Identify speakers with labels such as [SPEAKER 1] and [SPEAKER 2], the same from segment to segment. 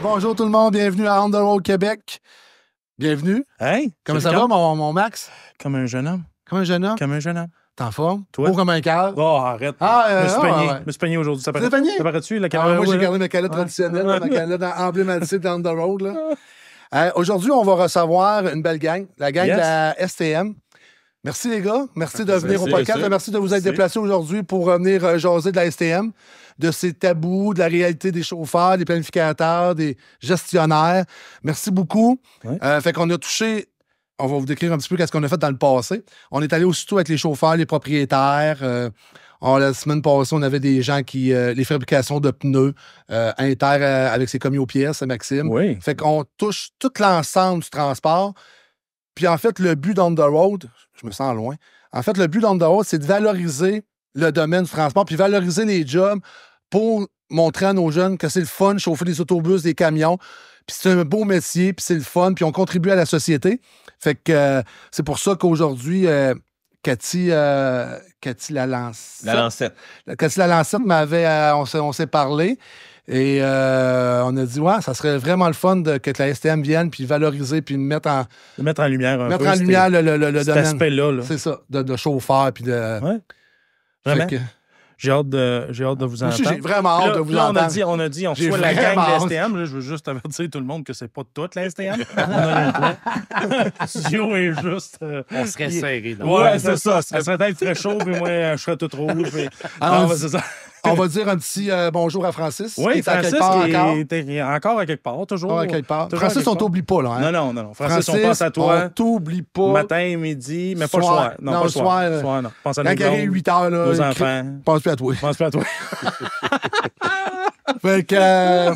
[SPEAKER 1] Bonjour tout le monde, bienvenue à On the Road Québec. Bienvenue.
[SPEAKER 2] Hey!
[SPEAKER 1] Comment ça va, mon Max?
[SPEAKER 2] Comme un jeune homme.
[SPEAKER 1] Comme un jeune homme?
[SPEAKER 2] Comme un jeune homme.
[SPEAKER 1] T'es en forme?
[SPEAKER 2] Toi?
[SPEAKER 1] Beau comme un cœur?
[SPEAKER 2] Oh, arrête. Je me suis peigné aujourd'hui. Ça paraît,
[SPEAKER 1] peigné?
[SPEAKER 2] ça paraît-tu, la
[SPEAKER 1] Ah,
[SPEAKER 2] caméra?
[SPEAKER 1] moi, j'ai gardé ma calotte traditionnelle, ma calotte emblématique d'On the Road. Là. Aujourd'hui, on va recevoir une belle gang, la gang de la STM. Merci les gars, merci de venir au podcast. Merci de vous être déplacés aujourd'hui pour venir jaser de la STM, de ces tabous, de la réalité des chauffeurs, des planificateurs, des gestionnaires. Merci beaucoup.
[SPEAKER 2] Ouais.
[SPEAKER 1] Fait qu'on a touché, on va vous décrire un petit peu ce qu'on a fait dans le passé. On est allé aussitôt avec les chauffeurs, les propriétaires. La semaine passée, on avait des gens qui... les fabrications de pneus, Inter avec ses commis aux pièces, Maxime.
[SPEAKER 2] Oui.
[SPEAKER 1] Fait qu'on touche tout l'ensemble du transport. Puis en fait, le but d'On the Road, je me sens loin, en fait, le but d'On the Road, c'est de valoriser le domaine du transport puis valoriser les jobs pour montrer à nos jeunes que c'est le fun de chauffer des autobus, des camions, puis c'est un beau métier, puis c'est le fun, puis on contribue à la société. Fait que c'est pour ça qu'aujourd'hui, Cathy Lalancette. Cathy Lalancette m'avait... on s'est parlé. Et on a dit, ouais, ça serait vraiment le fun que la STM vienne puis valoriser puis mettre en
[SPEAKER 2] lumière un peu.
[SPEAKER 1] Mettre en lumière le
[SPEAKER 2] cet
[SPEAKER 1] domaine.
[SPEAKER 2] aspect-là. Là.
[SPEAKER 1] C'est ça, de chauffeur puis de...
[SPEAKER 2] Ouais. Vraiment.
[SPEAKER 1] Que...
[SPEAKER 2] J'ai hâte de vous entendre.
[SPEAKER 1] J'ai vraiment hâte de vous entendre.
[SPEAKER 2] On a dit, on reçoit la gang de la STM. Là, je veux juste avertir tout le monde que c'est pas toute la STM. On a le studio est juste...
[SPEAKER 3] on serait serré.
[SPEAKER 2] Ouais, c'est ça. Ça serait peut-être très chaud, puis moi, je serais tout rouge. Puis... c'est ça.
[SPEAKER 1] On va dire un petit bonjour à Francis.
[SPEAKER 2] Oui, Francis est encore à quelque part, toujours.
[SPEAKER 1] À quelque part. Francis, on t'oublie pas, là. Hein?
[SPEAKER 2] Non. Francis, on pense à toi.
[SPEAKER 1] On t'oublie pas.
[SPEAKER 2] Matin, midi, mais pas le soir. Non, pas le soir.
[SPEAKER 1] Soir,
[SPEAKER 2] non. Pense à
[SPEAKER 1] quand il arrive 8 heures, là.
[SPEAKER 2] Nos enfants.
[SPEAKER 1] Pense plus à toi.
[SPEAKER 2] Pense plus à toi.
[SPEAKER 1] Fait que...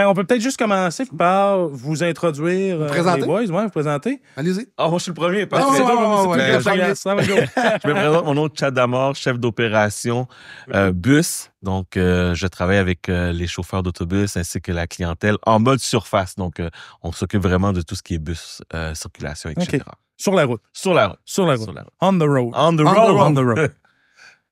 [SPEAKER 2] on peut peut-être juste commencer par vous introduire.
[SPEAKER 1] Présenter?
[SPEAKER 2] Les boys, vous présenter.
[SPEAKER 1] Allez-y.
[SPEAKER 4] Ah, moi, je suis le premier.
[SPEAKER 1] Je
[SPEAKER 4] me présente, mon nom est Chad Damor, chef d'opération bus. Donc, je travaille avec les chauffeurs d'autobus ainsi que la clientèle en mode surface. Donc, on s'occupe vraiment de tout ce qui est bus, circulation, etc.
[SPEAKER 2] Okay. Sur la route.
[SPEAKER 4] Sur la route.
[SPEAKER 2] Sur la route. On the road.
[SPEAKER 4] On the road.
[SPEAKER 2] On the road.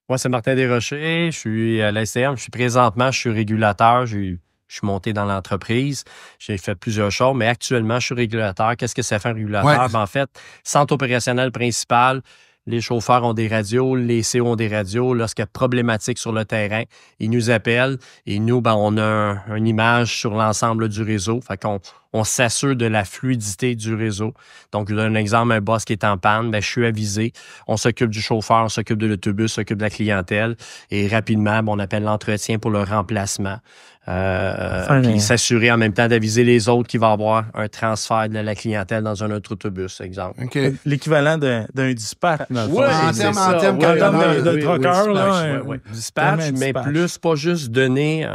[SPEAKER 3] Moi, c'est Martin Desrochers. Je suis à l'STM. Je suis régulateur. Je suis monté dans l'entreprise. J'ai fait plusieurs choses, mais actuellement, je suis régulateur. Qu'est-ce que ça fait un régulateur?
[SPEAKER 1] Ouais.
[SPEAKER 3] En fait, centre opérationnel principal. Les chauffeurs ont des radios, les CO ont des radios. Lorsqu'il y a problématique sur le terrain, ils nous appellent et nous, on a une image sur l'ensemble du réseau. Fait qu'on s'assure de la fluidité du réseau. Donc, je donne un exemple, un boss qui est en panne, je suis avisé. On s'occupe du chauffeur, on s'occupe de l'autobus, on s'occupe de la clientèle. Et rapidement, on appelle l'entretien pour le remplacement. Puis s'assurer en même temps d'aviser les autres qu'il va y avoir un transfert de la clientèle dans un autre autobus, exemple.
[SPEAKER 1] Okay.
[SPEAKER 2] L'équivalent d'un dispatch.
[SPEAKER 3] Oui,
[SPEAKER 1] en termes
[SPEAKER 2] de trucker.
[SPEAKER 3] Dispatch, mais plus pas juste donner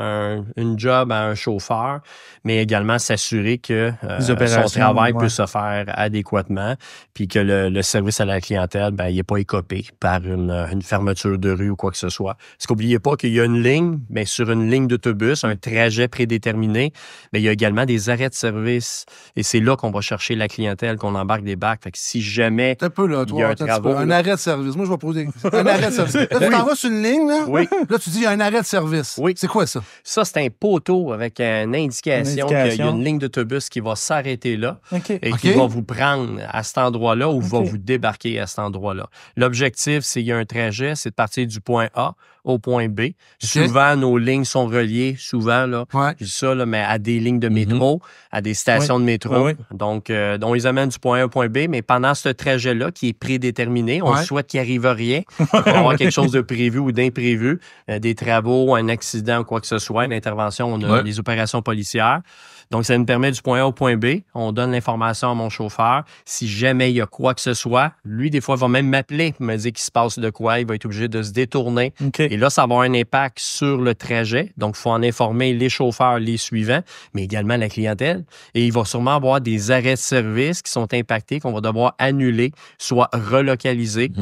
[SPEAKER 3] une job à un chauffeur, mais également s'assurer que son travail peut se faire adéquatement, puis que le service à la clientèle, il n'est pas écopé par une fermeture de rue ou quoi que ce soit. Parce qu'oubliez pas qu'il y a une ligne, mais sur une ligne d'autobus, un trajet prédéterminé, mais il y a également des arrêts de service. Et c'est là qu'on va chercher la clientèle, qu'on embarque des bacs. Fait que si jamais
[SPEAKER 1] un peu, là, toi,
[SPEAKER 3] il y a un travaux...
[SPEAKER 1] Un arrêt de service. Moi, je vais poser un arrêt de service. Là, tu t'en vas sur une ligne, là?
[SPEAKER 3] Oui.
[SPEAKER 1] Là, tu dis, il y a un arrêt de service.
[SPEAKER 3] Oui.
[SPEAKER 1] C'est quoi, ça?
[SPEAKER 3] Ça, c'est un poteau avec une indication qu'il y a une ligne d'autobus qui va s'arrêter là et qui va vous prendre à cet endroit-là ou va vous débarquer à cet endroit-là. L'objectif, c'est qu'il y a un trajet, c'est de partir du point A au point B. Souvent, nos lignes sont reliées, souvent, là, je dis ça, là, mais à des lignes de métro, à des stations de métro. Donc, on les amène du point A au point B, mais pendant ce trajet-là, qui est prédéterminé, on souhaite qu'il n'arrive rien. Il va y avoir quelque chose de prévu ou d'imprévu, des travaux, un accident ou quoi que ce soit, une intervention, on a des opérations policières. Donc, ça nous permet du point A au point B. On donne l'information à mon chauffeur. Si jamais il y a quoi que ce soit, lui, des fois, il va même m'appeler pour me dire qu'il se passe de quoi. Il va être obligé de se détourner. Et là, ça va avoir un impact sur le trajet. Donc, il faut en informer les chauffeurs, les suivants, mais également la clientèle. Et il va sûrement avoir des arrêts de service qui sont impactés, qu'on va devoir annuler, soit relocaliser.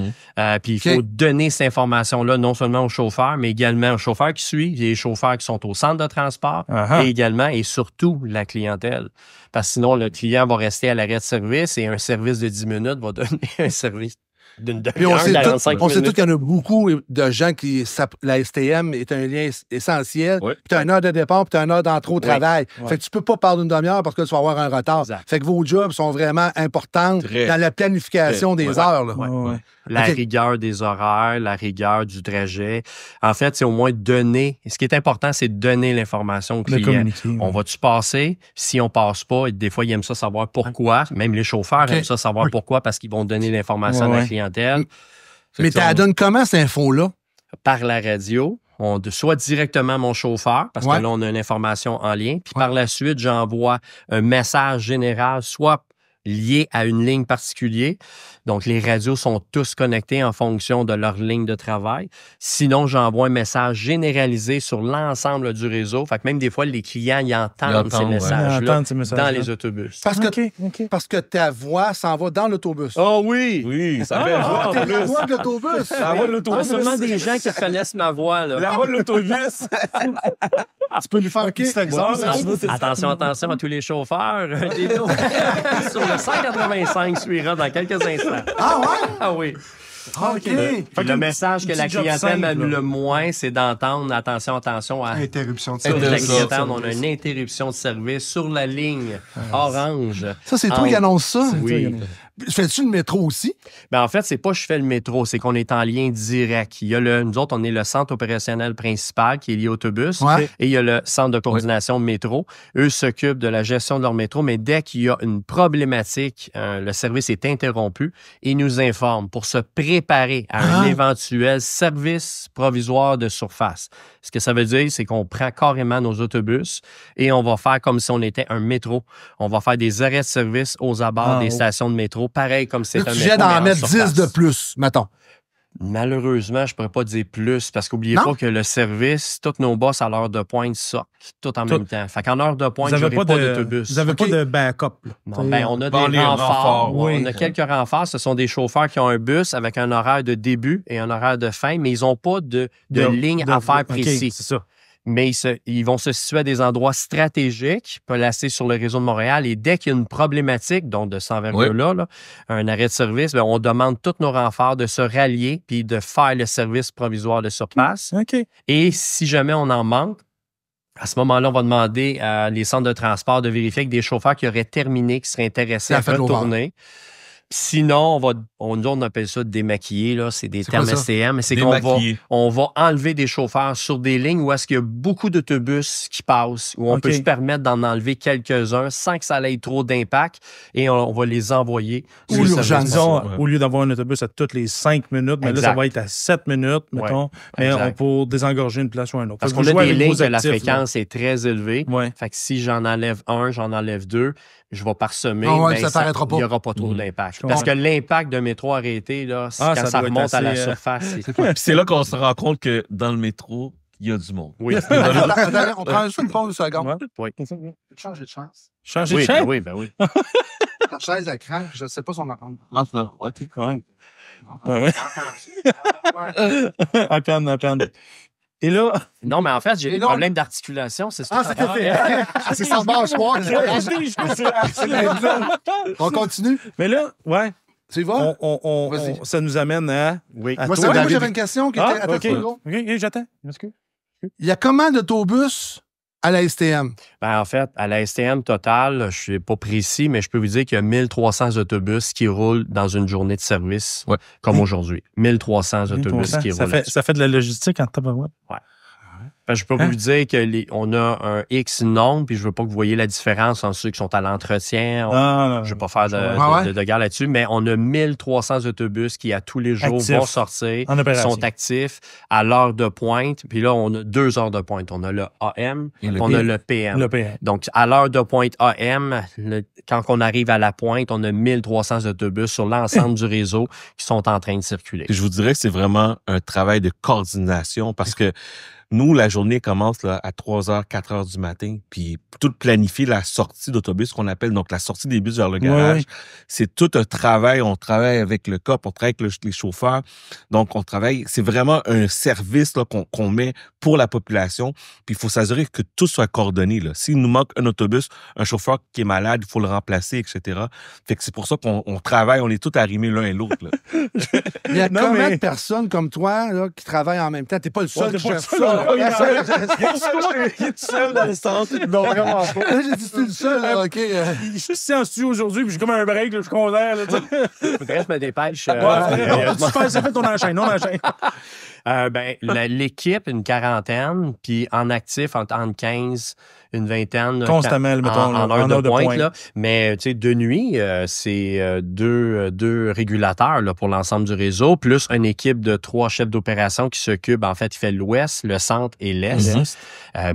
[SPEAKER 3] Puis, il faut donner cette information-là non seulement aux chauffeurs, mais également aux chauffeurs qui suivent, les chauffeurs qui sont au centre de transport et également et surtout la clientèle. Parce que sinon, le client va rester à l'arrêt de service et un service de 10 minutes va donner un service d'une
[SPEAKER 1] Puis on sait
[SPEAKER 3] 45
[SPEAKER 1] tous
[SPEAKER 3] minutes.
[SPEAKER 1] qu'il y en a beaucoup de gens qui... La STM est un lien essentiel. Puis tu as une heure de départ, puis tu as une heure d'entrée au travail. Fait que tu peux pas parler d'une demi-heure parce que tu vas avoir un retard.
[SPEAKER 3] Exact.
[SPEAKER 1] Fait que vos jobs sont vraiment importants dans la planification des heures. Là.
[SPEAKER 3] La rigueur des horaires, la rigueur du trajet. En fait, c'est au moins donner... Ce qui est important, c'est de donner l'information au client. On va-tu passer? Si on passe pas, et des fois, ils aiment ça savoir pourquoi. Même les chauffeurs aiment ça savoir pourquoi, parce qu'ils vont donner l'information à la clientèle.
[SPEAKER 1] Mais tu la donnes comment, cette info-là?
[SPEAKER 3] Par la radio. Soit directement mon chauffeur, parce que là, on a une information en lien. Puis par la suite, j'envoie un message général, soit lié à une ligne particulière. Donc, les radios sont tous connectés en fonction de leur ligne de travail. Sinon, j'envoie un message généralisé sur l'ensemble du réseau. Fait que même des fois, les clients, ils entendent ces messages-là dans les autobus.
[SPEAKER 1] Parce que ta voix s'en va dans l'autobus.
[SPEAKER 3] Oh oui!
[SPEAKER 4] Oui, ça fait voix en plus.
[SPEAKER 1] La voix de l'autobus.
[SPEAKER 4] La voix de l'autobus.
[SPEAKER 3] Seulement des gens qui connaissent ma voix. Là.
[SPEAKER 4] La voix de l'autobus.
[SPEAKER 1] Tu peux lui faire un petit exemple.
[SPEAKER 3] Attention à tous les chauffeurs. Sur le 185 suivra dans quelques instants.
[SPEAKER 1] Ah ouais?
[SPEAKER 3] Ah oui.
[SPEAKER 1] OK.
[SPEAKER 3] Le message que la clientèle aime le moins, c'est d'entendre attention à
[SPEAKER 5] interruption de
[SPEAKER 3] la
[SPEAKER 5] service.
[SPEAKER 3] clientèle. On a une interruption de service sur la ligne orange.
[SPEAKER 1] Ça, c'est toi qui annonce ça?
[SPEAKER 3] Oui.
[SPEAKER 1] Fais-tu le métro aussi?
[SPEAKER 3] Ben, en fait, c'est pas je fais le métro, c'est qu'on est en lien direct. Il y a nous autres, on est le centre opérationnel principal qui est lié au autobus et il y a le centre de coordination de métro. Eux s'occupent de la gestion de leur métro, mais dès qu'il y a une problématique, le service est interrompu, ils nous informent pour se préparer à un éventuel service provisoire de surface. Ce que ça veut dire, c'est qu'on prend carrément nos autobus et on va faire comme si on était un métro. On va faire des arrêts de service aux abords des stations de métro, pareil comme c'est un métro.
[SPEAKER 1] Tu viens d'en mettre 10 de plus, mettons.
[SPEAKER 3] Malheureusement, je ne pourrais pas dire plus parce qu'oubliez pas que le service, tous nos boss à l'heure de pointe sortent tout en même temps. Fait qu'en heure de pointe, je n'aurai pas d'autobus.
[SPEAKER 2] Vous n'avez pas de backup.
[SPEAKER 3] Non, on a des renforts. On a quelques renforts. Ce sont des chauffeurs qui ont un bus avec un horaire de début et un horaire de fin, mais ils n'ont pas de ligne à faire précis.
[SPEAKER 2] C'est ça.
[SPEAKER 3] Mais ils vont se situer à des endroits stratégiques, placés sur le réseau de Montréal. Et dès qu'il y a une problématique, donc de cette envergure-là, un arrêt de service, bien, on demande tous nos renforts de se rallier puis de faire le service provisoire de surplace. Et si jamais on en manque, à ce moment-là, on va demander à les centres de transport de vérifier avec des chauffeurs qui auraient terminé, qui seraient intéressés à retourner. Sinon, on appelle ça démaquiller, là, c'est des termes STM, mais c'est qu'on va enlever des chauffeurs sur des lignes où est-ce qu'il y a beaucoup d'autobus qui passent, où on peut se permettre d'en enlever quelques-uns sans que ça ait trop d'impact et on va les envoyer.
[SPEAKER 2] Ou l'urgence. Au lieu d'avoir un autobus à toutes les 5 minutes, mais là, ça va être à 7 minutes, mettons, mais pour désengorger une place ou un autre.
[SPEAKER 3] Parce qu'on a des lignes que la fréquence est très élevée. Fait que si j'en enlève un, j'en enlève deux, je vais parsemer, il n'y aura pas trop d'impact. Parce que l'impact d'un métro arrêté, là, quand ça remonte à la surface,
[SPEAKER 4] c'est là qu'on se rend compte que dans le métro, il y a du monde.
[SPEAKER 1] Oui. On prend juste une pause de seconde.
[SPEAKER 3] Oui.
[SPEAKER 1] Changer de chance.
[SPEAKER 2] Changer de chaise?
[SPEAKER 3] Oui, ben oui.
[SPEAKER 1] La chaise, elle craque, je ne sais pas si on entend.
[SPEAKER 2] À peine. Et là...
[SPEAKER 3] Non, mais en fait, j'ai des problèmes d'articulation. C'est ça.
[SPEAKER 1] C'est ça, mâchoire. On continue.
[SPEAKER 2] Mais là,
[SPEAKER 1] tu y vas?
[SPEAKER 2] Ça nous amène à...
[SPEAKER 1] Moi, c'est David. J'avais une question qui était...
[SPEAKER 2] OK, j'attends.
[SPEAKER 1] Il y a combien d'autobus à la STM?
[SPEAKER 3] Ben, en fait, à la STM totale, je ne suis pas précis, mais je peux vous dire qu'il y a 1300 autobus qui roulent dans une journée de service, comme aujourd'hui. 1300 autobus qui roulent.
[SPEAKER 2] Ça fait de la logistique en tabarouette.
[SPEAKER 3] Oui. Je peux vous dire qu'on a un X nombre, puis je ne veux pas que vous voyez la différence entre ceux qui sont à l'entretien. Je ne veux pas faire de guerre là-dessus, mais on a 1300 autobus qui, à tous les jours, vont sortir, sont actifs à l'heure de pointe. Puis là, on a 2 heures de pointe. On a le AM et on a le PM. Donc, à l'heure de pointe AM, quand on arrive à la pointe, on a 1300 autobus sur l'ensemble du réseau qui sont en train de circuler.
[SPEAKER 4] Je vous dirais que c'est vraiment un travail de coordination parce que Nous, la journée commence là, à 3h, 4h du matin, puis tout planifier la sortie d'autobus, qu'on appelle donc la sortie des bus vers le garage. C'est tout un travail. On travaille avec le COP, on travaille avec les chauffeurs. Donc, on travaille. C'est vraiment un service là, qu'on met pour la population. Puis, il faut s'assurer que tout soit coordonné. S'il nous manque un autobus, un chauffeur qui est malade, il faut le remplacer, etc. Fait que c'est pour ça qu'on travaille, on est tous arrimés l'un et l'autre.
[SPEAKER 1] Il y a combien de personnes comme toi là, qui travaillent en même temps? T'es pas le seul qui gère ça.
[SPEAKER 2] Il est tout seul dans le centre. Non, vraiment pas.
[SPEAKER 1] J'ai dit, c'est le seul. OK.
[SPEAKER 2] Je suis ici en studio aujourd'hui, puis j'ai comme un break, là, je suis content.
[SPEAKER 3] Faudrait que je me dépêche.
[SPEAKER 2] C'est fait, on enchaîne.
[SPEAKER 3] L'équipe, une quarantaine, puis en actif, entre 15, une vingtaine.
[SPEAKER 2] Constamment, mettons,
[SPEAKER 3] en heure de pointe. Là. Mais, tu sais, de nuit, c'est deux régulateurs là, pour l'ensemble du réseau, plus une équipe de 3 chefs d'opération qui s'occupent, en fait, il fait l'ouest, le centre et l'est.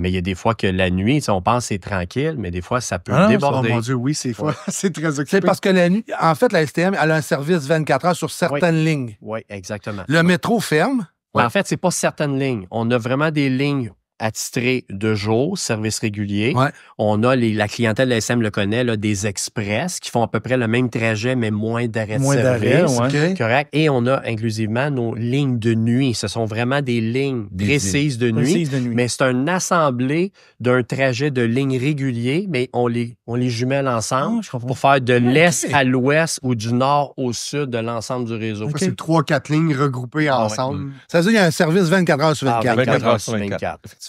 [SPEAKER 3] Mais il y a des fois que la nuit, on pense que c'est tranquille, mais des fois, ça peut déborder.
[SPEAKER 5] Oh mon Dieu, oui, c'est très occupé.
[SPEAKER 1] C'est parce que la nuit, en fait, la STM, elle a un service 24 heures sur certaines lignes.
[SPEAKER 3] Oui, exactement.
[SPEAKER 1] Le métro ferme.
[SPEAKER 3] En fait, c'est pas certaines lignes. On a vraiment des lignes attitrées de jour, service régulier. On a la clientèle de la SM le connaît, là, des express qui font à peu près le même trajet, mais moins d'arrêts de service. Correct. Et on a inclusivement nos lignes de nuit. Ce sont vraiment des lignes précises de nuit. Mais c'est une assemblée d'un trajet de lignes réguliers, mais on les jumelle ensemble pour faire de l'est à l'ouest ou du nord au sud de l'ensemble du réseau.
[SPEAKER 5] C'est 3-4 lignes regroupées ensemble.
[SPEAKER 1] Ça veut dire qu'il y a un service 24 heures sur 24.
[SPEAKER 4] 24 heures sur 24. Effectivement.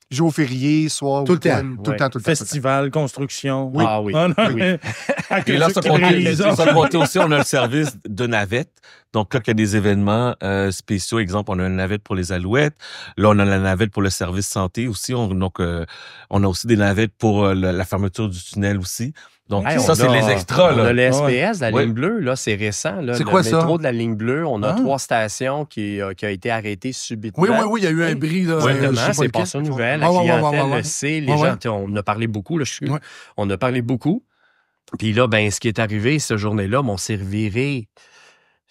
[SPEAKER 5] Jour férié, soir,
[SPEAKER 1] tout le temps.
[SPEAKER 5] Tout le temps.
[SPEAKER 2] Festival, construction.
[SPEAKER 5] Oui.
[SPEAKER 3] Ah oui.
[SPEAKER 4] Et là, ça compte aussi, on a le service de navette. Donc, là, il y a des événements spéciaux. Exemple, on a une navette pour les Alouettes. Là, on a la navette pour le service santé aussi. On a aussi des navettes pour la fermeture du tunnel aussi. Donc, ça, c'est les extras.
[SPEAKER 3] On a le SPS, la ligne bleue, là, c'est récent. Là,
[SPEAKER 1] c'est quoi
[SPEAKER 3] ça? Le métro de la ligne bleue, on a 3 stations qui a été arrêtée subitement.
[SPEAKER 1] Oui, il y a eu un bris. Là,
[SPEAKER 3] exactement, c'est pas ça nouvelle. La clientèle le sait. Les gens, on a parlé beaucoup. Là, on a parlé beaucoup. Puis là, ce qui est arrivé, cette journée-là, on s'est reviré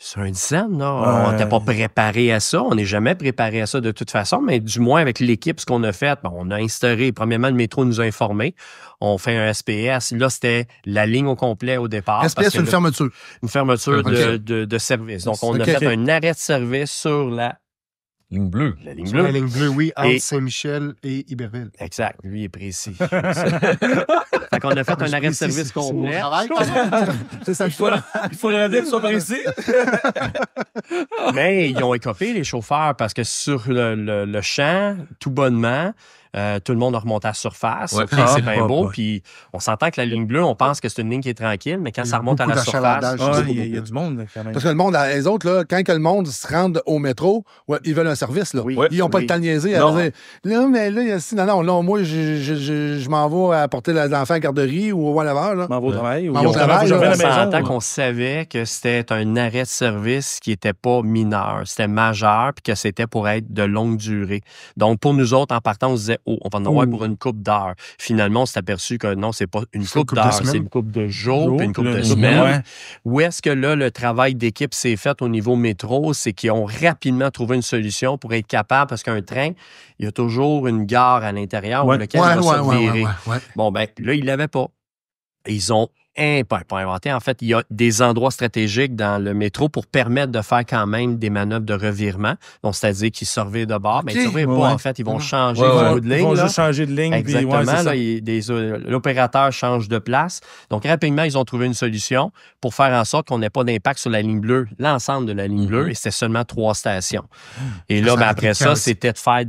[SPEAKER 3] sur une scène, là. On n'était pas préparé à ça. On n'est jamais préparé à ça de toute façon, mais du moins avec l'équipe, ce qu'on a fait, on a instauré, premièrement, le métro nous a informés. On fait un SPS. Là, c'était la ligne au complet au départ.
[SPEAKER 1] SPS, c'est une fermeture.
[SPEAKER 3] Une fermeture de service. Donc, on a fait un arrêt de service sur la
[SPEAKER 4] ligne bleue.
[SPEAKER 3] La ligne bleue.
[SPEAKER 5] La ligne bleue, oui, entre Saint-Michel et Iberville.
[SPEAKER 3] Exact. Lui est précis. Fait qu'on a fait un arrêt de service complet.
[SPEAKER 5] C'est ça, il
[SPEAKER 4] faut le dire, soit précis.
[SPEAKER 3] Mais ils ont écopé, les chauffeurs, parce que sur le champ, tout bonnement, tout le monde a remonté à la surface. C'est bien beau. Puis on s'entend que la ligne bleue, on pense que c'est une ligne qui est tranquille, mais quand ça remonte à la surface...
[SPEAKER 2] Il y a du monde quand même.
[SPEAKER 1] Parce que le monde, les autres, là, quand que le monde se rend au métro, ils veulent un service. Là. Ils n'ont pas le temps de niaiser. Non, mais là, il y a non, moi, je m'en vais apporter l'enfant à la garderie ou whatever. Là.
[SPEAKER 2] M'en vais au travail.
[SPEAKER 3] On s'entend qu'on savait que c'était un arrêt de service qui n'était pas mineur, c'était majeur, puis que c'était pour être de longue durée. Donc, pour nous autres, en partant, on se disait, on va en avoir pour une couple d'heures. Finalement, on s'est aperçu que non, c'est pas une couple d'heures, c'est une couple de jours, puis une couple de semaines. Où est-ce que là, le travail d'équipe s'est fait au niveau métro? C'est qu'ils ont rapidement trouvé une solution pour être capable, parce qu'un train, il y a toujours une gare à l'intérieur où lequel il va se virer. Bon, là, ils l'avaient pas. Ils ont pas inventé. En fait, il y a des endroits stratégiques dans le métro pour permettre de faire quand même des manœuvres de revirement. Donc, c'est-à-dire qu'ils se revirent de bord. Mais ils ne se revirent pas, en fait. Ils vont changer de ligne. Ils
[SPEAKER 2] vont juste changer de ligne.
[SPEAKER 3] Exactement. L'opérateur change de place. Donc, rapidement, ils ont trouvé une solution pour faire en sorte qu'on n'ait pas d'impact sur la ligne bleue, l'ensemble de la ligne bleue. Et c'était seulement 3 stations. Et là, après ça, c'était de faire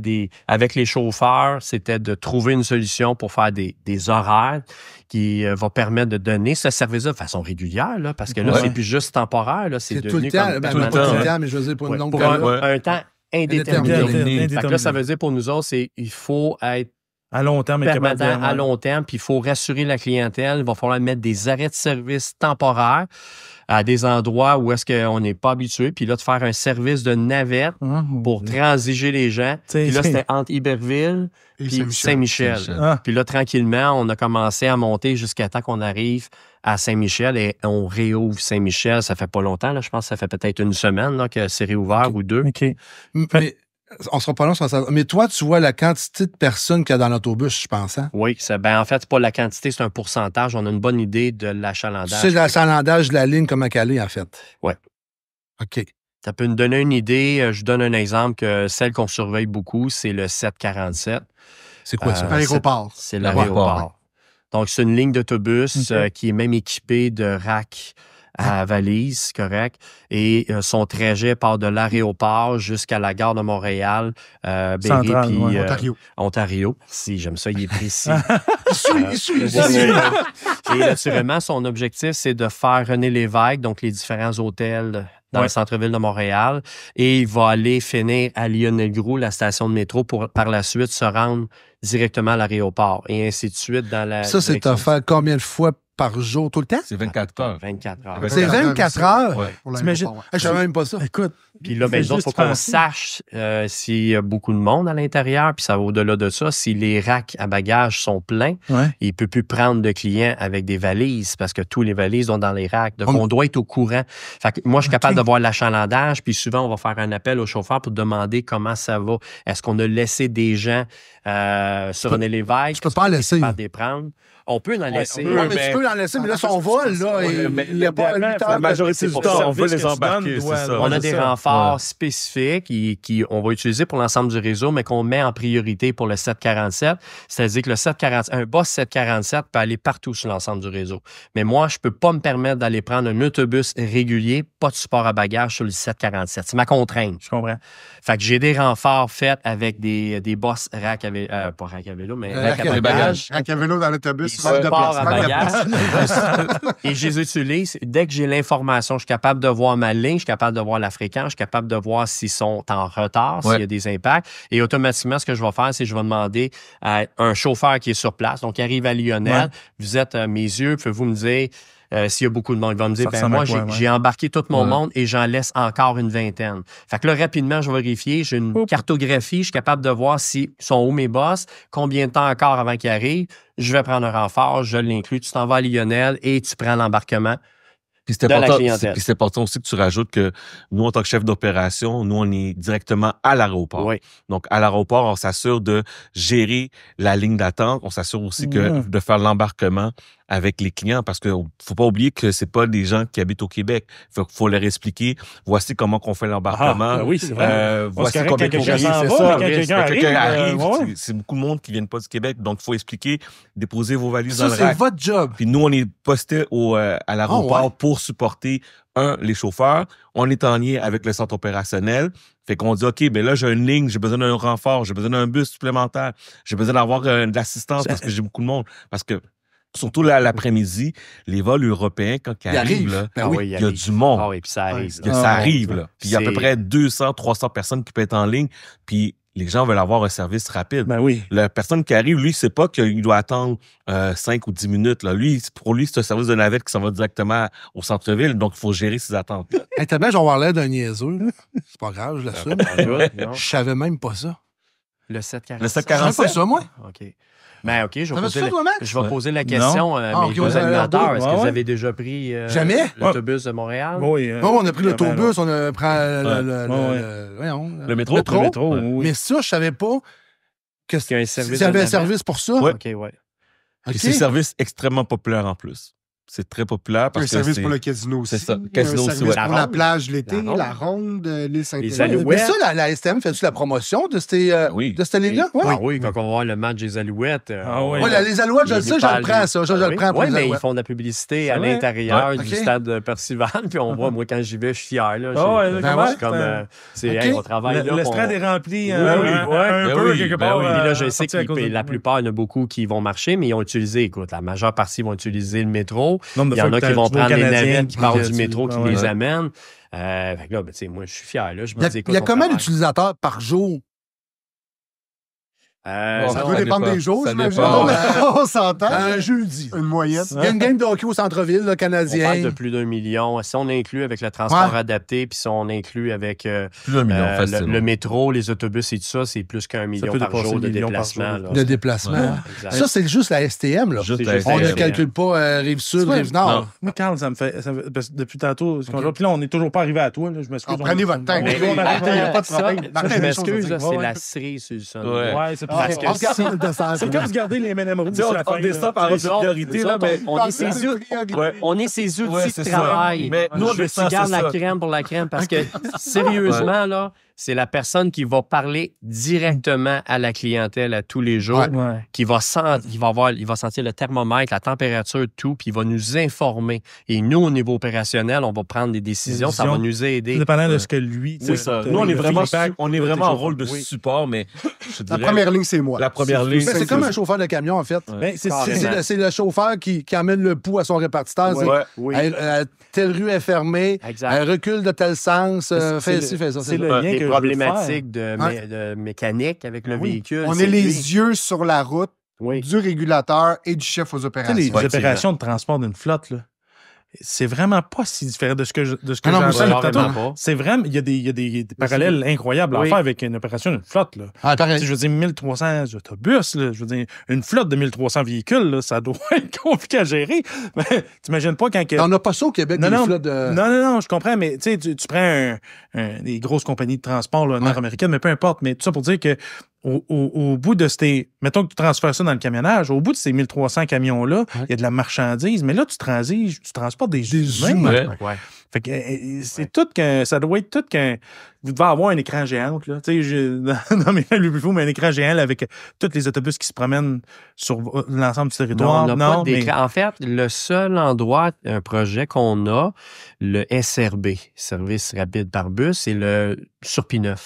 [SPEAKER 3] avec les chauffeurs, c'était de trouver une solution pour faire des horaires qui va permettre de donner ce service-là de façon régulière, là, parce que là, c'est plus juste temporaire, là, c'est devenu
[SPEAKER 1] tout le temps, mais je veux dire pour une longue période.
[SPEAKER 3] Un temps indéterminé. Fait que là, ça veut dire pour nous autres, il faut être
[SPEAKER 2] à long terme,
[SPEAKER 3] permanent, à long terme, puis il faut rassurer la clientèle. Il va falloir mettre des arrêts de service temporaires à des endroits où est-ce qu'on n'est pas habitué, puis là, de faire un service de navette pour transiger les gens. Puis là, c'était entre Iberville puis Saint-Michel. Puis là, tranquillement, on a commencé à monter jusqu'à temps qu'on arrive à Saint-Michel et on réouvre Saint-Michel. Ça fait pas longtemps, là. Je pense que ça fait peut-être une semaine là, que c'est réouvert ou 2.
[SPEAKER 1] Mais On sera pas long sur ça. Mais toi, tu vois la quantité de personnes qu'il y a dans l'autobus, je pense. Hein?
[SPEAKER 3] Oui, en fait, c'est pas la quantité, c'est un pourcentage. On a une bonne idée de l'achalandage.
[SPEAKER 1] C'est l'achalandage de la ligne, comment elle est, en fait.
[SPEAKER 3] Oui.
[SPEAKER 1] OK.
[SPEAKER 3] Ça peut nous donner une idée. Je vous donne un exemple que celle qu'on surveille beaucoup, c'est le 747.
[SPEAKER 1] C'est quoi ça?
[SPEAKER 5] L'aéroport.
[SPEAKER 3] C'est l'aéroport.
[SPEAKER 1] Ouais.
[SPEAKER 3] Donc, c'est une ligne d'autobus qui est même équipée de racks à valise, correct. Et son trajet part de l'aéroport jusqu'à la gare de Montréal, Berry, puis Ontario. Si, j'aime ça, il est précis.
[SPEAKER 1] Il suit.
[SPEAKER 3] Et naturellement, son objectif, c'est de faire René Lévesque, donc les différents hôtels dans le centre-ville de Montréal. Et il va aller finir à Lionel-Groulx, la station de métro, pour par la suite se rendre directement à l'aéroport. Et ainsi de suite dans la.
[SPEAKER 1] Ça, c'est à faire combien de fois par jour, tout le temps?
[SPEAKER 4] C'est 24 heures.
[SPEAKER 3] 24 heures.
[SPEAKER 1] C'est 24 heures?
[SPEAKER 4] Ouais.
[SPEAKER 2] T'imagines?
[SPEAKER 1] Je savais même pas ça.
[SPEAKER 2] Écoute.
[SPEAKER 3] Puis là, il faut qu'on sache s'il y a beaucoup de monde à l'intérieur, puis ça va au-delà de ça. Si les racks à bagages sont pleins, il ne peut plus prendre de clients avec des valises parce que tous les valises sont dans les racks. Donc, on doit être au courant. Fait que moi, je suis capable de voir l'achalandage, puis souvent, on va faire un appel au chauffeur pour demander comment ça va. Est-ce qu'on a laissé des gens sur René Lévesque?
[SPEAKER 1] Je peux pas en laisser.
[SPEAKER 3] Des prendre. On peut en laisser.
[SPEAKER 1] Oui, mais tu peux en laisser, mais là, son vol, là, il n'y a pas 8 heures.
[SPEAKER 4] La majorité du temps, on veut les embarquer, c'est ça.
[SPEAKER 3] On a des renforts spécifiques qu'on va utiliser pour l'ensemble du réseau, mais qu'on met en priorité pour le 747. C'est-à-dire que un boss 747 peut aller partout sur l'ensemble du réseau. Mais moi, je ne peux pas me permettre d'aller prendre un autobus régulier, pas de support à bagages sur le 747. C'est ma contrainte.
[SPEAKER 2] Je comprends.
[SPEAKER 3] Fait que j'ai des renforts faits avec des boss rack à vélo, pas rack à vélo, mais rack à bagages.
[SPEAKER 5] Rack à vélo dans l'autobus.
[SPEAKER 3] Support à bagages. Et je les utilise. Dès que j'ai l'information, je suis capable de voir ma ligne, je suis capable de voir la fréquence, je suis capable de voir s'ils sont en retard, s'il y a des impacts. Et automatiquement, ce que je vais faire, c'est que je vais demander à un chauffeur qui est sur place, donc qui arrive à Lionel, vous êtes à mes yeux, pouvez-vous me dire s'il y a beaucoup de monde? Il va me dire, moi, j'ai embarqué tout mon monde et j'en laisse encore une vingtaine. Fait que là, rapidement, je vais vérifier. J'ai une cartographie. Je suis capable de voir s'ils sont où mes boss, combien de temps encore avant qu'ils arrivent. Je vais prendre un renfort, je l'inclus. Tu t'en vas à Lionel et tu prends l'embarquement.
[SPEAKER 4] Puis c'est important aussi que tu rajoutes que nous, en tant que chef d'opération, nous, on est directement à l'aéroport.
[SPEAKER 3] Oui.
[SPEAKER 4] Donc, à l'aéroport, on s'assure de gérer la ligne d'attente. On s'assure aussi de faire l'embarquement avec les clients parce que faut pas oublier que c'est pas des gens qui habitent au Québec. Faut leur expliquer, voici comment qu'on fait l'embarquement.
[SPEAKER 2] Oui, c'est vrai.
[SPEAKER 4] Voici combien quelqu'un arrive. C'est beaucoup de monde qui viennent pas du Québec. Donc, il faut expliquer, déposer vos valises dans le rack.
[SPEAKER 1] C'est votre job.
[SPEAKER 4] Puis nous, on est posté à l'aéroport pour supporter, les chauffeurs. On est en lien avec le centre opérationnel. Fait qu'on dit, OK, ben là, j'ai une ligne, j'ai besoin d'un renfort, j'ai besoin d'un bus supplémentaire, j'ai besoin d'avoir de l'assistance parce que j'ai beaucoup de monde. Parce que, surtout là, l'après-midi, les vols européens, quand ils arrivent, là, il y a du monde.
[SPEAKER 3] Ah oui, puis ça arrive.
[SPEAKER 4] Ça arrive, là. Puis il y a à peu près 200, 300 personnes qui peuvent être en ligne. Puis les gens veulent avoir un service rapide.
[SPEAKER 2] Ben oui.
[SPEAKER 4] La personne qui arrive, lui, il sait pas qu'il doit attendre 5 ou 10 minutes. Là. Lui, pour lui, c'est un service de navette qui s'en va directement au centre-ville. Donc, il faut gérer ses attentes.
[SPEAKER 1] T'as bien, je vais avoir l'air d'un niaiseux. C'est pas grave, je l'assume. Je savais même pas ça.
[SPEAKER 3] Le 747.
[SPEAKER 4] Le
[SPEAKER 1] Je savais
[SPEAKER 4] 747.
[SPEAKER 1] pas ça, moi.
[SPEAKER 3] OK. Ben, OK, je vais poser la
[SPEAKER 4] question
[SPEAKER 3] question à mes deux animateurs. Est-ce que vous avez déjà pris
[SPEAKER 1] Jamais?
[SPEAKER 3] L'autobus de Montréal?
[SPEAKER 2] Oui.
[SPEAKER 1] On a pris l'autobus, on a pris le
[SPEAKER 4] métro.
[SPEAKER 2] Le métro, oui.
[SPEAKER 1] Mais ça, je savais pas que
[SPEAKER 3] qu'il y a un service.
[SPEAKER 1] s'il y avait un service pour ça.
[SPEAKER 4] Ouais.
[SPEAKER 3] OK, ouais.
[SPEAKER 4] Puis c'est un service extrêmement populaire en plus. C'est très populaire parce
[SPEAKER 5] Un
[SPEAKER 4] que
[SPEAKER 5] service pour le casino aussi.
[SPEAKER 4] C'est ça.
[SPEAKER 5] Un
[SPEAKER 4] Casino aussi,
[SPEAKER 5] service
[SPEAKER 4] ouais.
[SPEAKER 5] pour la plage l'été,
[SPEAKER 3] La Ronde.
[SPEAKER 5] la ronde, l'île Saint-Hélène.
[SPEAKER 3] Les Alouettes.
[SPEAKER 1] Mais ça, la STM fait-tu la promotion de cette ligne-là?
[SPEAKER 3] Ah oui, quand on va voir le match des Alouettes.
[SPEAKER 1] Les Alouettes, je le sais, je le prends, ça. Je le prends pour
[SPEAKER 3] Oui,
[SPEAKER 1] les
[SPEAKER 3] mais ils
[SPEAKER 1] Alouettes.
[SPEAKER 3] font de la publicité à l'intérieur du stade Percival. Puis on voit, moi, quand j'y vais, je suis fier. On travaille là.
[SPEAKER 2] Le stade est rempli
[SPEAKER 3] un
[SPEAKER 2] peu quelque part.
[SPEAKER 3] Puis là, je sais que la plupart, il y en a beaucoup qui vont marcher, mais ils ont utilisé, la majeure partie vont utiliser le métro. Il y en a qui vont prendre les navettes qui partent du métro, qui les amènent. Fait que là, moi, je suis fier. Là.
[SPEAKER 1] Il y a combien d'utilisateurs par jour?
[SPEAKER 5] Ça doit dépendre des jours,
[SPEAKER 4] Ça
[SPEAKER 5] j'imagine.
[SPEAKER 4] dépend.
[SPEAKER 5] On s'entend.
[SPEAKER 1] Un jeudi.
[SPEAKER 5] Une moyenne.
[SPEAKER 1] Il y a une game de hockey au centre-ville, là,
[SPEAKER 3] On
[SPEAKER 1] canadien.
[SPEAKER 3] parle de plus d'1 million. Si on inclut avec le transport
[SPEAKER 1] Ouais.
[SPEAKER 3] adapté, puis si on inclut avec
[SPEAKER 4] Plus d'1 million, facilement.
[SPEAKER 3] le métro, les autobus et tout ça, c'est plus qu'1 million
[SPEAKER 2] peut
[SPEAKER 3] par
[SPEAKER 2] dépasser
[SPEAKER 3] jour de
[SPEAKER 2] le million par
[SPEAKER 3] déplacement.
[SPEAKER 2] jour.
[SPEAKER 3] là.
[SPEAKER 1] De déplacement.
[SPEAKER 4] Ouais.
[SPEAKER 3] Exact.
[SPEAKER 1] Ça, c'est juste la STM. Là.
[SPEAKER 4] Juste
[SPEAKER 3] C'est
[SPEAKER 4] la
[SPEAKER 3] juste
[SPEAKER 1] On ne
[SPEAKER 3] la
[SPEAKER 4] STM.
[SPEAKER 1] calcule pas Rive-Sud,
[SPEAKER 4] Non.
[SPEAKER 1] Rive-Nord.
[SPEAKER 2] Moi, Carl, ça me fait parce que depuis tantôt. Puis là, on n'est toujours pas arrivé à toi. Là, je m'excuse.
[SPEAKER 5] Prenez votre temps.
[SPEAKER 2] Ouais,
[SPEAKER 5] On arrête, il n'y a pas de
[SPEAKER 3] Ça,
[SPEAKER 5] problème. Martin,
[SPEAKER 3] je
[SPEAKER 5] des choses à
[SPEAKER 3] m'excuse,
[SPEAKER 5] dire.
[SPEAKER 3] là, c'est la cerise sur le sol.
[SPEAKER 4] Ouais.
[SPEAKER 2] Ouais, c'est
[SPEAKER 1] Parce
[SPEAKER 2] parce
[SPEAKER 1] que
[SPEAKER 2] que
[SPEAKER 1] on regarde le dessert.
[SPEAKER 2] c'est comme se garder les M&M rouges sur la fin.
[SPEAKER 4] On descend par ordre de priorité, là, mais...
[SPEAKER 3] On est ses outils,
[SPEAKER 4] Ouais.
[SPEAKER 3] on est ses outils
[SPEAKER 4] Ouais,
[SPEAKER 3] de
[SPEAKER 4] c'est
[SPEAKER 3] travail.
[SPEAKER 4] ça. Mais nous, on
[SPEAKER 3] je
[SPEAKER 4] descend,
[SPEAKER 3] garde
[SPEAKER 4] c'est
[SPEAKER 3] la
[SPEAKER 4] ça.
[SPEAKER 3] crème pour la crème parce que, sérieusement, là, c'est la personne qui va parler directement à la clientèle à tous les jours,
[SPEAKER 2] Ouais.
[SPEAKER 3] qui va il va sentir le thermomètre, la température, tout, puis il va nous informer. Et nous, au niveau opérationnel, on va prendre des décisions, ça va nous aider.
[SPEAKER 2] Dépendant de ce que lui.
[SPEAKER 4] C'est ça. Nous, on est vraiment en rôle de support, mais je
[SPEAKER 5] La
[SPEAKER 4] dirais...
[SPEAKER 5] première ligne, c'est moi.
[SPEAKER 4] La première ligne,
[SPEAKER 1] Mais c'est comme un chauffeur de camion, en fait.
[SPEAKER 2] Ben, c'est
[SPEAKER 1] C'est le chauffeur qui amène le pouls à son répartiteur.
[SPEAKER 4] Ouais.
[SPEAKER 1] C'est,
[SPEAKER 3] Oui.
[SPEAKER 1] Telle rue est fermée,
[SPEAKER 3] Exact.
[SPEAKER 1] elle recule de tel sens,
[SPEAKER 2] C'est
[SPEAKER 1] fais
[SPEAKER 2] le-
[SPEAKER 1] ci, fais ça.
[SPEAKER 2] c'est le
[SPEAKER 1] ça.
[SPEAKER 2] lien que
[SPEAKER 3] Des
[SPEAKER 2] je veux
[SPEAKER 3] problématiques de,
[SPEAKER 1] Ouais.
[SPEAKER 3] de mécanique avec le véhicule.
[SPEAKER 5] On
[SPEAKER 3] c'est
[SPEAKER 5] est les
[SPEAKER 3] lui.
[SPEAKER 5] yeux sur la route
[SPEAKER 3] Oui.
[SPEAKER 5] du régulateur et du chef aux
[SPEAKER 2] Tu sais,
[SPEAKER 5] opérations.
[SPEAKER 2] les
[SPEAKER 4] Ouais,
[SPEAKER 2] opérations de transport d'une flotte, là, c'est vraiment pas si différent de ce que j'ai
[SPEAKER 1] non, mais ça,
[SPEAKER 2] entendu
[SPEAKER 3] carrément
[SPEAKER 2] tantôt.
[SPEAKER 3] pas.
[SPEAKER 2] C'est vraiment, il y a des parallèles incroyables à
[SPEAKER 3] Oui.
[SPEAKER 2] faire avec une opération d'une flotte. Là.
[SPEAKER 1] Ah, pareil.
[SPEAKER 2] Tu sais, je veux dire, 1300 autobus, là, je veux dire, une flotte de 1300 véhicules, là, ça doit être compliqué à gérer. Mais t'imagines pas quand...
[SPEAKER 1] On n'a pas ça au Québec, des flottes de...
[SPEAKER 2] Non, je comprends, mais tu sais, tu prends des grosses compagnies de transport là, nord-américaines, mais peu importe. Mais tout ça pour dire que au bout de ces... Mettons que tu transfères ça dans le camionnage, au bout de ces 1300 camions-là, il y a de la marchandise, mais là, tu transportes des humains.
[SPEAKER 4] Ouais.
[SPEAKER 3] Ouais.
[SPEAKER 2] Fait que c'est tout qu'un... Ça doit être tout qu'un... Vous devez avoir un écran géant, là. Tu sais, non, mais le plus fou, mais un écran géant là, avec tous les autobus qui se promènent sur l'ensemble du
[SPEAKER 3] Non,
[SPEAKER 2] territoire.
[SPEAKER 3] on n'a pas
[SPEAKER 2] mais-
[SPEAKER 3] d'écran. En fait, le seul endroit, un projet qu'on a, le SRB, Service rapide par bus, c'est le sur P9.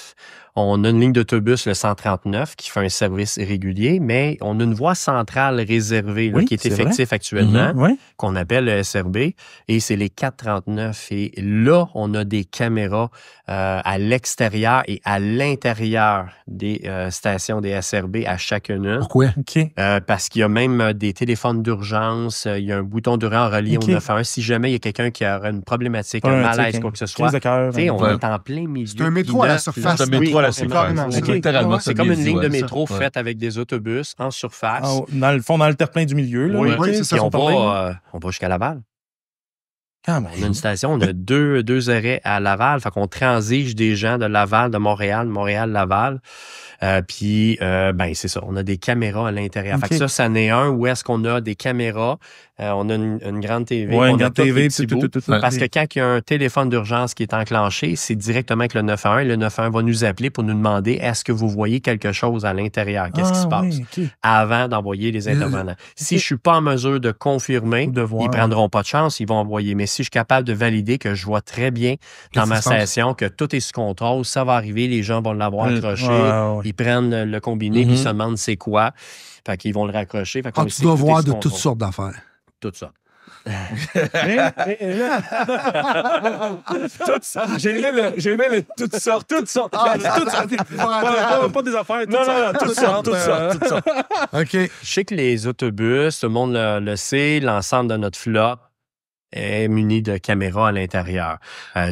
[SPEAKER 3] On a une ligne d'autobus, le 139, qui fait un service régulier, mais on a une voie centrale réservée là,
[SPEAKER 2] Oui,
[SPEAKER 3] qui est
[SPEAKER 2] c'est
[SPEAKER 3] effective actuellement,
[SPEAKER 2] Oui.
[SPEAKER 3] qu'on appelle le SRB, et c'est les 439. Et là, on a des caméras à l'extérieur et à l'intérieur des stations des SRB à chacune.
[SPEAKER 1] Pourquoi?
[SPEAKER 2] OK.
[SPEAKER 3] Parce qu'il y a même des téléphones d'urgence, il y a un bouton d'urgence relié
[SPEAKER 2] OK.
[SPEAKER 3] au 911. Si jamais il y a quelqu'un qui aurait une problématique, un
[SPEAKER 2] Ouais,
[SPEAKER 3] malaise,
[SPEAKER 2] tu sais,
[SPEAKER 3] quoi que ce
[SPEAKER 2] Crise
[SPEAKER 3] soit,
[SPEAKER 2] de cœur.
[SPEAKER 3] tu sais, on
[SPEAKER 4] Ouais.
[SPEAKER 3] est en plein milieu.
[SPEAKER 5] C'est un métro à la
[SPEAKER 3] P9,
[SPEAKER 5] surface.
[SPEAKER 4] C'est un métro à la
[SPEAKER 3] Oui,
[SPEAKER 4] surface.
[SPEAKER 5] carrément.
[SPEAKER 4] C'est
[SPEAKER 5] Ok.
[SPEAKER 4] littéralement
[SPEAKER 3] C'est comme une ligne de
[SPEAKER 4] ouais,
[SPEAKER 3] métro
[SPEAKER 4] ça. Ouais.
[SPEAKER 3] faite avec des autobus en surface.
[SPEAKER 2] Dans le fond, dans le terre-plein du milieu. Là,
[SPEAKER 3] Oui,
[SPEAKER 2] OK,
[SPEAKER 5] c'est ça,
[SPEAKER 3] Puis
[SPEAKER 2] qu'on
[SPEAKER 3] on va jusqu'à Laval.
[SPEAKER 2] Quand même.
[SPEAKER 3] On a une station, on a deux arrêts à Laval. Fait qu'on transige des gens de Laval, de Montréal, Laval. Puis, c'est ça. On a des caméras à l'intérieur.
[SPEAKER 2] OK.
[SPEAKER 3] Fait que ça en est un où est-ce qu'on a des caméras. On a une grande TV.
[SPEAKER 2] Ouais,
[SPEAKER 3] on
[SPEAKER 2] une
[SPEAKER 3] a
[SPEAKER 2] grande
[SPEAKER 3] tous les
[SPEAKER 2] TV.
[SPEAKER 3] petits
[SPEAKER 2] tout.
[SPEAKER 3] bouts. Parce que quand il y a un téléphone d'urgence qui est enclenché, c'est directement avec le 911. Le 911 va nous appeler pour nous demander est-ce que vous voyez quelque chose à l'intérieur? Qu'est-ce qui se passe?
[SPEAKER 2] Oui,
[SPEAKER 3] Avant d'envoyer les intervenants. Si je suis pas en mesure de confirmer,
[SPEAKER 2] Ou de voir.
[SPEAKER 3] ils prendront pas de chance, ils vont envoyer. Mais si je suis capable de valider que je vois très bien dans
[SPEAKER 1] Qu'est-ce
[SPEAKER 3] ma
[SPEAKER 1] qui se passe?
[SPEAKER 3] station que tout est sous contrôle, ça va arriver, les gens vont l'avoir accroché,
[SPEAKER 2] Ouais.
[SPEAKER 3] ils prennent le combiné puis ils se demandent c'est quoi. Fait qu'ils vont le raccrocher. Fait qu'on
[SPEAKER 1] Ah,
[SPEAKER 3] sait
[SPEAKER 1] tu dois
[SPEAKER 3] que tout est
[SPEAKER 1] voir
[SPEAKER 3] sous
[SPEAKER 1] de
[SPEAKER 3] contrôle.
[SPEAKER 1] toutes sortes d'affaires.
[SPEAKER 3] Tout ça.
[SPEAKER 4] J'ai aimé le toutes sortes.
[SPEAKER 2] Pas des affaires.
[SPEAKER 4] Toutes sortes.
[SPEAKER 1] OK.
[SPEAKER 3] Je sais que les autobus, tout le monde le sait, l'ensemble de notre flotte est muni de caméras à l'intérieur.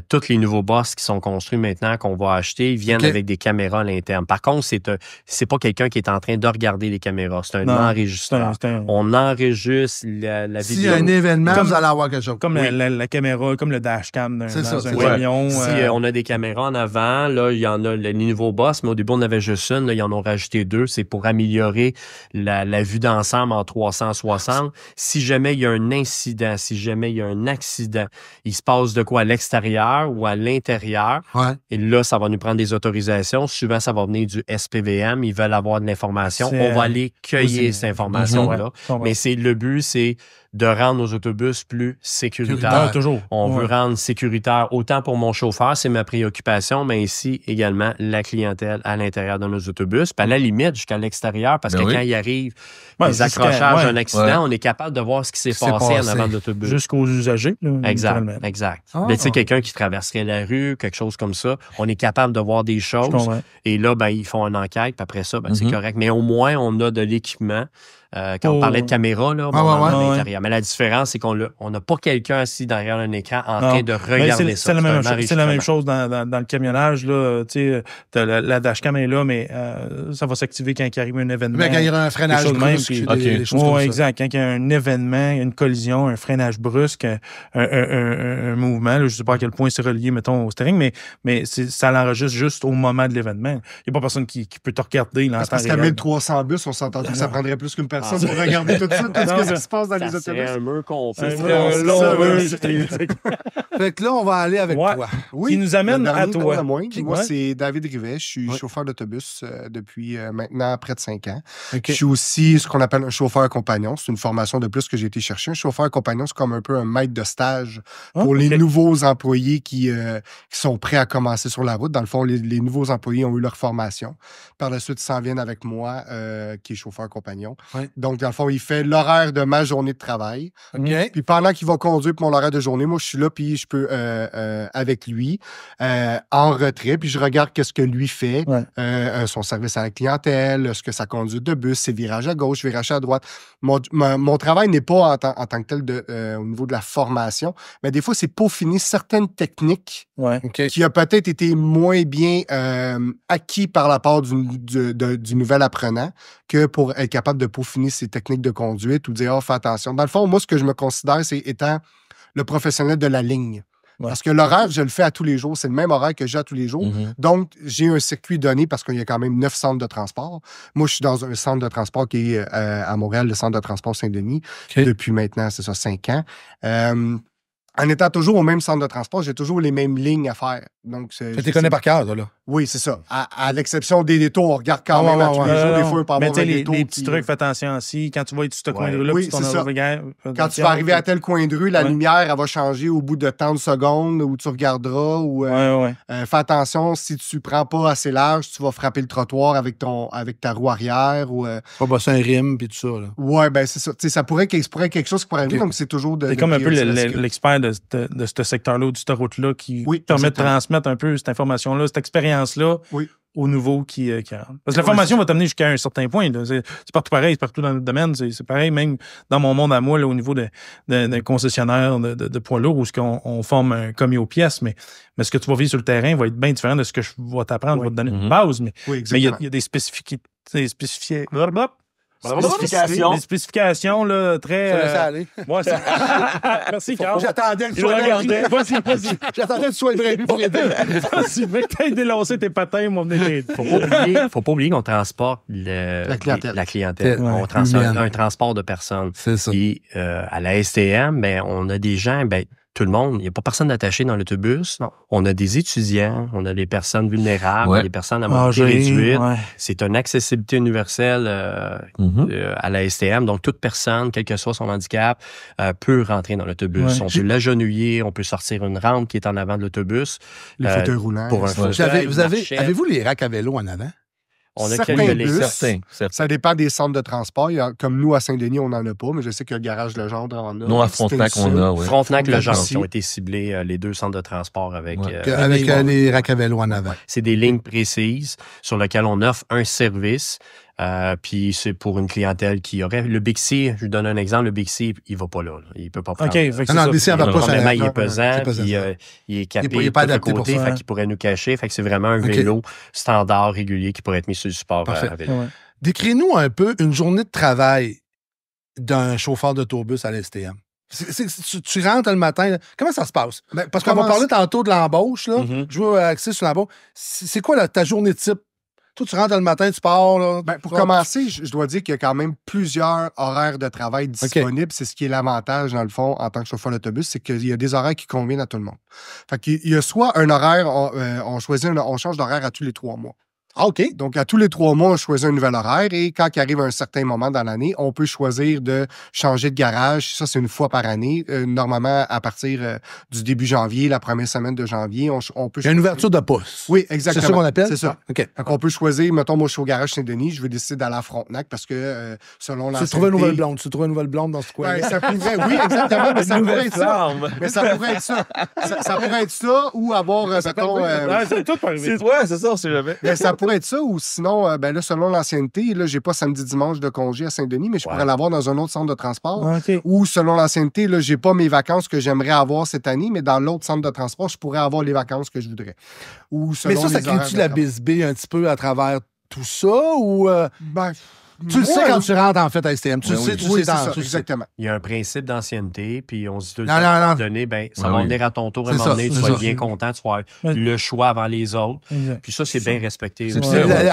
[SPEAKER 3] Tous les nouveaux bus qui sont construits maintenant, qu'on va acheter, ils viennent
[SPEAKER 1] OK.
[SPEAKER 3] avec des caméras à l'interne. Par contre, c'est pas quelqu'un qui est en train de regarder les caméras. C'est un
[SPEAKER 2] Non,
[SPEAKER 3] enregistreur. On enregistre la
[SPEAKER 1] S'il y
[SPEAKER 3] vidéo.
[SPEAKER 1] a un événement,
[SPEAKER 2] Comme-
[SPEAKER 1] vous allez avoir quelque chose.
[SPEAKER 2] Comme
[SPEAKER 3] Oui.
[SPEAKER 2] la caméra, comme le dashcam dans
[SPEAKER 1] C'est ça,
[SPEAKER 2] un
[SPEAKER 1] c'est
[SPEAKER 3] ça.
[SPEAKER 2] camion.
[SPEAKER 3] Si on a des caméras en avant, là, il y en a les nouveaux boss, mais au début, on avait juste une. Là, ils en ont rajouté deux. C'est pour améliorer la vue d'ensemble en 360. Si jamais il y a un incident, si jamais il y a un accident, il se passe de quoi à l'extérieur ou à l'intérieur.
[SPEAKER 1] Ouais.
[SPEAKER 3] Et là, ça va nous prendre des autorisations. Souvent, ça va venir du SPVM. Ils veulent avoir de l'information.
[SPEAKER 2] C'est,
[SPEAKER 3] On va aller cueillir
[SPEAKER 2] oui,
[SPEAKER 3] cette information-là.
[SPEAKER 2] Ouais.
[SPEAKER 3] Mais le but, c'est de rendre nos autobus plus sécuritaires.
[SPEAKER 2] Toujours.
[SPEAKER 3] On veut rendre sécuritaire autant pour mon chauffeur, c'est ma préoccupation, mais ici également la clientèle à l'intérieur de nos autobus. Puis à la limite, jusqu'à l'extérieur, parce que quand il arrive des accrochages, un accident, on est capable de voir ce qui s'est passé en avant de l'autobus.
[SPEAKER 2] Jusqu'aux usagers. Là,
[SPEAKER 3] exact. Mais tu sais, quelqu'un qui traverserait la rue, quelque chose comme ça, on est capable de voir des choses. Et là, ils font une enquête, puis après ça, c'est correct. Mais au moins, on a de l'équipement. Quand on parlait de caméra, là, à l'intérieur. Mais la différence, c'est qu'on n'a pas quelqu'un assis derrière un écran en train de regarder ça.
[SPEAKER 2] C'est la même chose dans le camionnage. Là, la dashcam est là, mais ça va s'activer quand il arrive un événement.
[SPEAKER 1] Mais quand il y a un freinage brusque.
[SPEAKER 2] Exact. Quand il y a un événement, une collision, un freinage brusque, un mouvement, là, je ne sais pas à quel point c'est relié, mettons, au steering, mais ça l'enregistre juste au moment de l'événement. Il n'y a pas personne qui peut te regarder.
[SPEAKER 5] Parce qu'à 1300 bus, on s'entend que ça prendrait plus qu'une personne pour regarder tout ça, tout ce qui se passe dans les autobus.
[SPEAKER 3] C'est un mur complet.
[SPEAKER 1] Fait que là, on va aller avec toi.
[SPEAKER 5] Oui,
[SPEAKER 2] qui nous amène à toi.
[SPEAKER 5] Moi, c'est David Rivet. Je suis chauffeur d'autobus depuis maintenant près de 5 ans. Je suis aussi ce qu'on appelle un chauffeur compagnon. C'est une formation de plus que j'ai été chercher. Un chauffeur compagnon, c'est comme un peu un maître de stage pour les nouveaux employés qui sont prêts à commencer sur la route. Dans le fond, les nouveaux employés ont eu leur formation. Par la suite, ils s'en viennent avec moi, qui est chauffeur compagnon. Donc, dans le fond, il fait l'horaire de ma journée de travail. Puis pendant qu'il va conduire pour mon horaire de journée, moi, je suis là, puis je peux, avec lui, en retrait, puis je regarde qu'est-ce que lui fait, son service à la clientèle, ce que sa conduite de bus, ses virages à gauche, virages à droite. Mon travail n'est pas en tant que tel au niveau de la formation, mais des fois, c'est peaufiner certaines techniques qui a peut-être été moins bien acquis par la part du nouvel apprenant que pour être capable de peaufiner ses techniques de conduite ou dire, fais attention. Dans le fond, moi, ce que je me considère, c'est étant le professionnel de la ligne. Parce que l'horaire, je le fais à tous les jours. C'est le même horaire que j'ai à tous les jours. Donc, j'ai un circuit donné parce qu'il y a quand même 9 centres de transport. Moi, je suis dans un centre de transport qui est à Montréal, le centre de transport Saint-Denis, depuis maintenant, 5 ans. En étant toujours au même centre de transport, j'ai toujours les mêmes lignes à faire. Donc,
[SPEAKER 1] tu les connais par cœur, toi, là?
[SPEAKER 5] Oui, c'est ça. À l'exception des détours, on regarde quand même à tous les jours. Des fois, on peut avoir un détour.
[SPEAKER 2] Les petits trucs, fais attention aussi. Quand tu vas être sur ce coin de rue-là,
[SPEAKER 5] c'est ça. Quand tu vas arriver à tel coin de rue, la lumière, elle va changer au bout de tant de secondes où tu regarderas. Ou, fais attention, si tu prends pas assez large, tu vas frapper le trottoir avec ta roue arrière. Ou,
[SPEAKER 1] pas bosser un rime puis tout ça. Là.
[SPEAKER 5] Ouais, ben c'est ça. Ça pourrait quelque chose qui pourrait arriver, donc c'est toujours
[SPEAKER 2] C'est comme un peu l'expert de ce secteur-là ou de cette route-là qui permet de transmettre un peu cette information-là, cette expérience-là au nouveau qui rentre. Parce que la formation va t'amener jusqu'à un certain point. C'est partout pareil, c'est partout dans notre domaine. C'est pareil, même dans mon monde à moi, là, au niveau d'un concessionnaire de poids lourds où on forme un commis aux pièces, mais ce que tu vas vivre sur le terrain va être bien différent de ce que je vais t'apprendre. Je vais te donner une base, mais il y a des spécificités. Des spécifications là, très.
[SPEAKER 1] Ça laisse aller.
[SPEAKER 2] Merci, Carl.
[SPEAKER 1] J'attendais que tu sois vrai.
[SPEAKER 2] Vas-y.
[SPEAKER 1] J'attendais que tu sois vrai pour aider.
[SPEAKER 2] Vas-y, mec, t'as délancé tes patins, m'ont venu
[SPEAKER 3] Faut pas oublier qu'on transporte la clientèle. On transporte un transport de personnes.
[SPEAKER 1] C'est ça.
[SPEAKER 3] Et à la STM, on a des gens, tout le monde, il n'y a pas personne attaché dans l'autobus. On a des étudiants, on a des personnes vulnérables, des personnes à mobilité réduite. C'est une accessibilité universelle à la STM. Donc, toute personne, quel que soit son handicap, peut rentrer dans l'autobus. On peut l'agenouiller, on peut sortir une rampe qui est en avant de l'autobus.
[SPEAKER 5] Les fauteuils roulants.
[SPEAKER 3] Pour un fauteuil.
[SPEAKER 1] Avez-vous les racks à vélo en avant?
[SPEAKER 3] On a
[SPEAKER 5] certains bus,
[SPEAKER 3] certains.
[SPEAKER 5] Ça dépend des centres de transport. Comme nous, à Saint-Denis, on n'en a pas, mais je sais que le garage Legendre en a.
[SPEAKER 4] Non, à Frontenac, on a, oui.
[SPEAKER 3] Frontenac, Legendre, qui ont été ciblés, les 2 centres de transport avec
[SPEAKER 1] les racks à vélo en avant.
[SPEAKER 3] C'est des lignes précises sur lesquelles on offre un service. Puis c'est pour une clientèle qui aurait... Le Bixi, je vous donne un exemple, le Bixi, il va pas là. Il peut pas prendre.
[SPEAKER 1] OK, non, le Bixi, on va pas
[SPEAKER 3] ça. Il est pesant, il est capé,
[SPEAKER 1] il est pas adapté pour ça.
[SPEAKER 3] Fait qu'il pourrait nous cacher. Fait que c'est vraiment un vélo standard, régulier, qui pourrait être mis sur du support à vélo.
[SPEAKER 1] Ouais. Décris-nous un peu une journée de travail d'un chauffeur d'autobus à l'STM. Tu rentres le matin, là. Comment ça se passe? Parce qu'on va parler tantôt de l'embauche, là. Je veux axer sur l'embauche. C'est quoi ta journée type? Toi, tu rentres le matin, tu pars. Là,
[SPEAKER 5] pour commencer, je dois dire qu'il y a quand même plusieurs horaires de travail disponibles. C'est ce qui est l'avantage, dans le fond, en tant que chauffeur d'autobus, c'est qu'il y a des horaires qui conviennent à tout le monde. Fait qu'il y a soit un horaire, on change d'horaire à tous les 3 mois.
[SPEAKER 1] Ah, OK.
[SPEAKER 5] Donc, à tous les 3 mois, on choisit un nouvel horaire et quand il arrive un certain moment dans l'année, on peut choisir de changer de garage. Ça, c'est une fois par année. Normalement, à partir du début janvier, la première semaine de janvier, on peut choisir.
[SPEAKER 1] Il y a une ouverture de poste.
[SPEAKER 5] Oui, exactement.
[SPEAKER 1] C'est ça qu'on appelle?
[SPEAKER 5] C'est ça.
[SPEAKER 1] OK.
[SPEAKER 5] Donc, on peut choisir, mettons, moi, je suis au garage Saint-Denis, je vais décider d'aller à Frontenac parce que selon la.
[SPEAKER 1] Tu trouves une nouvelle blonde. Tu trouves une nouvelle blonde dans ce coin.
[SPEAKER 5] Ça pourrait, oui, exactement. Mais ça pourrait être ça. Mais ça pourrait être ça. Ça pourrait être ça ou avoir, mettons.
[SPEAKER 2] C'est tout par arriver.
[SPEAKER 4] C'est ça, on sait jamais.
[SPEAKER 5] Mais ça pourrait être ça ou sinon, ben là, selon l'ancienneté, là, j'ai pas samedi-dimanche de congé à Saint-Denis, mais je pourrais l'avoir dans un autre centre de transport.
[SPEAKER 2] Okay.
[SPEAKER 5] Ou selon l'ancienneté, là, j'ai pas mes vacances que j'aimerais avoir cette année, mais dans l'autre centre de transport, je pourrais avoir les vacances que je voudrais. Ou selon
[SPEAKER 1] mais ça crée-tu la bisbille un petit peu à travers tout ça ou.
[SPEAKER 5] Ben,
[SPEAKER 1] tu le sais quand tu rentres, en fait, à STM. Tu le sais, tu sais.
[SPEAKER 5] Ça, exactement.
[SPEAKER 3] Il y a un principe d'ancienneté, puis on se dit tout le
[SPEAKER 1] temps,
[SPEAKER 3] ça va venir à ton tour, à un moment donné, tu vas être bien content, tu vas avoir le choix avant les autres. Puis ça, c'est bien respecté.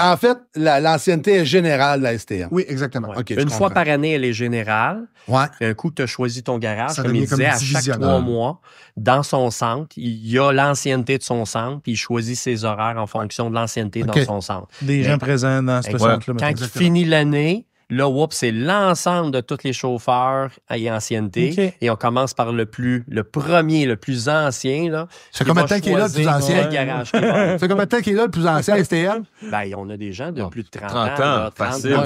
[SPEAKER 1] En fait, l'ancienneté est générale de la STM.
[SPEAKER 5] Oui, exactement.
[SPEAKER 3] Ouais. Une fois par année, elle est générale.
[SPEAKER 1] Ouais.
[SPEAKER 3] Puis un coup, tu as choisi ton garage,
[SPEAKER 5] ça
[SPEAKER 3] comme il disait, à chaque 3 mois, dans son centre, il y a l'ancienneté de son centre, puis il choisit ses horaires en fonction de l'ancienneté dans son centre.
[SPEAKER 2] Des gens présents dans ce centre-là.
[SPEAKER 3] Quand il finit l'année, là, c'est l'ensemble de tous les chauffeurs et ancienneté.
[SPEAKER 2] Okay.
[SPEAKER 3] Et on commence par le premier, le plus ancien. Là,
[SPEAKER 1] ça fait combien de temps qu'il est là, le plus ancien?
[SPEAKER 3] Ça
[SPEAKER 1] fait combien de temps qu'il est là, le plus ancien, STM?
[SPEAKER 3] Ben, on a des gens de plus de 30
[SPEAKER 4] ans.
[SPEAKER 3] 30
[SPEAKER 4] facile.
[SPEAKER 3] ans,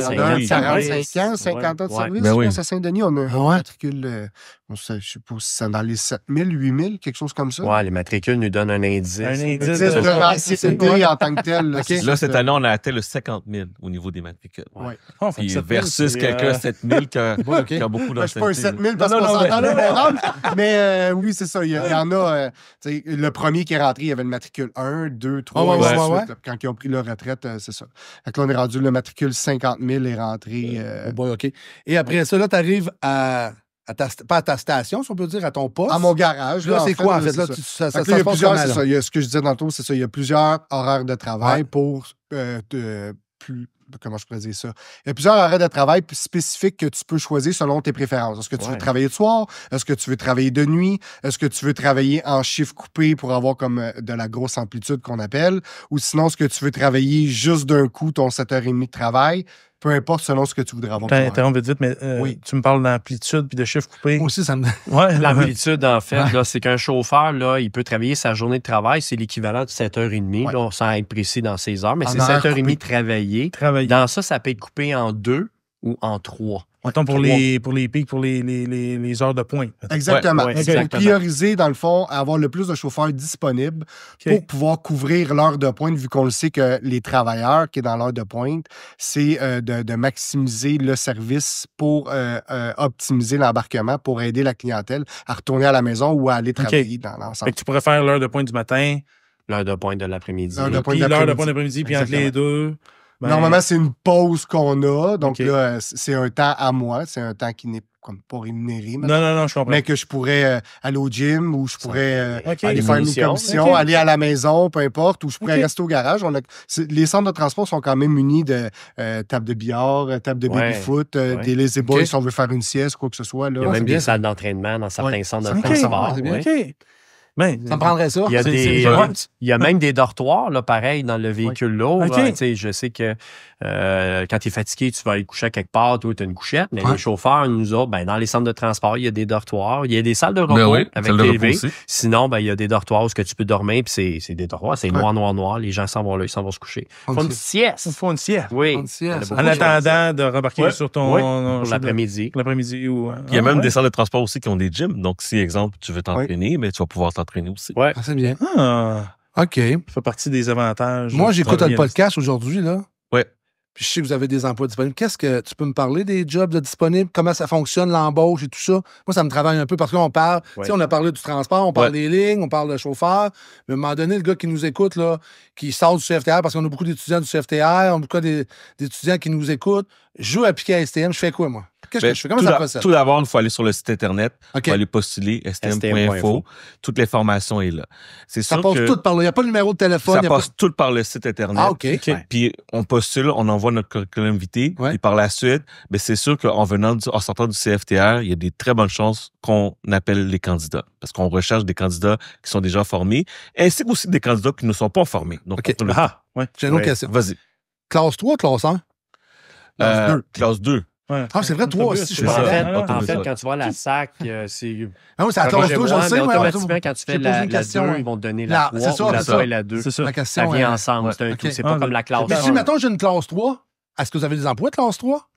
[SPEAKER 5] 45 ans, 50 ans de service.
[SPEAKER 4] Ben oui.
[SPEAKER 5] À Saint-Denis, on a un matricule, je ne sais pas si c'est dans les 7000, 8000, quelque chose comme ça.
[SPEAKER 3] Ouais, les matricules nous donnent un indice.
[SPEAKER 2] Un indice
[SPEAKER 5] de l'ancienneté en tant que tel.
[SPEAKER 4] Là, cette année, on a atteint le 50 000 au niveau des matricules.
[SPEAKER 5] Ouais.
[SPEAKER 4] Versus quelqu'un 7 000 qui a beaucoup d'ancienneté.
[SPEAKER 5] Je suis pas un 7 000 parce qu'on s'entend là, mais oui, c'est ça. Il y en a. Le premier qui est rentré, il y avait le matricule 1, 2, 3, Quand ils ont pris leur retraite, c'est ça. Fait là, on est rendu, le matricule 50 000 est rentré.
[SPEAKER 1] OK. Et après ça, là, tu arrives pas à ta station, si on peut dire, à ton poste.
[SPEAKER 5] À mon garage.
[SPEAKER 1] Là, c'est quoi, en fait? Là, ça se passe comment, là?
[SPEAKER 5] Il y a ce que je disais tantôt, c'est ça. Il y a plusieurs horaires de travail pour comment je pourrais dire ça? Il y a plusieurs horaires de travail spécifiques que tu peux choisir selon tes préférences. Est-ce que tu veux travailler de soir? Est-ce que tu veux travailler de nuit? Est-ce que tu veux travailler en chiffre coupé pour avoir comme de la grosse amplitude qu'on appelle? Ou sinon, est-ce que tu veux travailler juste d'un coup ton 7h30 de travail? Peu importe selon ce que tu voudrais avoir.
[SPEAKER 2] T'interromps vite, mais tu me parles d'amplitude puis de chiffre coupé.
[SPEAKER 1] Aussi, ça me...
[SPEAKER 3] L'amplitude, en fait, là, c'est qu'un chauffeur, là, il peut travailler sa journée de travail, c'est l'équivalent de 7h30, là, sans être précis dans ses heures, mais c'est 7h30 travaillé. Dans ça peut être coupé en 2 ou en 3.
[SPEAKER 2] Mettons pour les pics, pour les heures de pointe.
[SPEAKER 5] Exactement. Exactement. Prioriser, dans le fond, avoir le plus de chauffeurs disponibles pour pouvoir couvrir l'heure de pointe, vu qu'on le sait que les travailleurs qui sont dans l'heure de pointe, c'est de maximiser le service pour optimiser l'embarquement, pour aider la clientèle à retourner à la maison ou à aller travailler dans l'ensemble.
[SPEAKER 2] Tu pourrais faire l'heure de pointe du matin.
[SPEAKER 3] L'heure de pointe de l'après-midi.
[SPEAKER 2] L'heure de pointe de l'après-midi, puis entre les deux...
[SPEAKER 5] Normalement, c'est une pause qu'on a. Donc là, c'est un temps à moi. C'est un temps qui n'est comme pas rémunéré.
[SPEAKER 2] Non, je comprends.
[SPEAKER 5] Mais que je pourrais aller au gym ou je pourrais aller faire une commission, aller à la maison, peu importe, ou je pourrais rester au garage. Les centres de transport sont quand même munis de table de billard, table de baby-foot, des lazy boys si on veut faire une sieste, quoi que ce soit. Là.
[SPEAKER 3] Il y a même des salles d'entraînement dans certains centres de transport.
[SPEAKER 1] Ben, ça me prendrait ça.
[SPEAKER 3] Il y a même des dortoirs, là, pareil, dans le véhicule lourd. Je sais que quand tu es fatigué, tu vas aller coucher à quelque part, toi, tu as une couchette. Mais les chauffeurs, nous autres, dans les centres de transport, il y a des dortoirs. Il y a des salles de repos avec TV. Sinon, il y a des dortoirs où tu peux dormir, puis c'est des dortoirs, c'est noir. Les gens s'en vont là, ils s'en vont se coucher. Ils font une sieste.
[SPEAKER 2] Ils font une sieste.
[SPEAKER 3] Oui.
[SPEAKER 2] En attendant de rembarquer sur ton...
[SPEAKER 3] pour l'après-midi.
[SPEAKER 2] L'après-midi ou...
[SPEAKER 4] Il y a même des centres de transport aussi qui ont des gyms. Donc, si, exemple, tu veux t'entraîner, mais tu vas pouvoir t'entraîner aussi.
[SPEAKER 1] Ouais. C'est bien. OK.
[SPEAKER 2] Ça fait partie des avantages.
[SPEAKER 1] Moi, j'écoute un podcast aujourd'hui, là.
[SPEAKER 4] Ouais.
[SPEAKER 1] Puis je sais que vous avez des emplois disponibles. Qu'est-ce que tu peux me parler des jobs disponibles? Comment ça fonctionne, l'embauche et tout ça? Moi, ça me travaille un peu parce qu'on parle, tu sais, on a parlé du transport, on parle des lignes, on parle de chauffeur. Mais à un moment donné, le gars qui nous écoute, là, qui sort du CFTR, parce qu'on a beaucoup d'étudiants du CFTR, on a beaucoup d'étudiants qui nous écoutent, je joue appliqué à STM, je fais quoi, moi? Qu'est-ce que je fais? Comment ça procède?
[SPEAKER 4] Tout d'abord, il faut aller sur le site Internet, il faut aller postuler, stm.info. Toute l'information est là.
[SPEAKER 1] Ça passe tout par là. Il n'y a pas de numéro de téléphone.
[SPEAKER 4] Ça passe tout par le site Internet.
[SPEAKER 1] Ah, OK.
[SPEAKER 4] Puis on postule, on envoie notre curriculum vitae. Puis par la suite, c'est sûr qu'en sortant du CFTR, il y a des très bonnes chances qu'on appelle les candidats. Parce qu'on recherche des candidats qui sont déjà formés, ainsi qu'aussi des candidats qui ne sont pas formés. Donc,
[SPEAKER 1] j'ai une autre question.
[SPEAKER 4] Vas-y.
[SPEAKER 1] Classe 3 ou classe 1?
[SPEAKER 4] Classe 2.
[SPEAKER 2] Ouais.
[SPEAKER 1] Ah, c'est vrai, toi aussi, je pense.
[SPEAKER 3] En fait, quand tu vois la SAC, c'est...
[SPEAKER 1] Ah oui, c'est la classe 2, je le sais.
[SPEAKER 3] Automatiquement, quand tu fais la 2, ils vont te donner la 3 ou la 3 et la 2.
[SPEAKER 2] C'est ça.
[SPEAKER 1] La question,
[SPEAKER 3] ça vient ensemble, c'est un tout. C'est pas comme la classe 1.
[SPEAKER 1] Mais si, mettons, j'ai une classe 3, est-ce que vous avez des emplois de classe 3?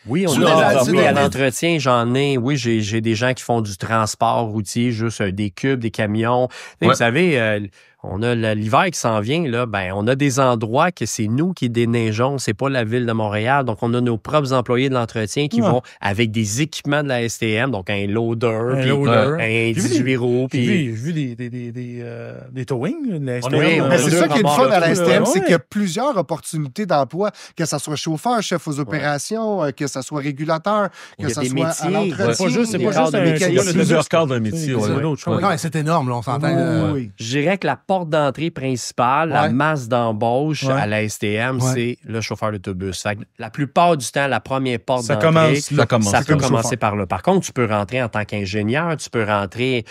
[SPEAKER 3] Oui, à l'entretien, j'en ai. Oui, j'ai des gens qui font du transport routier, juste des cubes, des camions. Vous savez, on a l'hiver qui s'en vient, là, ben, on a des endroits que c'est nous qui déneigeons, c'est pas la Ville de Montréal. Donc, on a nos propres employés de l'entretien qui vont avec des équipements de la STM, donc un loader, un 18 roues.
[SPEAKER 2] J'ai vu des towing de la STM.
[SPEAKER 5] C'est ça qui est le fun à la STM, c'est qu'il y a plusieurs opportunités d'emploi, que ce soit chauffeur, chef aux opérations, que ce soit régulateur, que ce soit à l'entretien.
[SPEAKER 2] C'est pas juste
[SPEAKER 4] il y a plusieurs cadres d'un métier.
[SPEAKER 1] C'est énorme, là, on s'entend.
[SPEAKER 3] Je dirais que la porte d'entrée principale, la masse d'embauche à la STM, c'est le chauffeur d'autobus. La plupart du temps, la première porte d'entrée, ça peut commencer par là. Par contre, tu peux rentrer en tant qu'ingénieur, tu peux rentrer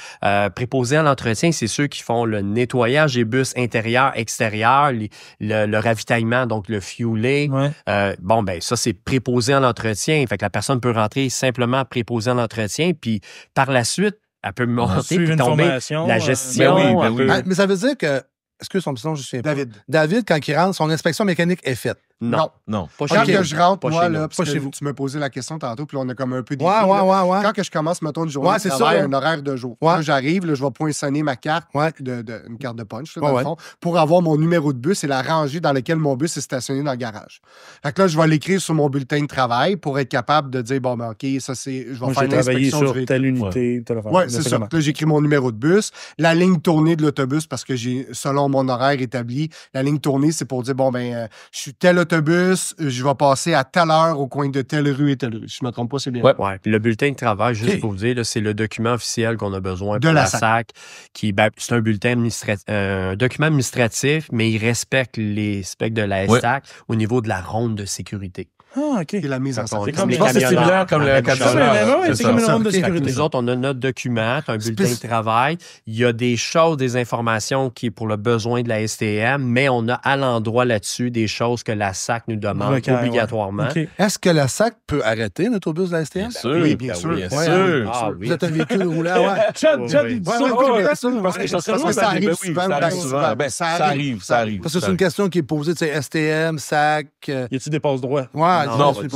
[SPEAKER 3] préposé à l'entretien, c'est ceux qui font le nettoyage des bus intérieurs, extérieurs, le ravitaillement, donc le fueler. Ça, c'est préposé à l'entretien. Fait que la personne peut rentrer simplement préposé à l'entretien, puis par la suite, elle peut monter puis tomber la gestion.
[SPEAKER 1] Mais ça veut dire que... Excuse son nom, je suis David, quand il rentre, son inspection mécanique est faite.
[SPEAKER 3] Non.
[SPEAKER 5] Pas quand que je rentre, moi, là, parce que tu me posais la question tantôt, puis on a comme un peu décrit. Quand que je commence, mettons, une journée de travail, un horaire de jour. Là, j'arrive, je vais poinçonner ma carte, une carte de punch, dans le fond, pour avoir mon numéro de bus et la rangée dans laquelle mon bus est stationné dans le garage. Fait que là, je vais l'écrire sur mon bulletin de travail pour être capable de dire, bon, ben, OK, ça, c'est... Je vais faire l'inspection.
[SPEAKER 2] Sur telle unité,
[SPEAKER 5] c'est ça. Là, j'écris mon numéro de bus, la ligne tournée de l'autobus, parce que j'ai, selon mon horaire établi, la ligne tournée, c'est pour dire, bon, ben, je suis tel autobus, je vais passer à telle heure au coin de telle rue et telle rue. Si je ne me trompe pas, c'est bien.
[SPEAKER 3] Puis le bulletin de travail, juste pour vous dire, là, c'est le document officiel qu'on a besoin pour la SAC. C'est un bulletin un document administratif, mais il respecte les specs de la SAC au niveau de la ronde de sécurité.
[SPEAKER 2] Ah, OK.
[SPEAKER 5] Et la mise en service.
[SPEAKER 4] C'est similaire comme le camionneur.
[SPEAKER 2] C'est comme une ronde de sécurité.
[SPEAKER 3] Nous autres, on a notre document, un bulletin de travail. Il y a des choses, des informations qui est pour le besoin de la STM, mais on a à l'endroit là-dessus des choses que la SAC nous demande obligatoirement.
[SPEAKER 1] Est-ce que la SAC peut arrêter un autobus de la STM?
[SPEAKER 5] Oui, bien sûr.
[SPEAKER 1] Vous êtes un véhicule roulant,
[SPEAKER 5] Parce que ça arrive souvent.
[SPEAKER 4] Ça arrive.
[SPEAKER 1] Parce que c'est une question qui est posée, tu sais, STM, SAC...
[SPEAKER 2] Y a-t-il des passe-droits?
[SPEAKER 4] Non,
[SPEAKER 2] je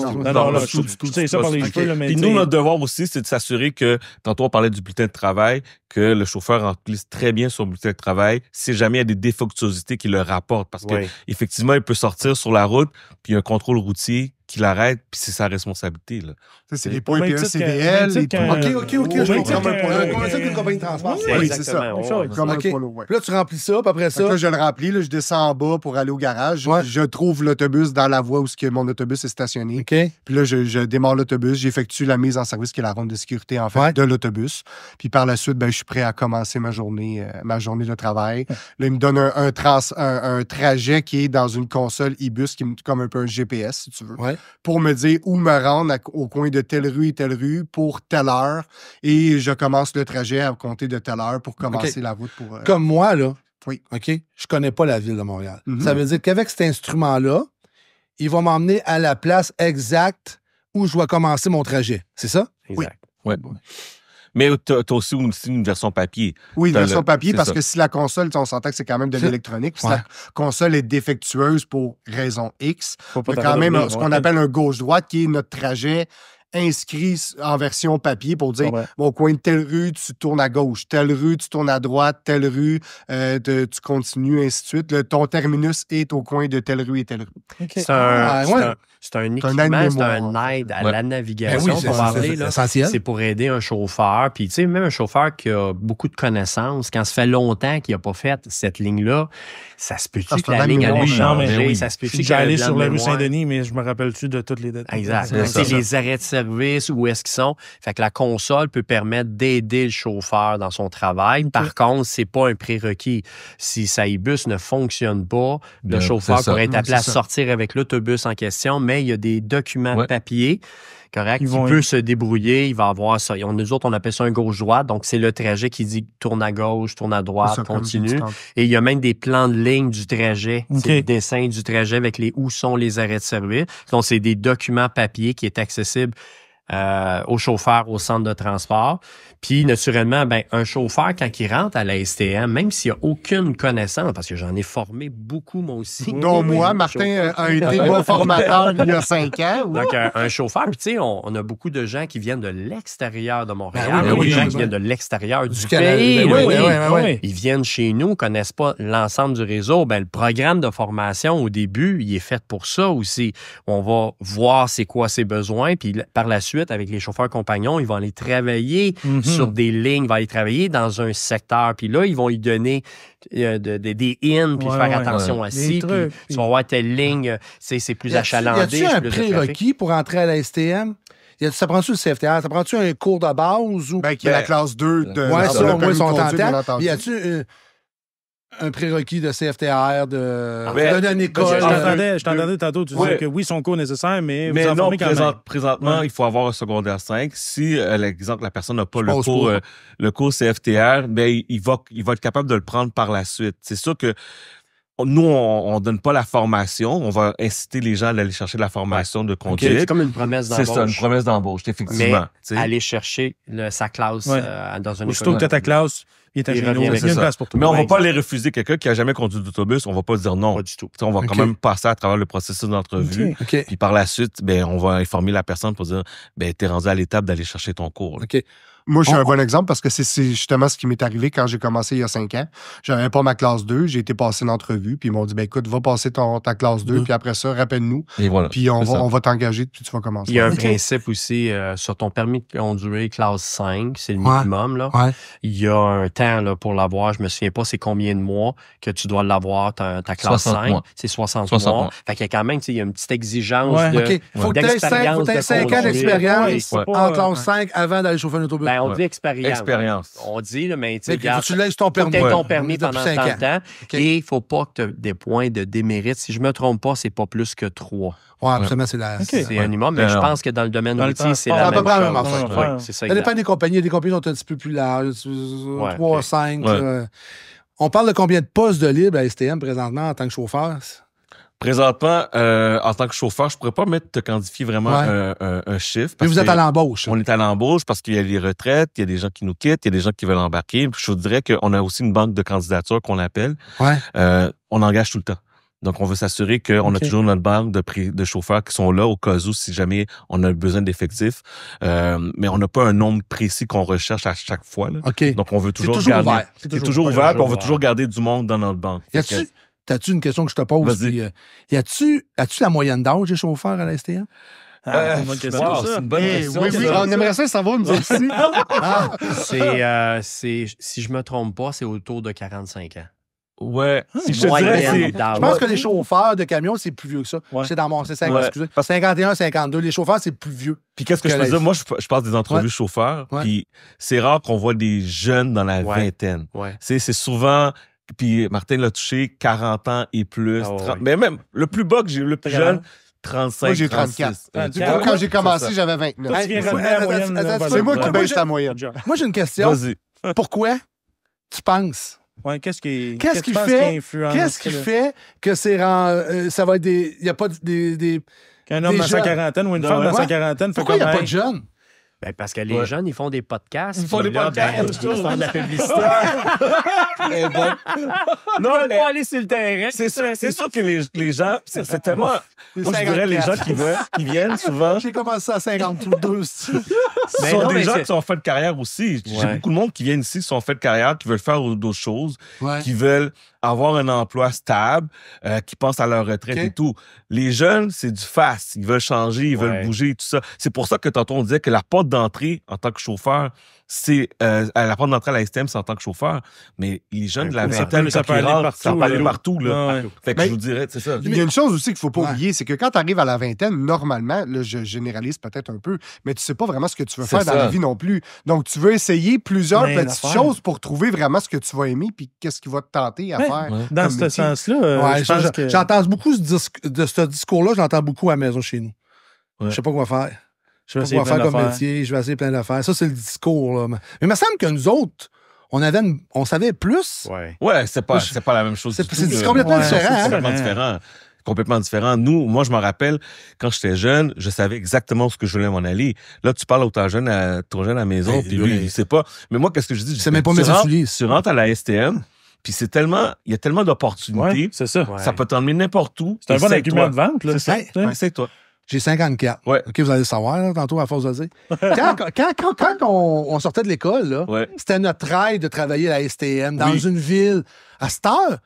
[SPEAKER 2] sais ça par les cheveux.
[SPEAKER 4] Puis nous, notre devoir aussi, c'est de s'assurer que, tantôt on parlait du bulletin de travail, que le chauffeur remplisse très bien son bulletin de travail si jamais il y a des défectuosités qu'il le rapporte. Parce que effectivement, il peut sortir sur la route, puis il y a un contrôle routier qui l'arrête, puis c'est sa responsabilité. Là.
[SPEAKER 5] C'est les points PECVL.
[SPEAKER 1] OK. Je comprends comme une compagnie de transport.
[SPEAKER 5] Oui, c'est ça. Comme un poids lourd.
[SPEAKER 1] Puis là, tu remplis ça, puis après ça...
[SPEAKER 5] Là, je le remplis, là, je descends en bas pour aller au garage. Je trouve l'autobus dans la voie où mon autobus est stationné. Puis là, je démarre l'autobus, j'effectue la mise en service, qui est la ronde de sécurité, en fait, de l'autobus. Puis par la suite, je suis prêt à commencer ma journée de travail. Là, il me donne un trajet qui est dans une console e-bus, qui est comme un peu un GPS, si tu veux. Pour me dire où me rendre au coin de telle rue et telle rue pour telle heure. Et je commence le trajet à compter de telle heure pour commencer la route.
[SPEAKER 1] Comme moi, là,
[SPEAKER 5] OK,
[SPEAKER 1] je connais pas la ville de Montréal. Ça veut dire qu'avec cet instrument-là, il va m'emmener à la place exacte où je dois commencer mon trajet. C'est ça?
[SPEAKER 3] Exact.
[SPEAKER 4] Oui. Mais tu as aussi une version papier.
[SPEAKER 5] Oui, une version papier, parce que si la console, on s'entend que c'est quand même de l'électronique, si la console est défectueuse pour raison X, il y a quand même ce qu'on appelle un gauche-droite, qui est notre trajet inscrit en version papier pour dire, au coin de telle rue, tu tournes à gauche, telle rue, tu tournes à droite, telle rue, tu continues, ainsi de suite. Ton terminus est au coin de telle rue et telle rue.
[SPEAKER 3] C'est un équipement, c'est un aide à la navigation. C'est pour aider un chauffeur. Puis, tu sais, même un chauffeur qui a beaucoup de connaissances, quand ça fait longtemps qu'il n'a pas fait cette ligne-là, ça se peut-tu que la ligne allait changer? Ça se peut-tu
[SPEAKER 2] j'ai allé sur la rue Saint-Denis, mais je me rappelle-tu de toutes les détails.
[SPEAKER 3] Exact. C'est les arrêts de service, où est-ce qu'ils sont. Fait que la console peut permettre d'aider le chauffeur dans son travail. Par contre, c'est pas un prérequis. Si sa e-bus ne fonctionne pas, le chauffeur pourrait être appelé à sortir avec l'autobus en question, mais il y a des documents papier correct? Il peut se débrouiller, il va avoir ça. Nous autres, on appelle ça un gauche-droite. Donc, c'est le trajet qui dit tourne à gauche, tourne à droite, continue. Et il y a même des plans de ligne du trajet. C'est le dessin du trajet avec où sont les arrêts de service. Donc, c'est des documents papier qui est accessible aux chauffeurs au centre de transport. Puis, naturellement, un chauffeur, quand il rentre à la STM, même s'il n'a aucune connaissance, parce que j'en ai formé beaucoup, moi aussi.
[SPEAKER 5] Dont moi, Martin a été mon formateur il y a 5 ans.
[SPEAKER 3] Donc, un chauffeur, puis tu sais, on a beaucoup de gens qui viennent de l'extérieur de Montréal. Il y a des gens qui viennent de l'extérieur du pays. Oui. Ils viennent chez nous, ne connaissent pas l'ensemble du réseau. Le programme de formation, au début, il est fait pour ça aussi. On va voir c'est quoi ses besoins, puis par la suite, avec les chauffeurs compagnons, ils vont aller travailler sur des lignes, ils vont aller travailler dans un secteur. Puis là, ils vont lui donner des in, puis faire attention à ci. Puis tu vas voir telle ligne, c'est plus achalandé.
[SPEAKER 1] Y a-tu un prérequis pour entrer à la STM? Ça prend-tu le CFTR? Ça prend-tu un cours de base? Ou...
[SPEAKER 5] qui est la classe 2 de
[SPEAKER 1] ça, au moins, ils sont en Y a-tu un prérequis de CFTR, d'une école?
[SPEAKER 2] Je t'entendais tantôt, tu disais que oui, son cours nécessaire, mais vous en formez quand même.
[SPEAKER 4] Présentement, il faut avoir un secondaire 5. Si, l'exemple, la personne n'a pas le cours CFTR, il va être capable de le prendre par la suite. C'est sûr que nous, on donne pas la formation. On va inciter les gens à aller chercher la formation de conduite.
[SPEAKER 3] C'est comme une promesse d'embauche.
[SPEAKER 4] C'est ça, une promesse d'embauche, effectivement.
[SPEAKER 3] Mais aller chercher sa classe dans une école.
[SPEAKER 2] Surtout que tu as ta classe, il est à genoux. Il y a une place pour toi.
[SPEAKER 4] Mais on va pas aller refuser quelqu'un qui a jamais conduit d'autobus. On va pas dire non.
[SPEAKER 3] Pas du tout.
[SPEAKER 4] On va quand même passer à travers le processus d'entrevue. Puis par la suite, on va informer la personne pour dire, t'es rendu à l'étape d'aller chercher ton cours.
[SPEAKER 5] Moi, je suis un bon exemple parce que c'est justement ce qui m'est arrivé quand j'ai commencé il y a 5 ans. J'avais pas ma classe 2, j'ai été passer l'entrevue, puis ils m'ont dit, écoute, va passer ta classe 2, puis après ça, rappelle-nous.
[SPEAKER 4] Et voilà.
[SPEAKER 5] Puis on va t'engager, puis tu vas commencer.
[SPEAKER 3] Il y a un principe aussi, sur ton permis de conduire classe 5, c'est le minimum, là. Il y a un temps, là, pour l'avoir. Je me souviens pas c'est combien de mois que tu dois l'avoir, ta classe 5.
[SPEAKER 4] Mois.
[SPEAKER 3] C'est 60 mois. Fait qu'il y a quand même, il y a une petite exigence
[SPEAKER 1] faut que tu aies 5 ans d'expérience en classe 5 avant d'aller chauffer un autobus.
[SPEAKER 3] On dit expérience. On dit, mais tu sais,
[SPEAKER 1] tu laisses ton permis.
[SPEAKER 3] Ton permis pendant 5 ans. Et il ne faut pas que tu aies des points de démérite. Si je ne me trompe pas, c'est pas plus que 3.
[SPEAKER 1] Oui, absolument, c'est
[SPEAKER 3] c'est un minimum, mais je pense que dans le domaine routier, c'est la même chose.
[SPEAKER 1] Ça dépend des compagnies. Il y a des compagnies qui sont un petit peu plus larges. 3, 5. On parle de combien de postes de libre à STM présentement en tant que chauffeur?
[SPEAKER 4] Présentement, en tant que chauffeur, je pourrais pas te quantifier vraiment un chiffre.
[SPEAKER 1] Mais vous êtes à l'embauche.
[SPEAKER 4] On est à l'embauche parce qu'il y a les retraites, il y a des gens qui nous quittent, il y a des gens qui veulent embarquer. Je vous dirais qu'on a aussi une banque de candidatures qu'on appelle. On engage tout le temps. Donc, on veut s'assurer qu'on a toujours notre banque de chauffeurs qui sont là au cas où, si jamais on a besoin d'effectifs. Mais on n'a pas un nombre précis qu'on recherche à chaque fois. Là. Donc, on veut toujours garder... C'est toujours ouvert, puis on veut toujours garder du monde dans notre banque.
[SPEAKER 1] T'as-tu une question que je te pose? As-tu la moyenne d'âge des chauffeurs à la STM?
[SPEAKER 2] C'est une bonne question.
[SPEAKER 4] C'est une bonne question.
[SPEAKER 5] Oui, on aimerait ça savoir, nous aussi.
[SPEAKER 3] Si je me trompe pas, c'est autour de 45 ans.
[SPEAKER 4] Ouais.
[SPEAKER 1] Je pense que les chauffeurs de camions, c'est plus vieux que ça. C'est dans mon... C'est 51, 52. Les chauffeurs, c'est plus vieux.
[SPEAKER 4] Puis qu'est-ce que je peux dire? Moi, je passe des entrevues chauffeurs, puis c'est rare qu'on voit des jeunes dans la vingtaine. C'est souvent... Puis Martin l'a touché, 40 ans et plus. 30, mais même, le plus bas que j'ai eu, le plus jeune, 35,
[SPEAKER 5] moi, j'ai 34. Quand j'ai commencé, j'avais 29. C'est moi qui baisse ta moyenne.
[SPEAKER 1] Moi, j'ai une question.
[SPEAKER 4] Vas-y.
[SPEAKER 1] Pourquoi tu penses?
[SPEAKER 2] Qu'est-ce qui
[SPEAKER 1] fait que ça va être des... Il n'y a pas des
[SPEAKER 2] qu'un homme dans sa quarantaine ou une femme dans sa quarantaine fait
[SPEAKER 1] pourquoi il n'y a pas de jeunes?
[SPEAKER 3] Parce que les jeunes, ils font des podcasts.
[SPEAKER 4] Ils font des podcasts.
[SPEAKER 3] Ils font de la publicité.
[SPEAKER 4] Non,
[SPEAKER 3] mais pas aller sur le terrain.
[SPEAKER 4] C'est sûr que les gens, c'est tellement... Moi, je dirais les gens qui viennent souvent...
[SPEAKER 1] J'ai commencé à 52.
[SPEAKER 4] Ce sont des gens qui sont faits de carrière aussi. J'ai beaucoup de monde qui viennent ici, qui sont faits de carrière, qui veulent faire d'autres choses, qui veulent avoir un emploi stable, qui pensent à leur retraite et tout. Les jeunes, c'est du fast. Ils veulent changer, ils veulent bouger, tout ça. C'est pour ça que tantôt, on disait que la porte d'entrée en tant que chauffeur, c'est la porte d'entrée à la STM, c'est en tant que chauffeur. Mais les jeunes de la vingtaine, ça peut aller partout. Là. Fait que je vous dirais, c'est ça.
[SPEAKER 5] Il y a une chose aussi qu'il faut pas oublier, c'est que quand tu arrives à la vingtaine, normalement, là, je généralise peut-être un peu, mais tu sais pas vraiment ce que tu veux faire dans la vie non plus. Donc, tu veux essayer plusieurs petites choses pour trouver vraiment ce que tu vas aimer puis qu'est-ce qui va te tenter à faire.
[SPEAKER 2] Dans ce sens-là,
[SPEAKER 1] j'entends beaucoup de ce discours-là, j'entends beaucoup à la maison chez nous. Je sais pas quoi faire.
[SPEAKER 2] Je vais essayer
[SPEAKER 1] faire
[SPEAKER 2] plein
[SPEAKER 1] comme
[SPEAKER 2] d'affaires.
[SPEAKER 1] métier, je vais essayer plein d'affaires. Ça, c'est le discours, là. Mais il me semble que nous autres, on savait plus.
[SPEAKER 4] Ouais, c'est pas la même chose.
[SPEAKER 1] C'est
[SPEAKER 4] du tout,
[SPEAKER 1] complètement
[SPEAKER 2] Ouais,
[SPEAKER 1] différent.
[SPEAKER 2] c'est
[SPEAKER 1] hein?
[SPEAKER 4] complètement différent. Complètement différent. Nous, moi, je me rappelle, quand j'étais jeune, je savais exactement où ce que je voulais m'en aller. Là, tu parles à ton jeune à la maison,
[SPEAKER 1] Hey,
[SPEAKER 4] puis lui, il sait pas. Mais moi, qu'est-ce que je dis?
[SPEAKER 1] C'est même pas mes souliers.
[SPEAKER 4] Tu rentres à la STM, puis il y a tellement d'opportunités.
[SPEAKER 2] Ouais, c'est ça.
[SPEAKER 4] Ça peut t'emmener n'importe où.
[SPEAKER 2] C'est un bon
[SPEAKER 4] Essaye-toi.
[SPEAKER 2] argument de vente, là.
[SPEAKER 4] C'est ça.
[SPEAKER 1] Hey,
[SPEAKER 4] Essaye-toi.
[SPEAKER 1] J'ai 54.
[SPEAKER 4] Ouais.
[SPEAKER 1] OK, vous allez le savoir, là, tantôt, à force de le dire. Quand on sortait de l'école, là,
[SPEAKER 4] Ouais.
[SPEAKER 1] c'était notre rêve de travailler à la STM dans une ville. À cette heure,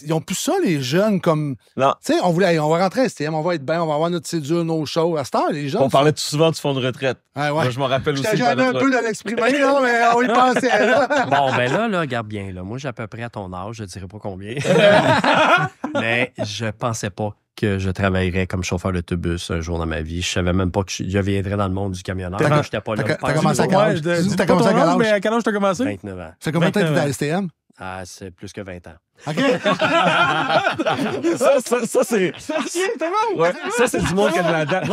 [SPEAKER 1] ils ont plus ça, les jeunes, comme...
[SPEAKER 4] Non.
[SPEAKER 1] Tu sais, on va rentrer à STM, on va être bien, on va avoir notre cédule, nos shows. À cette heure, les jeunes...
[SPEAKER 4] On parlait tout souvent du fonds de retraite.
[SPEAKER 1] Ouais, ouais.
[SPEAKER 4] Moi, je me rappelle aussi.
[SPEAKER 1] J'avais un peu de l'exprimer, là, mais on y pensait, là.
[SPEAKER 3] Bon, ben là, regarde bien. Là. Moi, j'ai à peu près à ton âge, je ne dirais pas combien. Mais je pensais pas que je travaillerais comme chauffeur d'autobus un jour dans ma vie. Je savais même pas que je viendrais dans le monde du camionneur.
[SPEAKER 1] T'as-
[SPEAKER 3] J'étais pas là.
[SPEAKER 1] t'as commencé à quel âge?
[SPEAKER 2] Ouais,
[SPEAKER 1] Tu dis que t'as
[SPEAKER 2] pas
[SPEAKER 1] commencé à
[SPEAKER 2] ton
[SPEAKER 1] quel
[SPEAKER 2] âge,
[SPEAKER 1] âge?
[SPEAKER 2] mais à quel âge t'as commencé?
[SPEAKER 3] 29 ans.
[SPEAKER 1] Ça fait combien de temps que tu es à la STM?
[SPEAKER 3] Ah, c'est plus que 20 ans.
[SPEAKER 1] OK.
[SPEAKER 4] Ça, c'est. Ouais, ça, c'est du monde qui a de la date.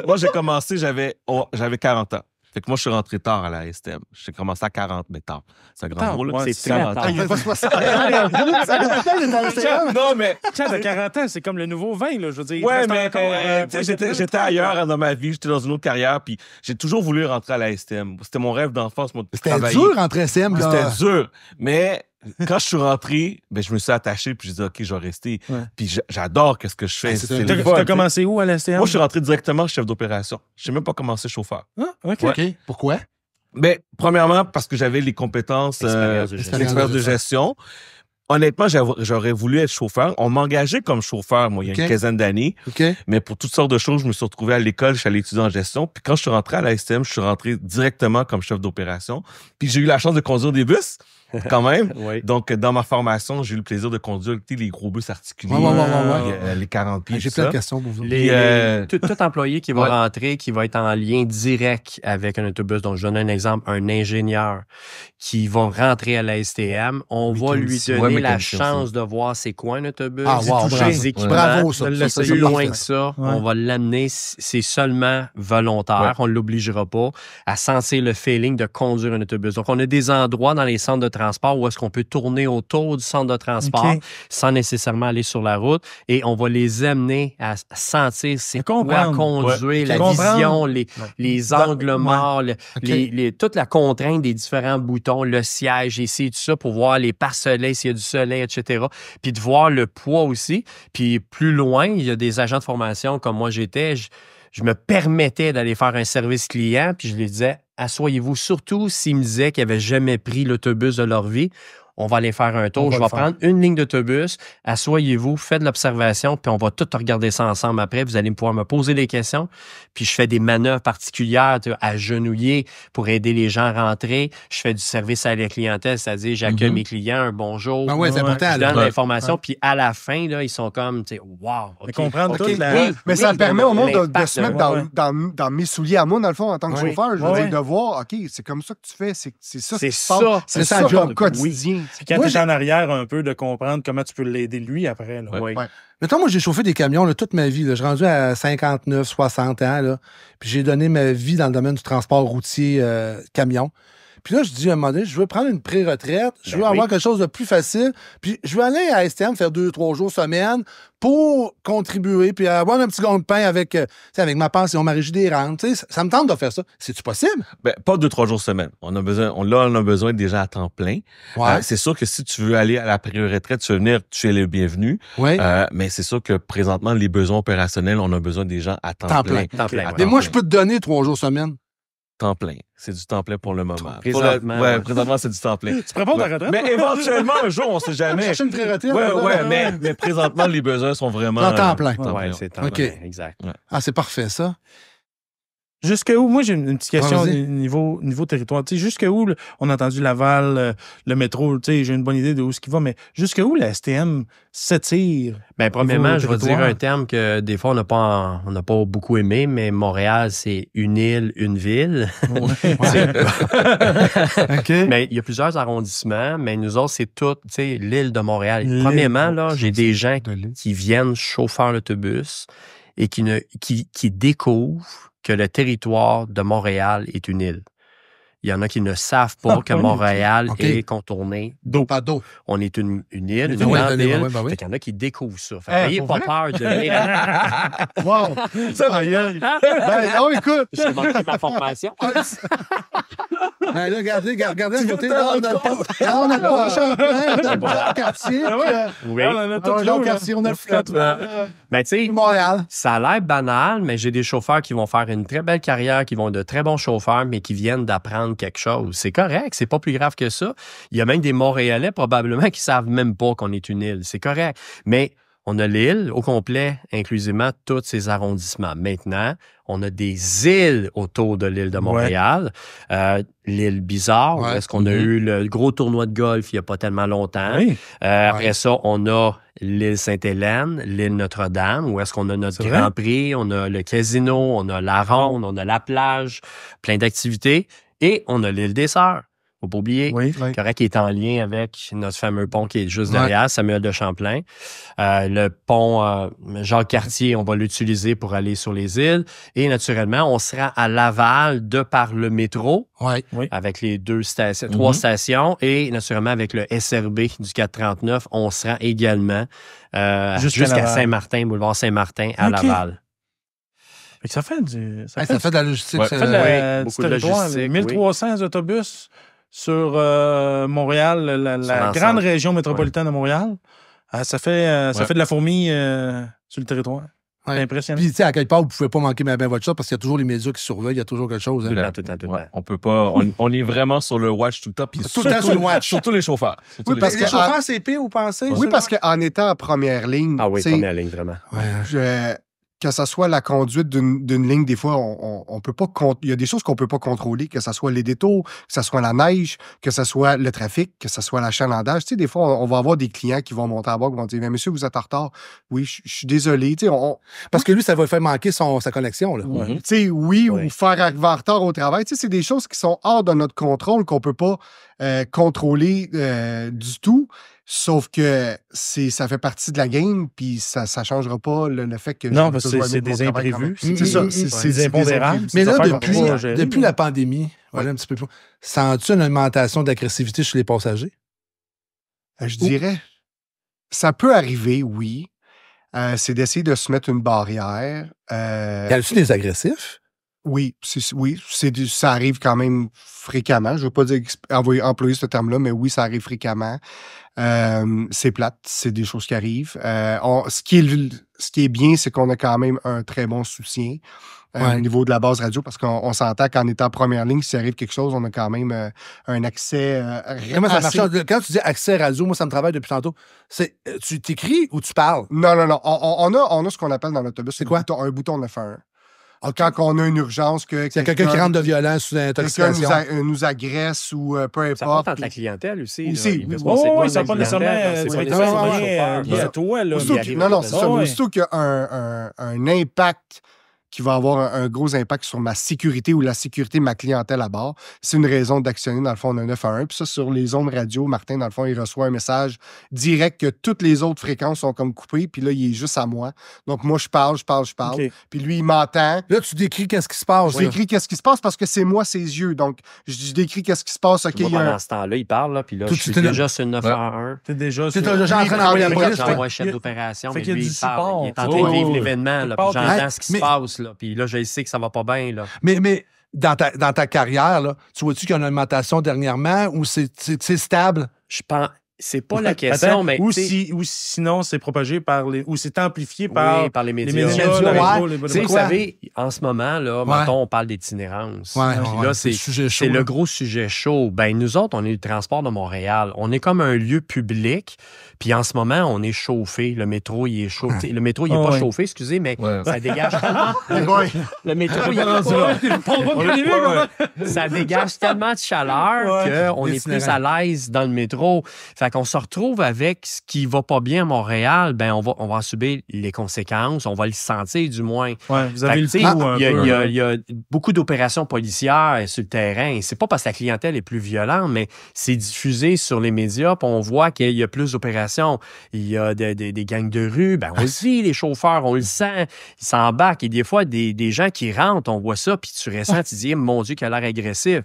[SPEAKER 4] Moi, j'ai commencé, j'avais 40 ans. Fait que moi, je suis rentré tard à la STM. J'ai commencé à 40, mais tard. C'est un grand
[SPEAKER 2] Tard,
[SPEAKER 4] mot, là.
[SPEAKER 2] ouais,
[SPEAKER 3] c'est très
[SPEAKER 4] 40
[SPEAKER 3] tard.
[SPEAKER 4] ans.
[SPEAKER 1] Il fait pas 60. Ça fait longtemps que t'es à la STM.
[SPEAKER 4] Non, mais.
[SPEAKER 2] Tiens, de 40 ans, c'est comme le nouveau 20, là. Je veux dire, il
[SPEAKER 4] Ouais,
[SPEAKER 2] reste
[SPEAKER 4] mais
[SPEAKER 2] encore,
[SPEAKER 4] tu sais, j'étais ailleurs dans ma vie, j'étais dans une autre carrière, puis j'ai toujours voulu rentrer à la STM. C'était mon rêve d'enfance, moi, de
[SPEAKER 1] C'était
[SPEAKER 4] travailler.
[SPEAKER 1] dur rentrer à STM, là.
[SPEAKER 4] C'était dur. Mais quand je suis rentré, ben, je me suis attaché, puis je dis, OK, je vais rester.
[SPEAKER 2] Ouais.
[SPEAKER 4] Puis j'adore ce que je fais.
[SPEAKER 1] Ouais, c'est
[SPEAKER 4] C'est
[SPEAKER 1] ça.
[SPEAKER 4] le
[SPEAKER 2] T'as
[SPEAKER 4] fun,
[SPEAKER 2] t'as commencé où à l'STM?
[SPEAKER 4] Moi, je suis rentré directement chef d'opération. Je n'ai même pas commencé chauffeur.
[SPEAKER 2] Ah, OK.
[SPEAKER 1] OK. Pourquoi?
[SPEAKER 4] Mais premièrement, parce que j'avais les compétences,
[SPEAKER 3] Expérience de gestion.
[SPEAKER 4] l'expérience de gestion. Honnêtement, j'aurais voulu être chauffeur. On m'a engagé comme chauffeur, moi, il y a
[SPEAKER 1] OK.
[SPEAKER 4] une quinzaine d'années.
[SPEAKER 1] OK.
[SPEAKER 4] Mais pour toutes sortes de choses, je me suis retrouvé à l'école, je suis allé étudier en gestion. Puis quand je suis rentré à la STM, je suis rentré directement comme chef d'opération. Puis j'ai eu la chance de conduire des bus, quand même.
[SPEAKER 3] Oui.
[SPEAKER 4] Donc, dans ma formation, j'ai eu le plaisir de conduire les gros bus articulés,
[SPEAKER 1] Ouais.
[SPEAKER 4] les 40 pieds.
[SPEAKER 1] J'ai
[SPEAKER 4] tout
[SPEAKER 1] plein de
[SPEAKER 4] ça.
[SPEAKER 1] questions pour vous.
[SPEAKER 3] Tout employé qui va
[SPEAKER 4] Ouais.
[SPEAKER 3] rentrer, qui va être en lien direct avec un autobus. Donc, je donne un exemple, un ingénieur qui va rentrer à la STM, on va lui
[SPEAKER 4] Mécanicien.
[SPEAKER 3] donner
[SPEAKER 4] Ouais,
[SPEAKER 3] la
[SPEAKER 4] mécanicien
[SPEAKER 3] chance de voir c'est quoi un autobus,
[SPEAKER 1] Ah, wow,
[SPEAKER 3] toucher
[SPEAKER 1] bravo.
[SPEAKER 3] les équipements.
[SPEAKER 1] Bravo, ça.
[SPEAKER 2] Le
[SPEAKER 1] Ça,
[SPEAKER 3] Plus
[SPEAKER 1] c'est
[SPEAKER 3] loin
[SPEAKER 1] parfait.
[SPEAKER 3] que ça,
[SPEAKER 2] Ouais.
[SPEAKER 3] on va l'amener, c'est seulement volontaire,
[SPEAKER 4] Ouais.
[SPEAKER 3] on ne l'obligera pas à sentir le feeling de conduire un autobus. Donc, on a des endroits dans les centres de transport où est-ce qu'on peut tourner autour du centre de transport
[SPEAKER 2] OK.
[SPEAKER 3] sans nécessairement aller sur la route et on va les amener à sentir c'est
[SPEAKER 2] À
[SPEAKER 3] quoi
[SPEAKER 2] comprendre.
[SPEAKER 3] conduire, la
[SPEAKER 2] Comprendre.
[SPEAKER 3] vision, les angles morts,
[SPEAKER 1] OK.
[SPEAKER 3] toute la contrainte des différents boutons, le siège, essayer tout ça pour voir les pare-soleils, s'il y a du soleil, etc. Puis de voir le poids aussi. Puis plus loin, il y a des agents de formation comme moi j'étais, je me permettais d'aller faire un service client, puis je les disais, asseyez-vous, surtout s'ils me disaient qu'ils n'avaient jamais pris l'autobus de leur vie. On va aller faire un
[SPEAKER 1] On
[SPEAKER 3] tour.
[SPEAKER 1] va
[SPEAKER 3] Je
[SPEAKER 1] le
[SPEAKER 3] vais
[SPEAKER 1] faire.
[SPEAKER 3] prendre une ligne d'autobus. Asseyez-vous, faites de l'observation, puis on va tout regarder ça ensemble après. Vous allez pouvoir me poser des questions. Puis je fais des manœuvres particulières, tu sais, agenouillées pour aider les gens à rentrer. Je fais du service à la clientèle, c'est-à-dire j'accueille mes clients, un bonjour.
[SPEAKER 1] Ben ouais, c'est important.
[SPEAKER 3] Je
[SPEAKER 1] là.
[SPEAKER 3] donne l'information, puis à la fin, là, ils sont comme, tu sais, wow.
[SPEAKER 2] De
[SPEAKER 3] OK.
[SPEAKER 2] comprendre
[SPEAKER 1] OK.
[SPEAKER 2] toute la...
[SPEAKER 3] Oui.
[SPEAKER 5] Mais ça me permet au monde de
[SPEAKER 3] l'impact,
[SPEAKER 5] se mettre
[SPEAKER 2] ouais.
[SPEAKER 5] dans mes souliers à moi, dans le fond, en tant que
[SPEAKER 1] Oui.
[SPEAKER 5] chauffeur. Je veux
[SPEAKER 2] Ouais.
[SPEAKER 5] dire, de voir, OK, c'est comme ça que tu fais, c'est ça.
[SPEAKER 3] C'est
[SPEAKER 5] qui se passe.
[SPEAKER 3] ça.
[SPEAKER 5] C'est
[SPEAKER 1] ça,
[SPEAKER 5] ça,
[SPEAKER 1] le job.
[SPEAKER 5] ton quotidien.
[SPEAKER 2] Puis quand
[SPEAKER 1] Moi,
[SPEAKER 2] t'es
[SPEAKER 1] j'ai-
[SPEAKER 2] en arrière un peu, de comprendre comment tu peux l'aider lui après. Là.
[SPEAKER 3] Oui.
[SPEAKER 5] Ouais.
[SPEAKER 1] Mettons, moi, j'ai chauffé des camions là, toute ma vie. Là. Je suis rendu à 59, 60 ans. Là. Puis j'ai donné ma vie dans le domaine du transport routier camion. Puis là, je dis à un moment donné, je veux prendre une pré-retraite, je veux avoir quelque chose de plus facile. Puis je veux aller à STM faire 2-3 jours semaine pour contribuer, puis avoir un petit gagne-pain avec, avec ma pension, ma régie des rentes. Tu sais, ça me tente de faire ça. C'est-tu possible?
[SPEAKER 4] Ben, pas 2-3 jours semaine. On a besoin des gens à temps plein.
[SPEAKER 1] Ouais.
[SPEAKER 4] C'est sûr que si tu veux aller à la pré-retraite, tu veux venir, tu es le bienvenu.
[SPEAKER 1] Oui.
[SPEAKER 4] Mais c'est sûr que présentement, les besoins opérationnels, on a besoin des gens à temps
[SPEAKER 1] Temps
[SPEAKER 4] plein.
[SPEAKER 1] plein.
[SPEAKER 3] Temps plein,
[SPEAKER 4] À
[SPEAKER 3] ouais.
[SPEAKER 1] Mais
[SPEAKER 4] temps
[SPEAKER 1] moi,
[SPEAKER 4] plein.
[SPEAKER 1] je peux te donner 3 jours semaine.
[SPEAKER 4] Temps plein. C'est du temps plein pour le moment.
[SPEAKER 3] Présentement, ouais.
[SPEAKER 4] Présentement, c'est du temps plein.
[SPEAKER 2] Tu prépares ta
[SPEAKER 4] Ouais.
[SPEAKER 2] retraite?
[SPEAKER 4] Mais éventuellement, un jour, on sait jamais.
[SPEAKER 1] Chercher une pré-retraite.
[SPEAKER 4] Ouais, mais présentement, les besoins sont vraiment...
[SPEAKER 1] En temps plein.
[SPEAKER 3] Ouais, c'est temps
[SPEAKER 1] OK.
[SPEAKER 3] plein, exact.
[SPEAKER 1] Ah, c'est parfait, ça.
[SPEAKER 2] Jusque où? Moi, j'ai une petite question
[SPEAKER 1] Vas-y.
[SPEAKER 2] niveau territoire. Tu sais, jusque où on a entendu Laval, le métro, tu sais, j'ai une bonne idée de où ce qui va, mais jusque où la STM s'étire?
[SPEAKER 3] Ben, premièrement,
[SPEAKER 2] Niveau
[SPEAKER 3] je vais dire
[SPEAKER 2] territoire.
[SPEAKER 3] un terme que des fois, on n'a pas beaucoup aimé, mais Montréal, c'est une île, une ville.
[SPEAKER 1] OK.
[SPEAKER 3] Mais il y a plusieurs arrondissements, mais nous autres, c'est tout, tu sais, l'île de Montréal.
[SPEAKER 2] L'île.
[SPEAKER 3] Premièrement, là, j'ai des gens
[SPEAKER 5] De l'île.
[SPEAKER 3] qui viennent chauffeur l'autobus et qui découvrent que le territoire de Montréal est une île. Il y en a qui ne savent pas que Montréal est contourné d'eau.
[SPEAKER 1] Pas d'eau.
[SPEAKER 3] On est une île, une grande île. Fait qu'il y en a qui découvrent ça. Fait que n'ayez pas peur de lire.
[SPEAKER 5] Wow! Ça va y aller. Écoute!
[SPEAKER 3] J'ai manqué ma formation.
[SPEAKER 1] Ben là, regardez le côté. Là, on a le quartier.
[SPEAKER 3] Oui.
[SPEAKER 1] On a le quartier, on a le flotte.
[SPEAKER 3] Ben, tu sais,
[SPEAKER 1] Montréal.
[SPEAKER 3] ça a l'air banal, mais j'ai des chauffeurs qui vont faire une très belle carrière, qui vont être de très bons chauffeurs, mais qui viennent d'apprendre quelque chose. C'est correct, c'est pas plus grave que ça. Il y a même des Montréalais, probablement, qui savent même pas qu'on est une île. C'est correct. Mais on a l'île au complet, inclusivement tous ces arrondissements. Maintenant, on a des îles autour de l'île de Montréal. L'île Bizarre, où est-ce qu'on a eu le gros tournoi de golf il n'y a pas tellement longtemps. Après ça, on a l'île Sainte-Hélène, l'île Notre-Dame, où est-ce qu'on a notre Grand Prix, on a le casino, on a la ronde, on a la plage, plein d'activités. Et on a l'île des Sœurs. Faut pas oublier. Correct, qui est en lien avec notre fameux pont qui est juste derrière, Samuel de Champlain. Le pont Jacques-Cartier, on va l'utiliser pour aller sur les îles. Et naturellement, on sera à Laval de par le métro, avec les trois stations. Et naturellement, avec le SRB du 439, on sera également jusqu'à Saint-Martin, boulevard Saint-Martin, à Laval.
[SPEAKER 2] Ça fait
[SPEAKER 1] ça fait de la logistique.
[SPEAKER 2] Ça fait
[SPEAKER 3] beaucoup de logistique.
[SPEAKER 2] 1300 autobus sur Montréal, la grande région métropolitaine de Montréal. Ça fait de la fourmi sur le territoire. C'est impressionnant.
[SPEAKER 1] Puis, tu sais, à quelque part, vous ne pouvez pas manquer ma votre shot parce qu'il y a toujours les médias qui surveillent, il y a toujours quelque chose. Hein.
[SPEAKER 3] Tout le temps.
[SPEAKER 4] On peut pas. On est vraiment sur le watch tout le temps. Puis
[SPEAKER 1] tout le temps sur le watch.
[SPEAKER 4] Surtout les chauffeurs.
[SPEAKER 1] Parce que les chauffeurs, c'est pire, vous pensez?
[SPEAKER 5] Oui, parce qu'en étant en première ligne.
[SPEAKER 3] Ah oui, première ligne, vraiment.
[SPEAKER 5] Que ce soit la conduite d'une ligne, des fois, on peut pas. Il y a des choses qu'on peut pas contrôler, que ce soit les détours, que ce soit la neige, que ce soit le trafic, que ce soit l'achalandage. Tu sais, des fois, on va avoir des clients qui vont monter à bord, qui vont dire, mais monsieur, vous êtes en retard. Oui, je suis désolé. Tu sais,
[SPEAKER 1] parce que lui, ça va lui faire manquer sa connexion. Là.
[SPEAKER 5] Tu sais, ou faire arriver en retard au travail. Tu sais, c'est des choses qui sont hors de notre contrôle, qu'on peut pas contrôler du tout. Sauf que ça fait partie de la game, puis ça ne changera pas le fait que...
[SPEAKER 2] Non, parce que c'est des imprévus.
[SPEAKER 5] C'est ça,
[SPEAKER 2] c'est des impondérables.
[SPEAKER 1] Mais là, depuis la pandémie, voilà un petit peu plus, sens-tu une augmentation d'agressivité chez les passagers?
[SPEAKER 5] Je dirais, ça peut arriver, oui. C'est d'essayer de se mettre une barrière.
[SPEAKER 1] Y a-tu des agressifs?
[SPEAKER 5] Oui, ça arrive quand même fréquemment. Je ne veux pas dire employer ce terme-là, mais oui, ça arrive fréquemment. C'est plate, c'est des choses qui arrivent. Ce qui est bien, c'est qu'on a quand même un très bon soutien au niveau de la base radio, parce qu'on s'entend qu'en étant en première ligne, s'il arrive quelque chose, on a quand même un accès
[SPEAKER 1] Quand tu dis accès radio, moi, ça me travaille depuis tantôt. Tu t'écris ou tu parles?
[SPEAKER 5] Non. On a ce qu'on appelle dans l'autobus, c'est quoi? Un bouton 911. Quand on a une urgence, que
[SPEAKER 1] c'est quelqu'un qui rentre de violence sous intoxication.
[SPEAKER 5] Quelqu'un nous agresse ou peu importe.
[SPEAKER 3] Ça porte dans ta clientèle aussi.
[SPEAKER 2] Oui, ça n'a pas nécessairement lié à toi.
[SPEAKER 5] Non, c'est ça. Aussitôt qu'il y a un impact qui va avoir un gros impact sur ma sécurité ou la sécurité de ma clientèle à bord, c'est une raison d'actionner, dans le fond, un 911. Puis ça, sur les ondes radio, Martin, dans le fond, il reçoit un message direct que toutes les autres fréquences sont comme coupées, puis là, il est juste à moi. Donc, moi, je parle. Okay. Puis lui, il m'entend.
[SPEAKER 1] Là, tu décris qu'est-ce qui se passe.
[SPEAKER 5] Je décris qu'est-ce qui se passe parce que c'est moi, ses yeux. Donc, je décris qu'est-ce qui se passe. OK,
[SPEAKER 3] pendant ce temps-là, il parle, là, puis là, je suis déjà sur le 911.
[SPEAKER 2] T'es déjà
[SPEAKER 1] en train d'envoyer la police.
[SPEAKER 3] J'envoie un chef d'opération, mais lui, il parle. Il est en train de vivre l'événement, là, puis j'entends ce qui se passe, là. Puis là, je sais que ça va pas bien, là.
[SPEAKER 1] Mais dans ta carrière, là, tu vois-tu qu'il y a une augmentation dernièrement ou c'est stable?
[SPEAKER 3] Je pense... C'est pas la question, mais...
[SPEAKER 2] Ou sinon, c'est propagé ou c'est amplifié par
[SPEAKER 3] les médias. Vous savez, en ce moment, là, mettons, on parle d'itinérance. Là, c'est le gros sujet chaud. Ben, nous autres, on est le transport de Montréal. On est comme un lieu public, puis en ce moment, on est chauffé. Le métro, il est chaud. Le métro, il n'est pas chauffé, excusez, mais ça dégage tellement... Le métro, il est ça dégage tellement de chaleur qu'on est plus à l'aise dans le métro. Fait Fait qu'on se retrouve avec ce qui va pas bien à Montréal, ben on va en subir les conséquences, on va le sentir du moins.
[SPEAKER 2] Ouais, vous avez
[SPEAKER 3] il y a beaucoup d'opérations policières sur le terrain. C'est pas parce que la clientèle est plus violente, mais c'est diffusé sur les médias, puis on voit qu'il y a plus d'opérations. Il y a des gangs de rue, ben on le vit, les chauffeurs, on le sent, ils s'embarquent. Et des fois, des gens qui rentrent, on voit ça, puis tu ressens, tu dis, mon Dieu, qu'il a l'air agressif.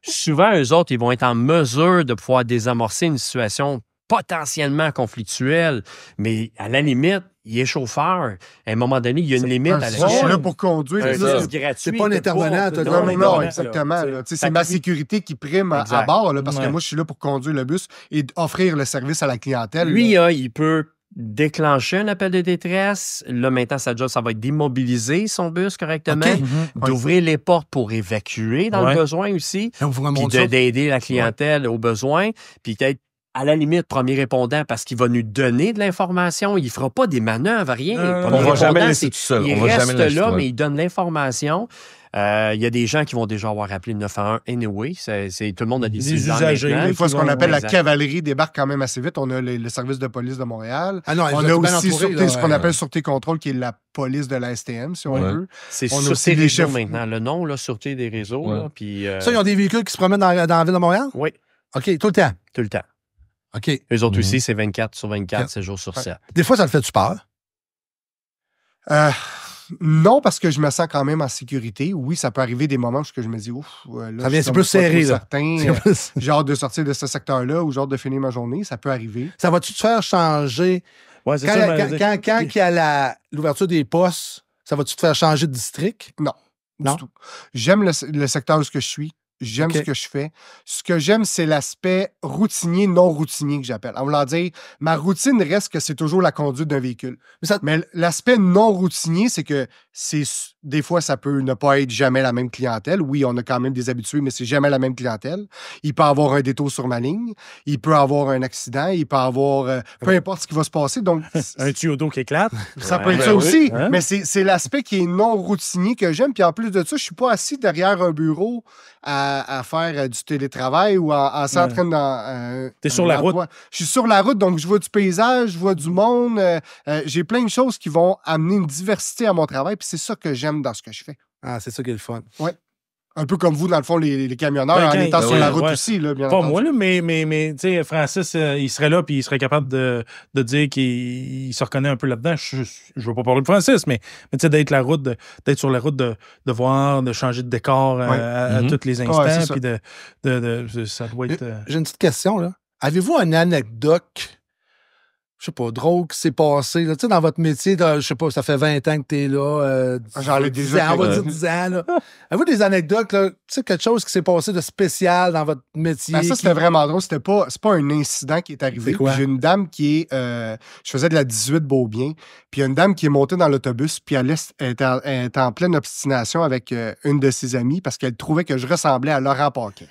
[SPEAKER 3] Souvent, eux autres, ils vont être en mesure de pouvoir désamorcer une situation potentiellement conflictuelle, mais à la limite, il est chauffeur. À un moment donné, il y a une limite à la
[SPEAKER 5] Je suis là pour conduire.
[SPEAKER 1] C'est pas un intervenant.
[SPEAKER 5] Non, exactement. C'est ma sécurité qui prime à bord, là, parce que moi, je suis là pour conduire le bus et offrir le service à la clientèle.
[SPEAKER 3] Lui, il peut déclencher un appel de détresse. Là, maintenant, sa job, ça va être d'immobiliser son bus correctement, d'ouvrir les portes pour évacuer dans le besoin aussi, puis d'aider la clientèle aux besoins, puis peut-être à la limite, premier répondant, parce qu'il va nous donner de l'information. Il ne fera pas des manœuvres, rien.
[SPEAKER 4] On ne va jamais laisser tout seul.
[SPEAKER 3] Il reste là, mais il donne l'information. Il y a des gens qui vont déjà avoir appelé le 911 anyway. Tout le monde a des
[SPEAKER 2] usagers.
[SPEAKER 5] Des fois, ce qu'on appelle la cavalerie débarque quand même assez vite. On a le service de police de Montréal.
[SPEAKER 1] Ah non,
[SPEAKER 5] on a aussi ce qu'on appelle Sûreté Contrôle, qui est la police de la STM, si on veut.
[SPEAKER 3] C'est Sûreté des réseaux maintenant. Le nom, là, Sûreté des réseaux. Là, puis,
[SPEAKER 1] ça, ils ont des véhicules qui se promènent dans la ville de Montréal?
[SPEAKER 3] Oui.
[SPEAKER 1] OK, tout le temps?
[SPEAKER 3] Tout le temps.
[SPEAKER 1] OK.
[SPEAKER 3] Eux autres aussi, c'est 24 sur 24, 7 jours sur 7.
[SPEAKER 1] Des fois, ça te fait-tu peur?
[SPEAKER 5] Non, parce que je me sens quand même en sécurité. Oui, ça peut arriver des moments où je me dis, ouf, là,
[SPEAKER 1] c'est plus serré, là.
[SPEAKER 5] J'ai hâte de sortir de ce secteur-là ou j'ai hâte de finir ma journée. Ça peut arriver.
[SPEAKER 1] Ça va-tu te faire changer?
[SPEAKER 2] Ouais, c'est
[SPEAKER 1] quand il y a l'ouverture des postes, ça va-tu te faire changer de district?
[SPEAKER 5] Non. Du tout. J'aime le secteur où je suis. J'aime ce que je fais. Ce que j'aime, c'est l'aspect routinier, non routinier que j'appelle. En voulant dire, ma routine reste que c'est toujours la conduite d'un véhicule. Mais l'aspect non routinier, c'est que des fois, ça peut ne pas être jamais la même clientèle. Oui, on a quand même des habitués, mais c'est jamais la même clientèle. Il peut avoir un détour sur ma ligne. Il peut avoir un accident. Il peut avoir... peu importe ce qui va se passer. Donc,
[SPEAKER 2] un tuyau d'eau qui éclate.
[SPEAKER 5] Ça peut être ça aussi. Hein? Mais c'est l'aspect qui est non routinier que j'aime. Puis en plus de ça, je suis pas assis derrière un bureau à faire du télétravail ou en s'entraînant dans...
[SPEAKER 2] T'es sur la route.
[SPEAKER 5] Je suis sur la route, donc je vois du paysage, je vois du monde. J'ai plein de choses qui vont amener une diversité à mon travail, puis c'est ça que j'aime dans ce que je fais.
[SPEAKER 1] Ah, c'est ça qui est le fun.
[SPEAKER 5] Oui. Un peu comme vous, dans le fond, les camionneurs, en étant sur la route aussi. Là, bien
[SPEAKER 2] pas
[SPEAKER 5] entendu.
[SPEAKER 2] moi, là, mais tu sais, Francis, il serait là puis il serait capable de dire qu'il se reconnaît un peu là-dedans. Je veux pas parler de Francis, mais tu sais, d'être sur la route, de voir, de changer de décor à tous les instants. Puis ça doit être...
[SPEAKER 1] J'ai une petite question, là. Avez-vous une anecdote... je sais pas, drôle qui s'est passé. Tu sais, dans votre métier, je sais pas, ça fait 20 ans que t'es là.
[SPEAKER 5] J'en ai déjà.
[SPEAKER 1] On va dire 10 ans, là. Avez-vous des anecdotes, là? Tu sais, quelque chose qui s'est passé de spécial dans votre métier?
[SPEAKER 5] Ben ça, c'était vraiment drôle. C'est pas un incident qui est arrivé. J'ai une dame qui est... je faisais de la 18 Beaubien. Puis il y a une dame qui est montée dans l'autobus, puis elle était en pleine obstination avec une de ses amies parce qu'elle trouvait que je ressemblais à Laurent Paquin.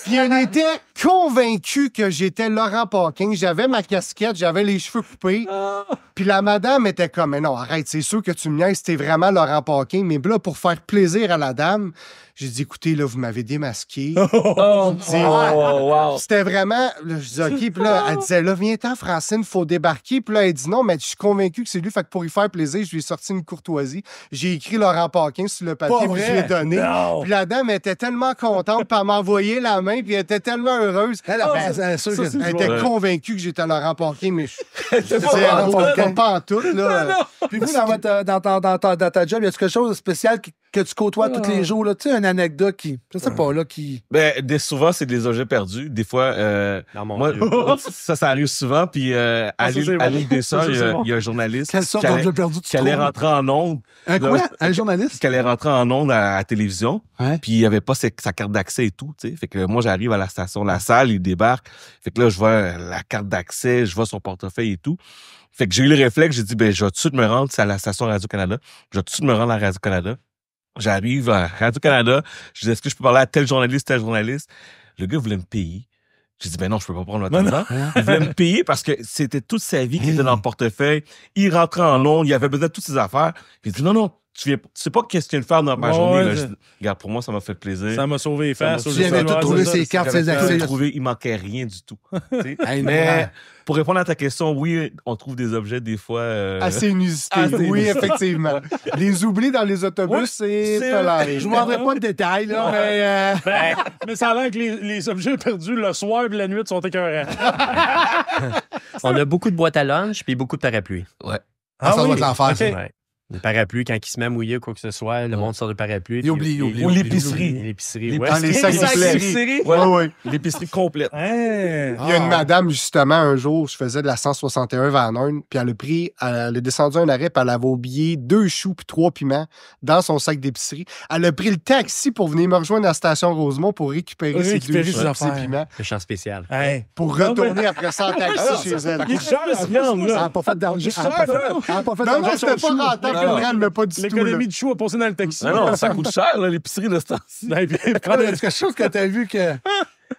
[SPEAKER 5] Puis elle était convaincue que j'étais Laurent Paquin. J'avais ma casquette, j'avais les cheveux coupés. Puis la madame était comme, mais non, arrête, c'est sûr que tu me niaises, c'était vraiment Laurent Paquin. Mais là, pour faire plaisir à la dame, j'ai dit, écoutez, là, vous m'avez démasqué. C'était vraiment... Là, je dis, OK. Puis là, elle disait, là, viens-t'en, Francine, faut débarquer. Puis là, elle dit, non, mais je suis convaincu que c'est lui. Fait que pour y faire plaisir, je lui ai sorti une courtoisie. J'ai écrit Laurent Paquin sur le papier, puis je lui ai donné. Puis la dame était tellement contente, puis elle m'a envoyé la main, puis elle était tellement heureuse. Elle était convaincue que j'étais Laurent Paquin, mais je pas en tout, là.
[SPEAKER 1] Puis vous, dans ta job, y a-tu quelque chose de spécial que tu côtoies tous les jours, là? Tu sais, une anecdote qui... Je sais pas, là, qui...
[SPEAKER 4] Ben, souvent, c'est des objets perdus. Des fois, moi, ça arrive souvent. Puis, à l'île des Sœurs, il y a un journaliste qui allait rentrer en ondes.
[SPEAKER 1] Un quoi? Un journaliste?
[SPEAKER 4] Qui allait rentrer en ondes à la télévision.
[SPEAKER 1] Ouais.
[SPEAKER 4] Puis, il n'y avait pas sa carte d'accès et tout, tu sais. Fait que moi, j'arrive à la station, la salle, il débarque. Fait que là, je vois la carte d'accès, je vois son portefeuille et tout. Fait que j'ai eu le réflexe, j'ai dit, ben, je vais tout de suite me rendre à la station Radio-Canada. Je vais tout de suite me rendre à Radio-Canada. J'arrive à Radio-Canada. Je dis, est-ce que je peux parler à tel journaliste? Le gars voulait me payer. J'ai dit, ben non, je peux pas prendre votre temps. Il voulait me payer parce que c'était toute sa vie qui était dans le portefeuille. Il rentrait en ondes, il avait besoin de toutes ses affaires. Puis il dit, non, tu sais pas qu'est-ce qu'il vient de faire dans ma journée. Là. Regarde, pour moi, ça m'a fait plaisir.
[SPEAKER 2] Ça m'a sauvé les fesses.
[SPEAKER 1] J'avais tout trouvé ses cartes, ses accès.
[SPEAKER 4] Il manquait rien du tout. Mais pour répondre à ta question, oui, on trouve des objets des fois...
[SPEAKER 5] Assez inusités. Oui, effectivement. Les oublier dans les autobus, c'est
[SPEAKER 1] Je ne vous demanderai pas de détails, là,
[SPEAKER 2] mais ça a l'air que les objets perdus le soir et la nuit sont écœurants.
[SPEAKER 3] On a beaucoup de boîtes à lunch puis beaucoup de parapluies.
[SPEAKER 4] Ouais.
[SPEAKER 1] Ça va être l'enfer, ça.
[SPEAKER 3] Ouais. Les parapluies, quand il se met à mouiller ou quoi que ce soit, le monde sort de parapluie.
[SPEAKER 1] Il oublie.
[SPEAKER 4] Ou l'épicerie.
[SPEAKER 3] L'épicerie,
[SPEAKER 5] Dans les sacs d'épicerie.
[SPEAKER 4] Oui. L'épicerie complète.
[SPEAKER 5] Il y a une madame, justement, un jour, je faisais de la 161 Van Horn, puis elle est descendue un arrêt, puis elle avait oublié 2 choux puis 3 piments dans son sac d'épicerie. Elle a pris le taxi pour venir me rejoindre à la station Rosemont pour récupérer ses 2 choux et ses piments.
[SPEAKER 3] Le champ spécial.
[SPEAKER 5] Pour retourner après ça en taxi chez elle.
[SPEAKER 1] Elle n'a pas fait d'argent.
[SPEAKER 5] Non, c'était pas rentable.
[SPEAKER 2] L'économie de choux a passé dans le taxi.
[SPEAKER 4] Non, ça coûte cher, l'épicerie de ce temps-ci.
[SPEAKER 1] Il y a quelque chose que tu as vu que...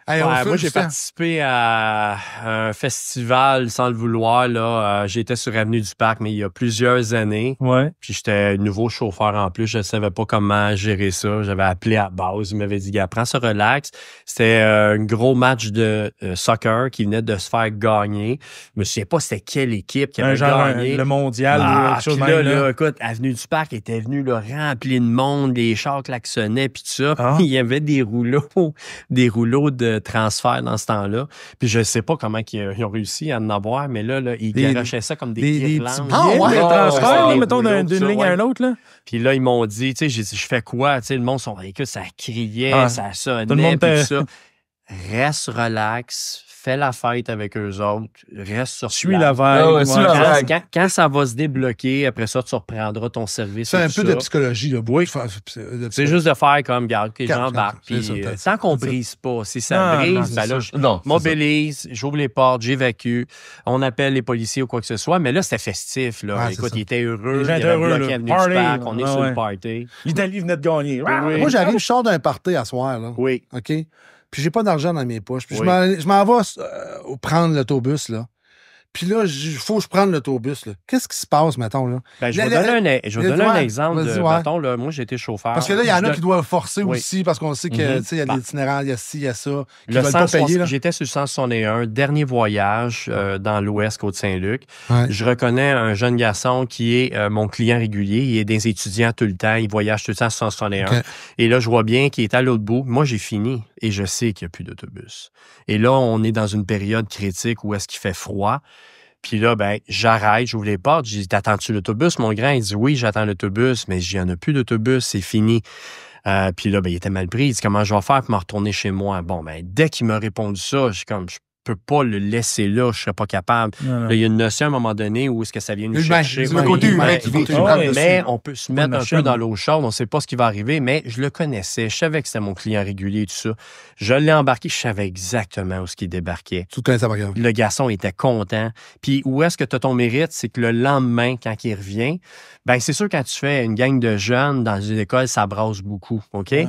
[SPEAKER 3] moi, j'ai participé à un festival sans le vouloir. Là. J'étais sur Avenue du Parc, mais il y a plusieurs années.
[SPEAKER 2] Ouais.
[SPEAKER 3] Puis j'étais nouveau chauffeur en plus. Je ne savais pas comment gérer ça. J'avais appelé à base. Il m'avait dit, gars, prends ça relax. C'était un gros match de soccer qui venait de se faire gagner. Je me souviens pas c'était quelle équipe qui avait gagné.
[SPEAKER 2] Le mondial.
[SPEAKER 3] Puis là, écoute, Avenue du Parc était venu là, rempli de monde. Les chars klaxonnaient puis tout ça. Il y avait des rouleaux de transfert dans ce temps-là. Puis je sais pas comment ils ont réussi à en avoir, mais là ils garochaient ça comme des guirlandes.
[SPEAKER 2] Des transferts, mettons, d'une ligne à une autre. Là.
[SPEAKER 3] Puis là, ils m'ont dit, tu sais, je fais quoi? Tu sais, le monde, écoute, ça criait, ça sonnait,
[SPEAKER 2] tout le monde
[SPEAKER 3] puis tout ça. Reste relax, fais la fête avec eux autres, reste sur place.
[SPEAKER 2] Suis la vague.
[SPEAKER 3] Quand ça va se débloquer, après ça, tu reprendras ton service.
[SPEAKER 1] C'est un peu de psychologie. Là,
[SPEAKER 3] oui. C'est juste de faire comme, garde, que j'embarque. Puis tant qu'on brise pas, si ça brise, ben là, je mobilise, j'ouvre les portes, j'évacue, on appelle les policiers ou quoi que ce soit. Mais là, c'était festif. Là. Écoute, ils étaient heureux. Il y avait bloqué Avenue du Parc, on est sur le party.
[SPEAKER 2] L'Italie venait de gagner.
[SPEAKER 1] Moi, j'arrive, je sors d'un party à soir. Là.
[SPEAKER 3] Oui.
[SPEAKER 1] OK? Puis j'ai pas d'argent dans mes poches. Puis je m'en vais prendre l'autobus, là. Puis là, il faut que je prenne l'autobus. Là. Qu'est-ce qui se passe, mettons? Là?
[SPEAKER 3] Ben, je vais donner un exemple. Mettons, là, moi, j'ai été chauffeur.
[SPEAKER 1] Parce que là, il y en a qui doivent forcer aussi, parce qu'on sait qu'il y a des itinérants, il y a ci, il y a ça.
[SPEAKER 3] Qui veulent pas payer, là. J'étais sur le 161, dernier voyage dans l'Ouest, Côte-Saint-Luc. Ouais. Je reconnais un jeune garçon qui est mon client régulier. Il est des étudiants tout le temps. Il voyage tout le temps sur 161. Okay. Et là, je vois bien qu'il est à l'autre bout. Moi, j'ai fini et je sais qu'il n'y a plus d'autobus. Et là, on est dans une période critique où est-ce qu'il fait froid. Puis là, ben, j'arrête, j'ouvre les portes. J'ai dit, t'attends-tu l'autobus, mon grand? Il dit, oui, j'attends l'autobus, mais il n'y en a plus d'autobus, c'est fini. Puis là, ben, il était mal pris. Il dit, comment je vais faire pour me retourner chez moi? Bon, ben, dès qu'il m'a répondu ça, je suis comme, je peux pas le laisser là, je serais pas capable. Là, il y a une notion à un moment donné où est-ce que ça vient nous chercher.
[SPEAKER 5] Le côté humain qui vient
[SPEAKER 3] mais on peut se mettre un peu dans l'eau chaude, on sait pas ce qui va arriver, mais je le connaissais, je savais que c'était mon client régulier et tout ça. Je l'ai embarqué, je savais exactement où ce qui débarquait.
[SPEAKER 1] Tout connais ça, par exemple.
[SPEAKER 3] Le garçon était content. Puis où est-ce que tu as ton mérite, c'est que le lendemain, quand il revient, ben c'est sûr quand tu fais une gang de jeunes dans une école, ça brasse beaucoup, OK? Ouais.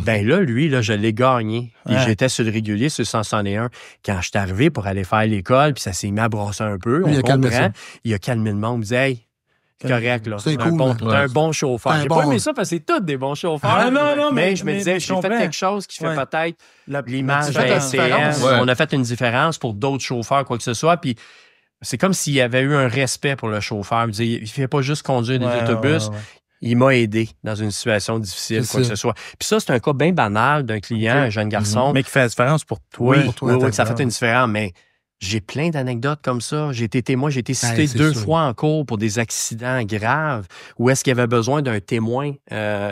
[SPEAKER 3] Ben là, lui, là, je l'ai gagné. Et j'étais sur le régulier, sur le 161. Quand je suis arrivé pour aller faire l'école, puis ça s'est mis à brasser un peu, il a calmé le monde, il me disait, hey, c'est correct, là.
[SPEAKER 1] C'est cool.
[SPEAKER 3] T'es un bon chauffeur. J'ai pas aimé ça parce que c'est tous des bons chauffeurs. Mais je me disais, j'ai fait quelque chose qui fait peut-être l'image à SCM. On a fait une différence pour d'autres chauffeurs, quoi que ce soit. Puis c'est comme s'il y avait eu un respect pour le chauffeur. Il ne fait pas juste conduire des autobus. Il m'a aidé dans une situation difficile, quoi que ce soit. Puis ça, c'est un cas bien banal d'un client, un jeune garçon.
[SPEAKER 2] Mais qui fait la différence pour toi.
[SPEAKER 3] Oui, ça fait une différence. Mais j'ai plein d'anecdotes comme ça. J'ai été témoin, j'ai été cité 2 fois en cours pour des accidents graves où est-ce qu'il y avait besoin d'un témoin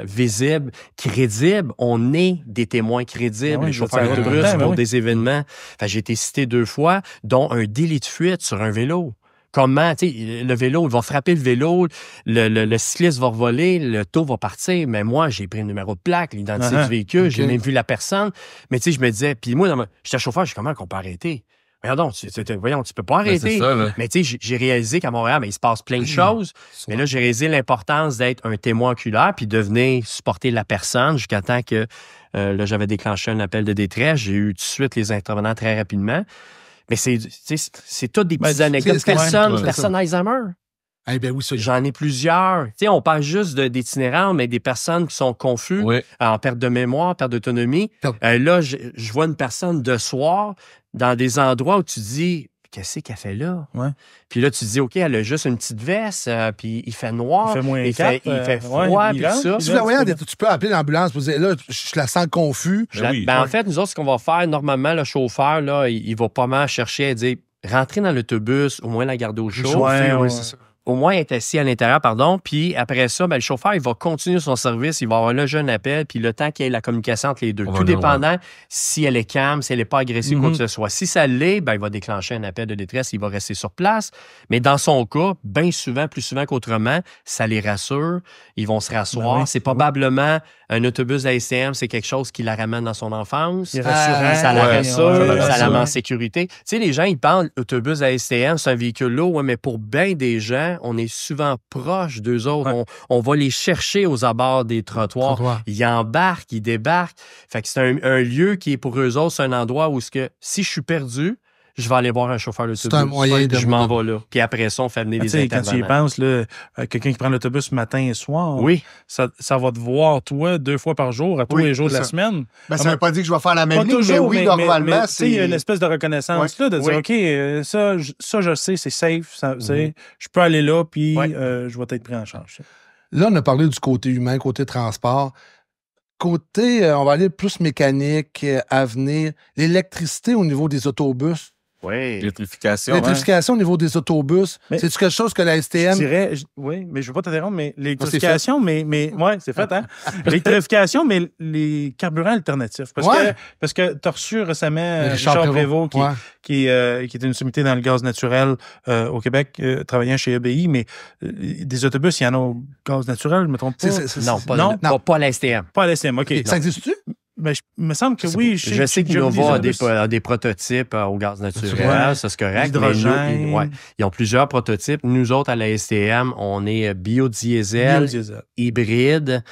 [SPEAKER 3] visible, crédible. On est des témoins crédibles, les chauffeurs d'autobus, pour des événements. Enfin, j'ai été cité 2 fois, dont un délit de fuite sur un vélo. Comment, tu sais, le vélo, il va frapper le vélo, le cycliste va revoler, le taux va partir. Mais moi, j'ai pris le numéro de plaque, l'identité du véhicule, j'ai même vu la personne. Mais tu sais, je me disais, puis moi, j'étais chauffeur, je dis, comment qu'on peut arrêter? Voyons, tu peux pas arrêter. Ça, mais tu sais, j'ai réalisé qu'à Montréal, il se passe plein de choses. Mais là, j'ai réalisé l'importance d'être un témoin oculaire puis de venir supporter la personne jusqu'à temps que là, j'avais déclenché un appel de détresse. J'ai eu tout de suite les intervenants très rapidement. Mais c'est toutes des petites anecdotes. Personne Alzheimer.
[SPEAKER 1] Eh bien oui, ça.
[SPEAKER 3] J'en ai plusieurs. Tu sais, on parle juste d'itinérants, mais des personnes qui sont confuses, en perte de mémoire, perte d'autonomie. Là, je vois une personne de soir dans des endroits où tu dis... Qu'est-ce qu'elle fait là?
[SPEAKER 2] Ouais.
[SPEAKER 3] Puis là, tu te dis, OK, elle a juste une petite veste, puis il fait noir.
[SPEAKER 2] Il fait moins
[SPEAKER 3] il fait froid, puis tout ça.
[SPEAKER 1] Tu peux appeler l'ambulance pour dire, là, je la sens confus.
[SPEAKER 3] En fait, nous autres, ce qu'on va faire, normalement, le chauffeur, là, il va pas mal chercher à dire, rentrer dans l'autobus, au moins la garder au chaud.
[SPEAKER 2] Oui,
[SPEAKER 3] c'est ça. Au moins être assis à l'intérieur, puis après ça, le chauffeur, il va continuer son service, il va avoir le jeune appel, puis le temps qu'il y ait la communication entre les deux. Tout dépendant si elle est calme, si elle n'est pas agressive, quoi que ce soit. Si ça l'est, il va déclencher un appel de détresse, il va rester sur place. Mais dans son cas, bien souvent, plus souvent qu'autrement, ça les rassure, ils vont se rasseoir. C'est probablement un autobus d'ASTM, c'est quelque chose qui la ramène dans son enfance. Ça la rassure, ça la met en sécurité. Tu sais, les gens, ils parlent autobus d'ASTM, c'est un véhicule lourd, mais pour bien des gens, on est souvent proche d'eux autres. On va les chercher aux abords des trottoirs. Ils embarquent, ils débarquent. Fait que c'est un lieu qui est pour eux autres, c'est un endroit où si je suis perdu, je vais aller voir un chauffeur d'autobus.
[SPEAKER 1] C'est un moyen
[SPEAKER 3] je m'en vais là. Puis après ça, on fait venir les intervenants.
[SPEAKER 2] Quand tu y penses, là, quelqu'un qui prend l'autobus matin et soir, ça va te voir, toi, 2 fois par jour, à tous les jours de la semaine.
[SPEAKER 5] Ça ne veut pas dire que je vais faire la même ligne, mais normalement, c'est...
[SPEAKER 2] Il y a une espèce de reconnaissance là, de dire, OK, ça, je sais, c'est safe, je peux aller là, puis je vais être pris en charge.
[SPEAKER 1] Là, on a parlé du côté humain, côté transport. Côté, on va aller plus mécanique, avenir, l'électricité au niveau des autobus.
[SPEAKER 3] Oui.
[SPEAKER 1] L'électrification au niveau des autobus. C'est-tu quelque chose que la STM...
[SPEAKER 2] Oui, mais je ne veux pas t'interrompre, mais l'électrification, mais c'est fait, hein? L'électrification, mais les carburants alternatifs. Parce que tu as reçu récemment Richard Prévost, qui est une sommité dans le gaz naturel au Québec, travaillant chez EBI, mais des autobus, il y en a au gaz naturel, je ne me trompe pas.
[SPEAKER 3] Pas à la STM.
[SPEAKER 2] Pas à la STM, OK.
[SPEAKER 1] Ça existe-tu?
[SPEAKER 2] Ben, il me semble que oui.
[SPEAKER 3] Je sais que Nova a des prototypes au gaz naturel, ça c'est correct.
[SPEAKER 2] L'hydrogène.
[SPEAKER 3] Ils ont plusieurs prototypes. Nous autres, à la STM, on est biodiesel, hybride.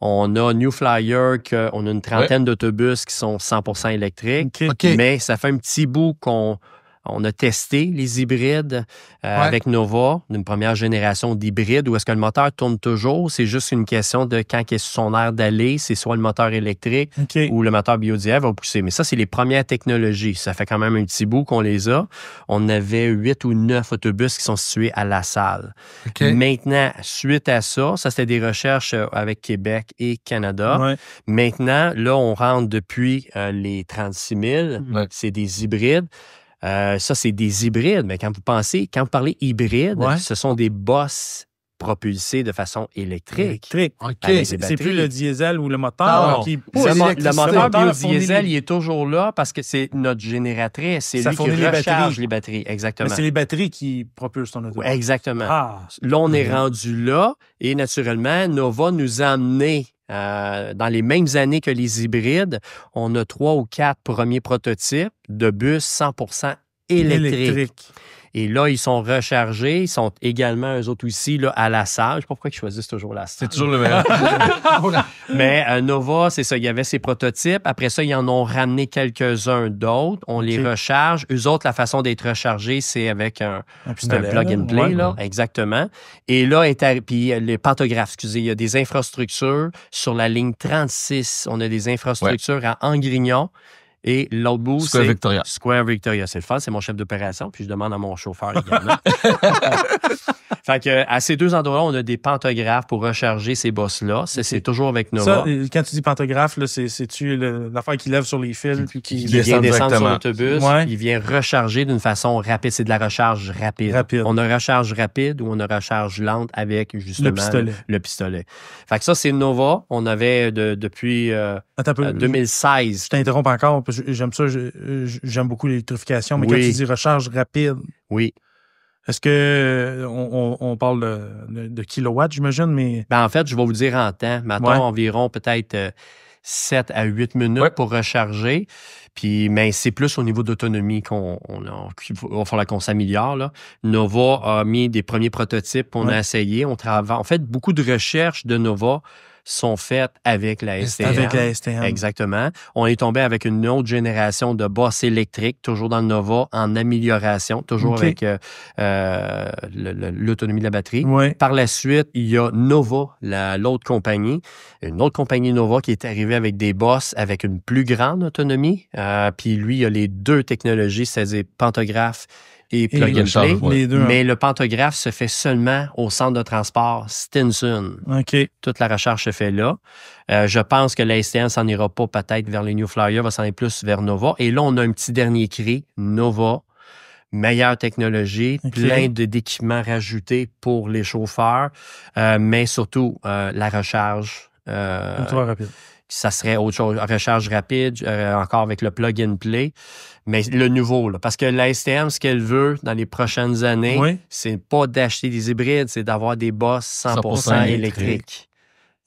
[SPEAKER 3] On a New Flyer, on a une trentaine d'autobus qui sont 100% électriques. Mais ça fait un petit bout qu'on a testé les hybrides avec Nova, d'une première génération d'hybrides, où est-ce que le moteur tourne toujours. C'est juste une question de quand il est sur son aire d'aller, c'est soit le moteur électrique ou le moteur biodiesel va pousser. Mais ça, c'est les premières technologies. Ça fait quand même un petit bout qu'on les a. On avait 8 ou 9 autobus qui sont situés à La Salle. Maintenant, suite à ça, c'était des recherches avec Québec et Canada. Maintenant, là, on rentre depuis les 36 000. C'est des hybrides. Ça, c'est des hybrides, mais quand vous parlez hybride, ce sont des bosses propulsés de façon électrique.
[SPEAKER 2] C'est plus le diesel ou le moteur qui pousse.
[SPEAKER 3] Le moteur biodiesel, il est toujours là parce que c'est notre génératrice. C'est lui qui recharge les batteries. Exactement.
[SPEAKER 2] Mais c'est les batteries qui propulsent ton auto.
[SPEAKER 3] Exactement. Là, on est rendu là et naturellement, Nova nous a amené dans les mêmes années que les hybrides, on a 3 ou 4 premiers prototypes de bus 100% électriques. Et là, ils sont rechargés. Ils sont également, eux autres aussi, là, à La Salle. Je ne sais pas pourquoi ils choisissent toujours La Salle.
[SPEAKER 4] C'est toujours le meilleur.
[SPEAKER 3] Mais Nova, c'est ça. Il y avait ces prototypes. Après ça, ils en ont ramené quelques-uns d'autres. On les recharge. Eux autres, la façon d'être rechargés, c'est avec un plug and play. Là. Exactement. Et là, puis les pantographes, il y a des infrastructures sur la ligne 36. On a des infrastructures à Angrignon. Et l'autre bout,
[SPEAKER 4] c'est Victoria.
[SPEAKER 3] Square Victoria. C'est le fun, c'est mon chef d'opération, puis je demande à mon chauffeur également. Fait que, à ces deux endroits-là, on a des pantographes pour recharger ces bosses-là. C'est toujours avec Nova.
[SPEAKER 2] Ça, quand tu dis pantographe, c'est-tu l'affaire qui lève sur les fils puis qui
[SPEAKER 3] vient descendre sur l'autobus. Il vient recharger d'une façon rapide. C'est de la recharge rapide. On a recharge rapide ou on a recharge lente avec justement le pistolet. Fait que ça, c'est Nova. On avait depuis 2016.
[SPEAKER 2] Je t'interromps encore. J'aime ça, j'aime beaucoup l'électrification, mais quand tu dis recharge rapide, est-ce que on parle de kilowatts, j'imagine, mais...
[SPEAKER 3] En fait, je vais vous dire en temps. Mettons environ peut-être 7 à 8 minutes pour recharger. Puis, mais c'est plus au niveau d'autonomie qu'il va falloir qu'on s'améliore. Là. Nova a mis des premiers prototypes qu'on a essayé. On fait beaucoup de recherches de Nova sont faites avec la STM.
[SPEAKER 2] Avec la STM.
[SPEAKER 3] Exactement. On est tombé avec une autre génération de bosses électriques, toujours dans le Nova, en amélioration, toujours avec l'autonomie de la batterie.
[SPEAKER 2] Oui.
[SPEAKER 3] Par la suite, il y a Nova, l'autre compagnie. Une autre compagnie Nova qui est arrivée avec des bosses avec une plus grande autonomie. Puis lui, il a les deux technologies, c'est-à-dire pantographe et plug and play.
[SPEAKER 2] Les deux,
[SPEAKER 3] mais le pantographe se fait seulement au centre de transport Stinson.
[SPEAKER 2] OK.
[SPEAKER 3] Toute la recherche se fait là. Je pense que la STM s'en ira pas peut-être vers les New Flyer, va s'en aller plus vers Nova. Et là, on a un petit dernier cri, Nova. Meilleure technologie, plein d'équipements rajoutés pour les chauffeurs, mais surtout la recharge.
[SPEAKER 2] Ultra rapide.
[SPEAKER 3] Ça serait autre chose. Recharge rapide, encore avec le plug and play. Mais le nouveau, là, parce que la STM, ce qu'elle veut dans les prochaines années, c'est pas d'acheter des hybrides, c'est d'avoir des bosses 100% électriques.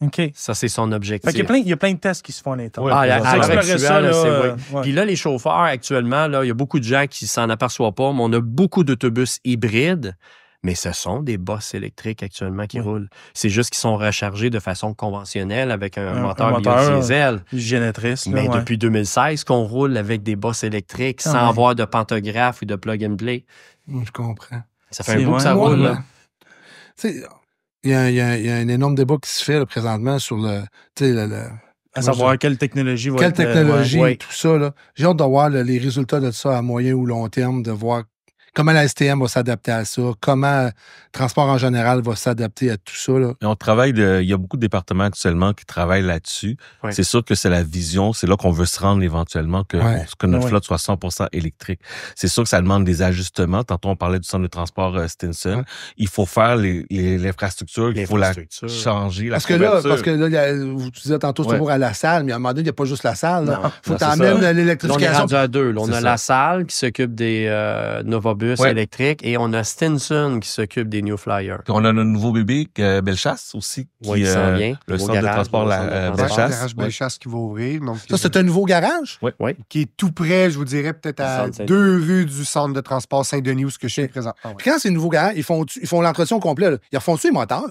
[SPEAKER 2] OK.
[SPEAKER 3] Ça, c'est son objectif.
[SPEAKER 2] Il y a plein de tests qui se font à l'intérieur.
[SPEAKER 3] Puis là, les chauffeurs, actuellement, là, il y a beaucoup de gens qui s'en aperçoivent pas, mais on a beaucoup d'autobus hybrides, mais ce sont des bosses électriques actuellement qui roulent. C'est juste qu'ils sont rechargés de façon conventionnelle avec un moteur diesel.
[SPEAKER 2] Génératrice.
[SPEAKER 3] Mais depuis 2016, qu'on roule avec des bosses électriques sans avoir de pantographe ou de plug and play.
[SPEAKER 1] Je comprends.
[SPEAKER 3] Ça fait un bout que ça roule, là.
[SPEAKER 1] Tu sais, il y a un énorme débat qui se fait là, présentement sur
[SPEAKER 2] à savoir quelle technologie va
[SPEAKER 1] être... Quelle technologie, tout ça. Là. J'ai hâte de voir les résultats de ça à moyen ou long terme, de voir comment la STM va s'adapter à ça, comment le transport en général va s'adapter à tout ça. Là.
[SPEAKER 4] Et on travaille, il y a beaucoup de départements actuellement qui travaillent là-dessus. Ouais. C'est sûr que c'est la vision, c'est là qu'on veut se rendre éventuellement, que notre flotte soit 100% électrique. C'est sûr que ça demande des ajustements. Tantôt, on parlait du centre de transport Stinson. Ouais. Il faut faire l'infrastructure, il faut la changer,
[SPEAKER 1] parce que là, vous disiez tantôt, c'est toujours à la salle, mais à un moment donné, il n'y a pas juste la salle. Il faut t'emmener l'électrification.
[SPEAKER 3] On est rendu à deux. Là, on a la salle qui s'occupe des Nova électrique et on a Stinson qui s'occupe des New Flyers.
[SPEAKER 4] On a un nouveau bébé, Bellechasse aussi, qui
[SPEAKER 3] s'en vient.
[SPEAKER 4] Le centre de transport Bellechasse.
[SPEAKER 5] Le garage Bellechasse qui va ouvrir. Donc,
[SPEAKER 1] ça, c'est un nouveau garage?
[SPEAKER 3] Oui.
[SPEAKER 5] Qui est tout près, je vous dirais, peut-être à 2 rues du centre de transport Saint-Denis où je suis présent.
[SPEAKER 1] Puis quand c'est un nouveau garage, ils font l'entretien complet. Là. Ils refont-tu les moteurs?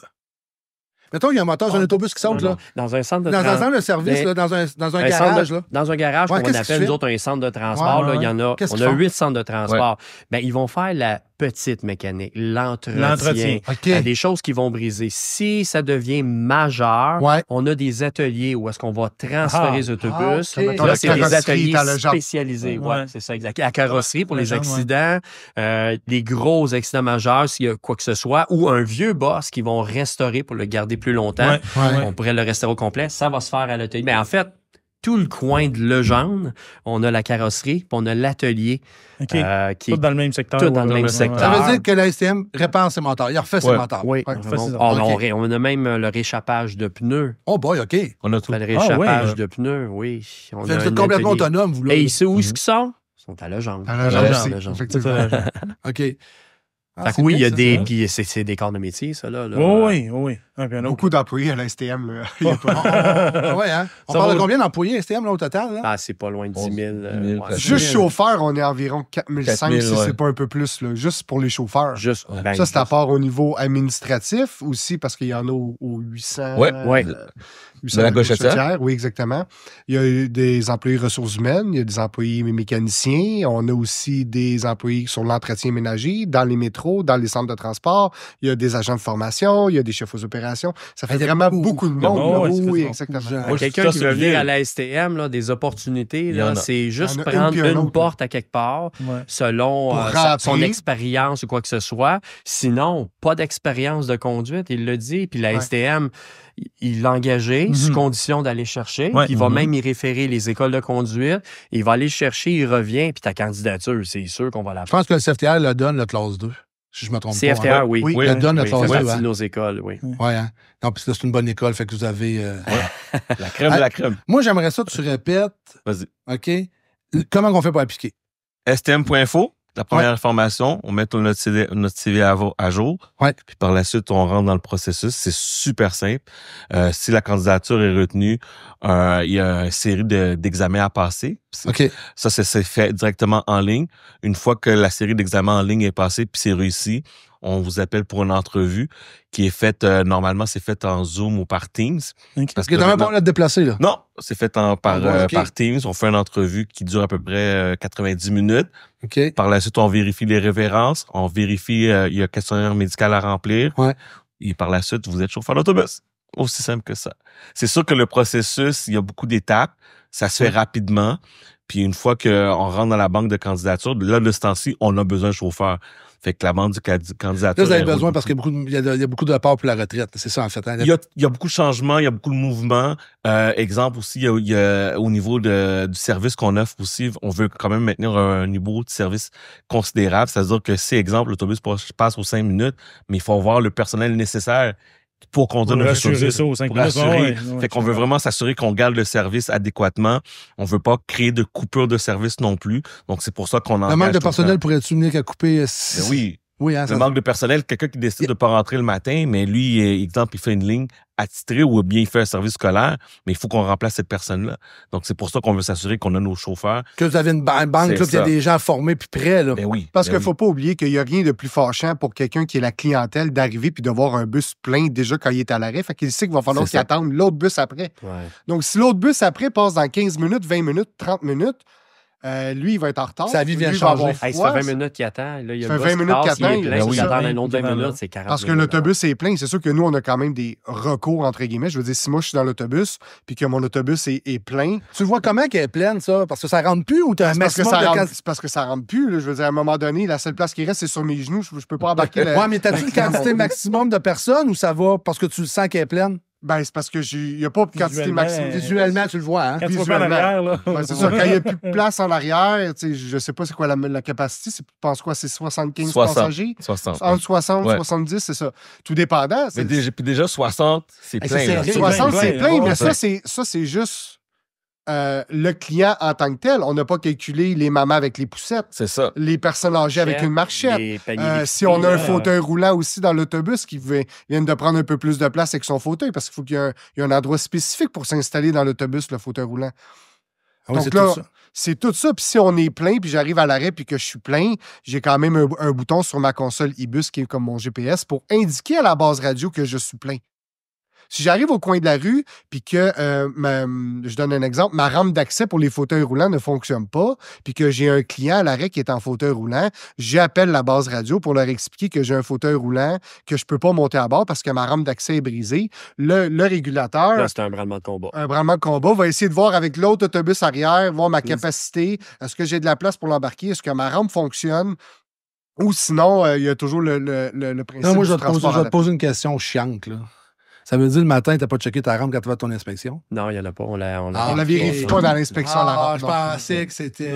[SPEAKER 1] Mettons, il y a un moteur d'un autobus qui saute, là.
[SPEAKER 3] Dans un centre de
[SPEAKER 1] transport. Dans un centre de service, là, dans un garage, là.
[SPEAKER 3] Dans un garage, qu'on appelle, nous autres, un centre de transport, là, il y en a. On a 8 centres de transport. Ben, ils vont faire la petite mécanique, l'entretien. Il y a des choses qui vont briser. Si ça devient majeur, on a des ateliers où est-ce qu'on va transférer les autobus. Là, c'est des ateliers spécialisés. C'est ça, exact. La carrosserie pour les accidents, les gros accidents majeurs, s'il y a quoi que ce soit, ou un vieux boss qu'ils vont restaurer pour le garder plus longtemps. On pourrait le restaurer au complet. Ça va se faire à l'atelier. Mais en fait, tout le coin de Legendre, on a la carrosserie, puis on a l'atelier.
[SPEAKER 2] Qui est tout dans le même secteur.
[SPEAKER 3] Tout dans le même secteur.
[SPEAKER 1] Ça veut dire que la STM répare ses moteurs. Il refait ses moteurs.
[SPEAKER 3] Oui. On a même le réchappage de pneus.
[SPEAKER 1] Oh boy, OK.
[SPEAKER 4] On a tout.
[SPEAKER 3] Le réchappage de pneus, oui.
[SPEAKER 1] Vous êtes complètement autonome, vous, là.
[SPEAKER 3] Et ici, où est-ce qu'ils sont? Ils sont à Legendre.
[SPEAKER 5] À Legendre, effectivement.
[SPEAKER 1] OK.
[SPEAKER 3] Fait que oui, il y a des. Puis c'est des corps de métier, ça, là.
[SPEAKER 2] Oui.
[SPEAKER 5] Beaucoup d'employés à la STM, là.
[SPEAKER 1] On parle de combien d'employés à STM, là, au total? Là?
[SPEAKER 3] C'est pas loin de 10 000.
[SPEAKER 5] Juste chauffeurs, on est environ 4 500, si c'est pas un peu plus, là, juste pour les chauffeurs. Ça, c'est à part au niveau administratif aussi, parce qu'il y en a au 800.
[SPEAKER 4] De la Gauchetière.
[SPEAKER 5] Oui, exactement. Il y a des employés ressources humaines, il y a des employés mécaniciens, on a aussi des employés sur l'entretien ménager, dans les métros, dans les centres de transport, il y a des agents de formation, il y a des chefs aux opérations. Ça fait vraiment beaucoup de monde. Oui, exactement.
[SPEAKER 3] Quelqu'un qui veut venir à la STM, là, des opportunités, là, c'est juste prendre une porte à quelque part, selon son expérience ou quoi que ce soit. Sinon, pas d'expérience de conduite, il le dit, puis la STM... Il l'a engagé sous condition d'aller chercher. Il va même y référer les écoles de conduite. Il va aller chercher, il revient, puis ta candidature, c'est sûr qu'on va la faire.
[SPEAKER 1] Je pense que le CFTR le donne, le classe 2, si je me trompe pas.
[SPEAKER 3] CFTR, oui.
[SPEAKER 1] Il le donne, le classe 2.
[SPEAKER 3] C'est de nos écoles, oui.
[SPEAKER 1] Oui, hein. Non, puis c'est une bonne école, fait que vous avez...
[SPEAKER 4] La crème de la crème.
[SPEAKER 1] Moi, j'aimerais ça que tu répètes.
[SPEAKER 4] Vas-y.
[SPEAKER 1] OK? Comment on fait pour appliquer?
[SPEAKER 4] stm.info. La première information, on met notre CV à jour. Puis par la suite, on rentre dans le processus. C'est super simple. Si la candidature est retenue, il y a une série d'examens à passer. Ça, c'est fait directement en ligne. Une fois que la série d'examens en ligne est passée puis c'est réussi, on vous appelle pour une entrevue qui est faite, normalement, c'est fait en Zoom ou par Teams.
[SPEAKER 1] Parce que tu n'as même pas à te déplacer, là.
[SPEAKER 4] Non, c'est fait par Teams. On fait une entrevue qui dure à peu près 90 minutes.
[SPEAKER 1] Okay.
[SPEAKER 4] Par la suite, on vérifie les références. On vérifie, il y a un questionnaire médical à remplir.
[SPEAKER 1] Ouais.
[SPEAKER 4] Et par la suite, vous êtes chauffeur d'autobus. Aussi simple que ça. C'est sûr que le processus, il y a beaucoup d'étapes. Ça se fait rapidement. Puis une fois qu'on rentre dans la banque de candidature, là, de ce temps-ci, on a besoin de chauffeur. Fait que la banque de candidature...
[SPEAKER 1] Là, vous avez besoin parce qu'il y a beaucoup de départs pour la retraite. C'est ça, en fait. Hein?
[SPEAKER 4] Il y a beaucoup de changements, il y a beaucoup de mouvements. Exemple aussi, il y a au niveau du service qu'on offre aussi, on veut quand même maintenir un niveau de service considérable. C'est-à-dire que si, exemple, l'autobus passe aux 5 minutes, mais il faut avoir le personnel nécessaire pour conduire notre autobus.
[SPEAKER 2] Ça aux 5 minutes.
[SPEAKER 4] Ouais, fait qu'on veut vraiment s'assurer qu'on garde le service adéquatement. On veut pas créer de coupure de service non plus. Donc, c'est pour ça qu'on engage.
[SPEAKER 1] Le manque de personnel pourrait-tu venir qu'à couper?
[SPEAKER 4] Oui.
[SPEAKER 1] Oui, hein,
[SPEAKER 4] le manque de personnel, quelqu'un qui décide de pas rentrer le matin, mais lui, exemple, il fait une ligne attitrée ou bien il fait un service scolaire, mais il faut qu'on remplace cette personne-là. Donc, c'est pour ça qu'on veut s'assurer qu'on a nos chauffeurs.
[SPEAKER 1] Que vous avez une banque, là, puis il y a des gens formés puis prêts, là.
[SPEAKER 4] Ben oui.
[SPEAKER 5] Parce qu'il faut pas oublier qu'il y a rien de plus fâchant pour quelqu'un qui est la clientèle d'arriver puis de voir un bus plein déjà quand il est à l'arrêt. Fait qu'il sait qu'il va falloir qu'il attende l'autre bus après.
[SPEAKER 3] Ouais.
[SPEAKER 5] Donc, si l'autre bus après passe dans 15 minutes, 20 minutes, 30 minutes, lui, il va être en retard.
[SPEAKER 1] Sa vie vient
[SPEAKER 5] Lui,
[SPEAKER 1] changer.
[SPEAKER 3] Ça fait 20 minutes qu'il attend. Là, il y a
[SPEAKER 5] Ça
[SPEAKER 3] le
[SPEAKER 5] fait
[SPEAKER 3] bus
[SPEAKER 5] 20 minutes
[SPEAKER 3] qui passe,
[SPEAKER 5] qu'il attend.
[SPEAKER 3] il est plein,
[SPEAKER 5] Ben oui.
[SPEAKER 3] il attend un autre 20 minutes, c'est 40
[SPEAKER 5] Parce que
[SPEAKER 3] minutes.
[SPEAKER 5] l'autobus est plein. C'est sûr que nous, on a quand même des recours, entre guillemets. Je veux dire, si moi, je suis dans l'autobus puis que mon autobus est plein...
[SPEAKER 1] Tu le vois comment qu'elle est pleine, ça? Parce que ça rentre plus ou t'as un maximum de...
[SPEAKER 5] C'est parce que ça rentre plus. Là. Je veux dire, à un moment donné, la seule place qui reste, c'est sur mes genoux. Je peux pas embarquer...
[SPEAKER 1] Ouais, mais t'as-tu une quantité maximum de personnes ou ça va parce que tu le sens qu'elle est pleine?
[SPEAKER 5] Ben, c'est parce que il n'y a pas de quantité maximum.
[SPEAKER 1] Visuellement, tu le vois, hein?
[SPEAKER 2] Quand tu vas en arrière, là.
[SPEAKER 5] Ben, c'est ça, quand il n'y a plus de place en arrière, tu sais, je sais pas c'est quoi la capacité, tu penses quoi, c'est 75 passagers?
[SPEAKER 4] 60.
[SPEAKER 5] Entre 60
[SPEAKER 4] ouais.
[SPEAKER 5] 70, c'est ça. Tout dépendant.
[SPEAKER 4] Mais déjà 60, c'est plein.
[SPEAKER 1] c'est
[SPEAKER 4] Là.
[SPEAKER 1] serré.
[SPEAKER 5] 60, c'est plein, mais
[SPEAKER 4] ouais.
[SPEAKER 5] ça, c'est juste le client en tant que tel. On n'a pas calculé les mamans avec les poussettes,
[SPEAKER 4] C'est ça.
[SPEAKER 5] les personnes âgées avec une marchette.
[SPEAKER 3] Les paniers
[SPEAKER 5] Si on a un
[SPEAKER 3] d'épicerie,
[SPEAKER 5] fauteuil roulant aussi dans l'autobus qui vient de prendre un peu plus de place avec son fauteuil, parce qu'il faut qu'il y ait un endroit spécifique pour s'installer dans l'autobus, le fauteuil roulant.
[SPEAKER 1] Ah oui,
[SPEAKER 5] Donc
[SPEAKER 1] c'est
[SPEAKER 5] là,
[SPEAKER 1] tout ça.
[SPEAKER 5] c'est tout ça. Puis si on est plein, puis j'arrive à l'arrêt, puis que je suis plein, j'ai quand même un bouton sur ma console e-bus qui est comme mon GPS pour indiquer à la base radio que je suis plein. Si j'arrive au coin de la rue, puis que, je donne un exemple, ma rampe d'accès pour les fauteuils roulants ne fonctionne pas, puis que j'ai un client à l'arrêt qui est en fauteuil roulant, j'appelle la base radio pour leur expliquer que j'ai un fauteuil roulant, que je peux pas monter à bord parce que ma rampe d'accès est brisée. Le régulateur...
[SPEAKER 3] Là, c'est un branlement de combat.
[SPEAKER 5] Un branlement de combat va essayer de voir avec l'autre autobus arrière, voir ma capacité, est-ce que j'ai de la place pour l'embarquer, est-ce que ma rampe fonctionne, ou sinon, il y a toujours le principe
[SPEAKER 1] Non, moi, je
[SPEAKER 5] du
[SPEAKER 1] vais te
[SPEAKER 5] transport
[SPEAKER 1] poser une question chiante, là. Ça veut dire le matin, t'as pas checké ta rampe quand tu vas à ton inspection?
[SPEAKER 3] Non, il n'y en a pas. On
[SPEAKER 5] la vérifie pas dans l'inspection. la rampe,
[SPEAKER 1] Je
[SPEAKER 5] non.
[SPEAKER 1] pensais que c'était...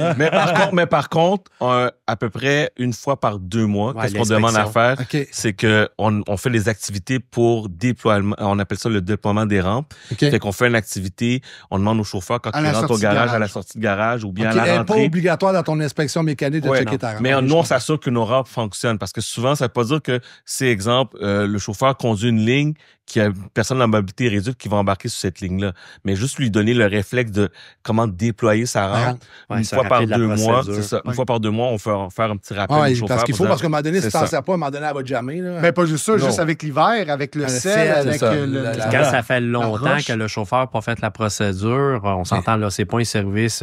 [SPEAKER 4] Mais par contre, à peu près une fois par 2 mois,
[SPEAKER 3] Ouais,
[SPEAKER 4] qu'est-ce qu'on demande à faire?
[SPEAKER 1] OK.
[SPEAKER 4] C'est que on fait les activités pour déploiement. On appelle ça le déploiement des rampes.
[SPEAKER 1] OK.
[SPEAKER 4] Fait qu'on fait une activité, on demande au chauffeur quand
[SPEAKER 5] À
[SPEAKER 4] il
[SPEAKER 5] la
[SPEAKER 4] rentre au
[SPEAKER 5] sortie de
[SPEAKER 4] garage,
[SPEAKER 5] garage.
[SPEAKER 4] à la sortie de garage ou bien
[SPEAKER 1] OK,
[SPEAKER 4] à
[SPEAKER 1] elle
[SPEAKER 4] la
[SPEAKER 1] n'est pas
[SPEAKER 4] rentrée.
[SPEAKER 1] obligatoire dans ton inspection mécanique de
[SPEAKER 4] Ouais,
[SPEAKER 1] checker ta rampe.
[SPEAKER 4] Mais
[SPEAKER 1] OK,
[SPEAKER 4] nous,
[SPEAKER 1] je
[SPEAKER 4] on
[SPEAKER 1] comprends.
[SPEAKER 4] s'assure que nos rampes fonctionnent parce que souvent, ça veut pas dire que c'est exemple, le chauffeur conduit une ligne qui a une personne à mobilité réduite qui va embarquer sur cette ligne-là. Mais juste lui donner le réflexe de comment déployer sa rampe.
[SPEAKER 3] Ouais,
[SPEAKER 4] Une
[SPEAKER 3] se
[SPEAKER 4] fois par
[SPEAKER 3] rappeler de la
[SPEAKER 4] 2 mois,
[SPEAKER 3] procédure.
[SPEAKER 4] c'est ça. Une
[SPEAKER 5] Ouais.
[SPEAKER 4] fois par 2 mois, on fait faire un petit rappel
[SPEAKER 1] Ah,
[SPEAKER 4] au chauffeur.
[SPEAKER 1] parce qu'il faut,
[SPEAKER 4] pour
[SPEAKER 1] parce qu'à un moment donné, si
[SPEAKER 4] c'est
[SPEAKER 1] t'en
[SPEAKER 4] ça.
[SPEAKER 1] sers pas, à un moment donné, elle va te jammer. Là.
[SPEAKER 5] Ben, pas juste ça,
[SPEAKER 4] Non.
[SPEAKER 5] juste avec l'hiver, avec le
[SPEAKER 1] Le
[SPEAKER 5] sel,
[SPEAKER 1] sel,
[SPEAKER 5] avec
[SPEAKER 4] c'est ça.
[SPEAKER 3] Quand ça fait longtemps
[SPEAKER 5] roche.
[SPEAKER 3] que le chauffeur n'a pas fait la procédure, on s'entend, là, c'est pas un service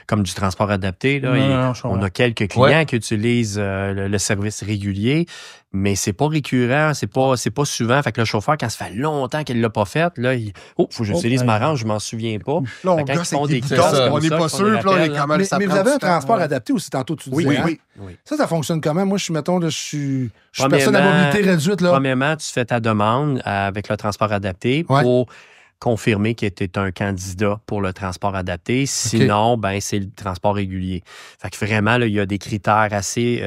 [SPEAKER 3] comme du transport adapté. Là.
[SPEAKER 2] Non, je comprends.
[SPEAKER 3] On a quelques clients qui utilisent le service régulier, mais c'est pas récurrent, c'est pas souvent. Fait que le chauffeur, quand ça fait longtemps qu'il l'a pas fait, là, faut que j'utilise ma rampe, je m'en souviens pas.
[SPEAKER 5] Là, on
[SPEAKER 3] Fait que quand
[SPEAKER 5] gosse
[SPEAKER 3] ils font
[SPEAKER 5] avec
[SPEAKER 3] des
[SPEAKER 5] des
[SPEAKER 3] tests
[SPEAKER 5] bidons,
[SPEAKER 3] comme
[SPEAKER 5] on n'est
[SPEAKER 3] ça,
[SPEAKER 5] pas
[SPEAKER 3] qu'on
[SPEAKER 5] sûr,
[SPEAKER 3] les
[SPEAKER 5] puis là, on est
[SPEAKER 3] rappelle,
[SPEAKER 5] quand même...
[SPEAKER 1] Mais vous avez un transport adapté aussi, tantôt, tu disais.
[SPEAKER 5] Oui,
[SPEAKER 1] hein?
[SPEAKER 5] oui.
[SPEAKER 1] Ça fonctionne comment? Moi, je suis, mettons, là, je suis
[SPEAKER 3] Premièrement-
[SPEAKER 1] personne à mobilité réduite. Là.
[SPEAKER 3] Premièrement, tu fais ta demande avec le transport adapté
[SPEAKER 1] Ouais.
[SPEAKER 3] pour confirmer que tu es un candidat pour le transport adapté. Sinon, ben c'est le transport régulier. Fait que vraiment, là, il y a des critères assez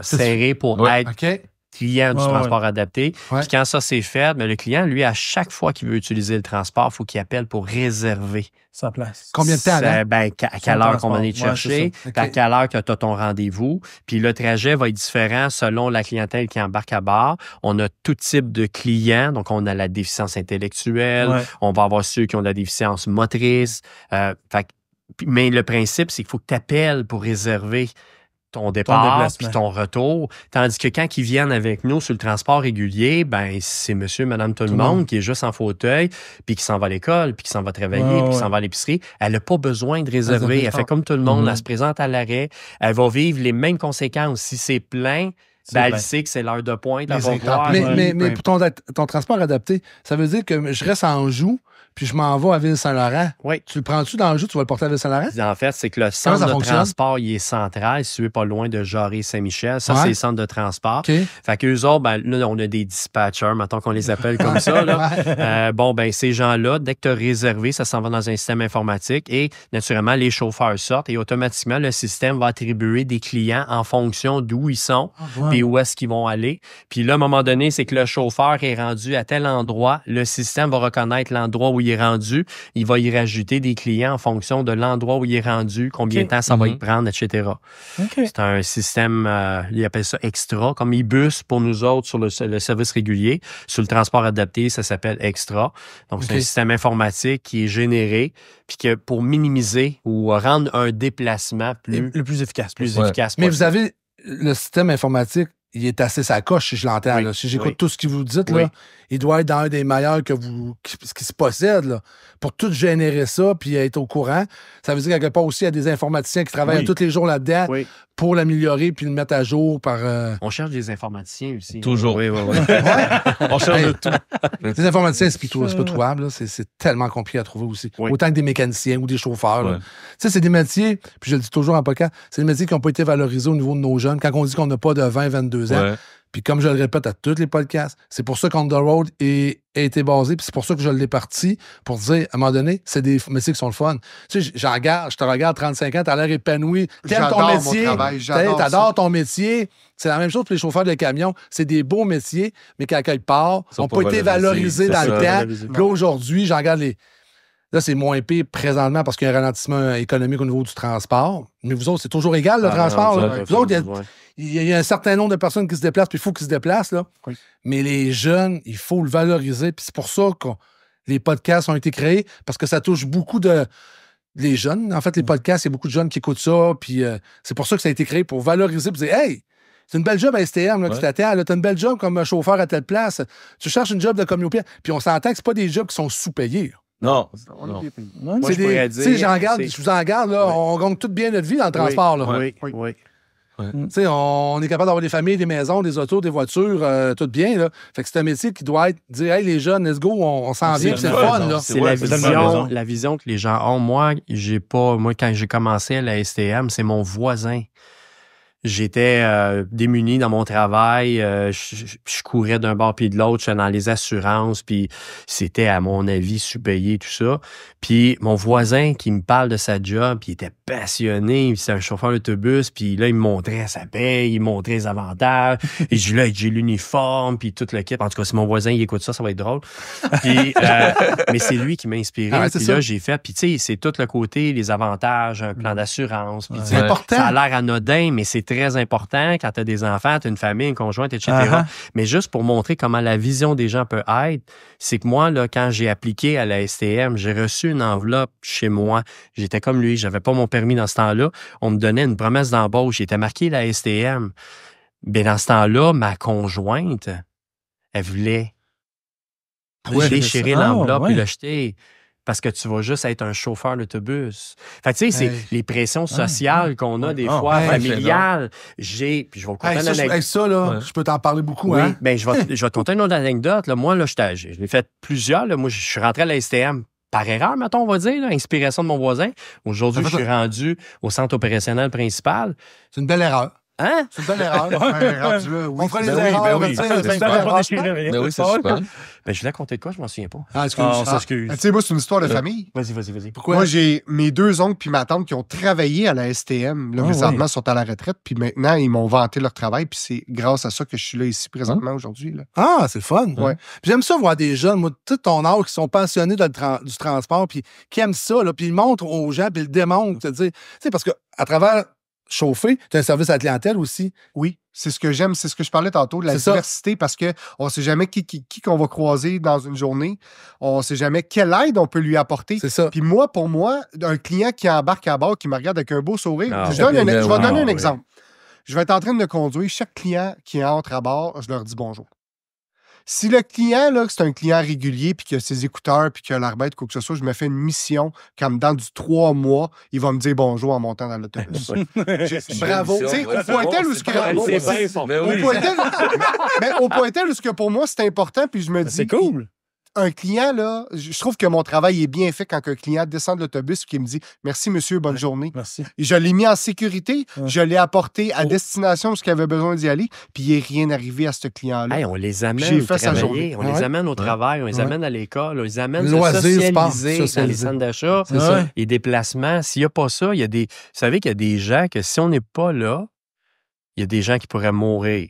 [SPEAKER 3] serrés pour
[SPEAKER 4] Ouais.
[SPEAKER 3] être
[SPEAKER 1] OK.
[SPEAKER 3] client du
[SPEAKER 2] Ouais,
[SPEAKER 3] transport adapté.
[SPEAKER 1] Ouais.
[SPEAKER 3] Puis quand ça c'est fait, ben, le client, lui, à chaque fois qu'il veut utiliser le transport, il faut qu'il appelle pour réserver.
[SPEAKER 2] Sa place.
[SPEAKER 1] Combien de temps avant?
[SPEAKER 3] Ben, à quelle heure qu'on va aller te
[SPEAKER 2] Ouais,
[SPEAKER 3] chercher,
[SPEAKER 1] c'est ça.
[SPEAKER 3] puis à
[SPEAKER 1] OK.
[SPEAKER 3] quelle heure que tu as ton rendez-vous. Puis le trajet va être différent selon la clientèle qui embarque à bord. On a tout type de clients. Donc, on a la déficience intellectuelle.
[SPEAKER 2] Ouais.
[SPEAKER 3] On va avoir ceux qui ont de la déficience motrice. Mais le principe, c'est qu'il faut que tu appelles pour réserver. ton départ puis ton retour. Tandis que quand ils viennent avec nous sur le transport régulier, ben c'est monsieur, madame, tout le monde qui est juste en fauteuil, puis qui s'en va à l'école, puis qui s'en va travailler, puis qui s'en va à l'épicerie. Elle n'a pas besoin de réserver. Elle fait comme tout le monde. Elle se présente à l'arrêt. Elle va vivre les mêmes conséquences. Si c'est plein, elle sait que c'est l'heure de pointe.
[SPEAKER 1] Mais pour ton transport adapté, ça veut dire que je reste en Anjou, puis je m'en vais à Ville-Saint-Laurent.
[SPEAKER 3] Oui.
[SPEAKER 1] Tu le prends-tu dans le jeu, tu vas le porter à Ville-Saint-Laurent?
[SPEAKER 3] En fait, c'est que le centre de transport, il est central, situé pas loin de Jarry-Saint-Michel. Ça, c'est le centre de transport.
[SPEAKER 1] Okay.
[SPEAKER 3] Fait qu'eux autres, ben, là, on a des dispatchers, mettons qu'on les appelle comme ça. Là. Ces gens-là, dès que tu as réservé, ça s'en va dans un système informatique et, naturellement, les chauffeurs sortent et automatiquement, le système va attribuer des clients en fonction d'où ils sont et où est-ce qu'ils vont aller. Puis là, à un moment donné, c'est que le chauffeur est rendu à tel endroit. Le système va reconnaître l'endroit où il est rendu, il va y rajouter des clients en fonction de l'endroit où il est rendu, combien de temps ça va y prendre, etc. C'est un système, ils appellent ça extra, comme Ibus pour nous autres sur le service régulier. Sur le transport adapté, ça s'appelle extra. Donc, c'est un système informatique qui est généré, puis que pour minimiser ou rendre un déplacement
[SPEAKER 2] le plus efficace.
[SPEAKER 1] Mais vous avez le système informatique, il est assez sa coche, si je l'entends.
[SPEAKER 3] Oui.
[SPEAKER 1] Si j'écoute tout ce que vous dites, là, il doit être dans un des meilleurs qui se possède. Là, pour tout générer ça puis être au courant. Ça veut dire qu'à quelque part aussi, il y a des informaticiens qui travaillent tous les jours là-dedans pour l'améliorer puis le mettre à jour par...
[SPEAKER 3] On cherche des informaticiens aussi.
[SPEAKER 4] Toujours.
[SPEAKER 3] Oui.
[SPEAKER 4] On cherche de tout.
[SPEAKER 1] Les informaticiens, c'est pas trouvable. Là. C'est tellement compliqué à trouver aussi.
[SPEAKER 3] Oui.
[SPEAKER 1] Autant que des mécaniciens ou des chauffeurs. Tu sais, c'est des métiers, puis je le dis toujours en podcast, c'est des métiers qui n'ont pas été valorisés au niveau de nos jeunes. Quand on dit qu'on n'a pas de 20, 22 ans, puis comme je le répète à tous les podcasts, c'est pour ça qu'On The Road a été basé, puis c'est pour ça que je l'ai parti, pour dire, à un moment donné, c'est des métiers qui sont le fun. Tu sais, je te regarde 35 ans, t'as l'air épanoui, t'aimes ton métier, t'adores ton métier. C'est la même chose pour les chauffeurs de camions. C'est des beaux métiers, mais qu'à quelque part, n'ont pas été valorisés dans le temps. Puis là, aujourd'hui, j'en regarde les... Là, c'est moins pire présentement parce qu'il y a un ralentissement économique au niveau du transport. Mais vous autres, c'est toujours égal, le transport. Vous autres, il y a un certain nombre de personnes qui se déplacent, puis il faut qu'ils se déplacent. Là. Oui. Mais les jeunes, il faut le valoriser. Puis c'est pour ça que les podcasts ont été créés, parce que ça touche beaucoup de... Les jeunes. En fait, les podcasts, il y a beaucoup de jeunes qui écoutent ça. Puis c'est pour ça que ça a été créé, pour valoriser, pour dire, hey, c'est une belle job à STM là, qui t'attend. T'as une belle job comme chauffeur à telle place. Tu cherches une job de commis. Puis on s'entend que c'est pas des jobs qui sont sous-payés.
[SPEAKER 4] Non.
[SPEAKER 3] Moi, je
[SPEAKER 1] vous en garde, là, on gagne toute bien notre vie dans le transport. Là.
[SPEAKER 3] Oui.
[SPEAKER 1] On est capable d'avoir des familles, des maisons, des autos, des voitures, tout bien. Là. Fait que c'est un métier qui doit dire, hey, les jeunes, let's go, on s'en vient, c'est le fun. Là.
[SPEAKER 3] C'est la vision que les gens ont. Moi, quand j'ai commencé à la STM, c'est mon voisin. J'étais démuni dans mon travail, je courais d'un bord puis de l'autre, j'étais dans les assurances, puis c'était, à mon avis, sous-payé, tout ça. Puis mon voisin qui me parle de sa job, puis il était passionné, c'est un chauffeur d'autobus, puis là, il me montrait sa paye, il me montrait les avantages, et j'ai l'uniforme, puis tout le kit. En tout cas, si mon voisin, il écoute ça, ça va être drôle. Puis, mais c'est lui qui m'a inspiré. Puis là, j'ai fait, puis tu sais, c'est tout le côté, les avantages, un plan d'assurance. Puis,
[SPEAKER 1] c'est important.
[SPEAKER 3] Ça a l'air anodin, mais c'est très important quand tu as des enfants, tu as une famille, une conjointe, etc. Mais juste pour montrer comment la vision des gens peut être, c'est que moi, là, quand j'ai appliqué à la STM, j'ai reçu une enveloppe chez moi. J'étais comme lui, j'avais pas mon permis dans ce temps-là. On me donnait une promesse d'embauche. Il était marqué la STM. Mais dans ce temps-là, ma conjointe, elle voulait déchirer l'enveloppe et le jeter. Parce que tu vas juste être un chauffeur d'autobus. Fait que tu sais, c'est les pressions sociales qu'on a des fois, familiales. Puis je vais vous conter une anecdote.
[SPEAKER 1] Ça, là, je peux t'en parler beaucoup.
[SPEAKER 3] Oui,
[SPEAKER 1] hein?
[SPEAKER 3] Je vais te conter une autre anecdote. Là. Moi, là, je l'ai fait plusieurs. Là. Moi, je suis rentré à la STM par erreur, mettons, on va dire, là, inspiration de mon voisin. Aujourd'hui, je suis rendu au centre opérationnel principal.
[SPEAKER 1] C'est une belle erreur.
[SPEAKER 3] Hein?
[SPEAKER 1] C'est une belle erreur. On fera les erreurs.
[SPEAKER 4] Oui, c'est super.
[SPEAKER 3] Je voulais compter de quoi? Je m'en souviens pas.
[SPEAKER 5] Tu sais, moi, c'est une histoire de famille.
[SPEAKER 3] Vas-y.
[SPEAKER 5] Pourquoi? Moi, j'ai mes deux oncles puis ma tante qui ont travaillé à la STM. Là, présentement, sont à la retraite. Puis maintenant, ils m'ont vanté leur travail. Puis c'est grâce à ça que je suis là ici présentement aujourd'hui. Là.
[SPEAKER 1] Ah, c'est fun.
[SPEAKER 5] Ouais.
[SPEAKER 1] Puis j'aime ça voir des jeunes, moi, tout ton âge, qui sont passionnés du transport, puis qui aiment ça, là, puis ils montrent aux gens, puis ils le démontrent. Tu sais, parce qu'à travers chauffer, tu as un service à la clientèle aussi.
[SPEAKER 5] Oui, c'est ce que j'aime, c'est ce que je parlais tantôt, de la diversité, parce qu'on ne sait jamais qui qu'on va croiser dans une journée. On ne sait jamais quelle aide on peut lui apporter.
[SPEAKER 1] C'est ça.
[SPEAKER 5] Puis pour moi, un client qui embarque à bord, qui me regarde avec un beau sourire, je vais donner un exemple. je vais être en train de conduire. Chaque client qui entre à bord, je leur dis bonjour. Si le client, là, c'est un client régulier, puis qu'il a ses écouteurs, puis qu'il a l'arbête, quoi que ce soit, je me fais une mission, comme dans du 3 mois, il va me dire bonjour en montant dans l'autobus. Bravo. Tu sais, au point tel où ce que pour moi, c'est important, puis je me dis...
[SPEAKER 2] C'est cool.
[SPEAKER 5] Un client, là, je trouve que mon travail est bien fait quand un client descend de l'autobus et me dit « Merci, monsieur, bonne journée. »
[SPEAKER 2] Merci.
[SPEAKER 5] Je l'ai mis en sécurité, je l'ai apporté à destination parce qu'il avait besoin d'y aller, puis il n'est rien arrivé à ce client-là.
[SPEAKER 3] Hey, on les amène travailler, on les amène au travail, on les amène à l'école, on les amène socialiser dans les centres d'achat, les déplacements. S'il n'y a pas ça, il y a des... Vous savez qu'il y a des gens que si on n'est pas là, il y a des gens qui pourraient mourir.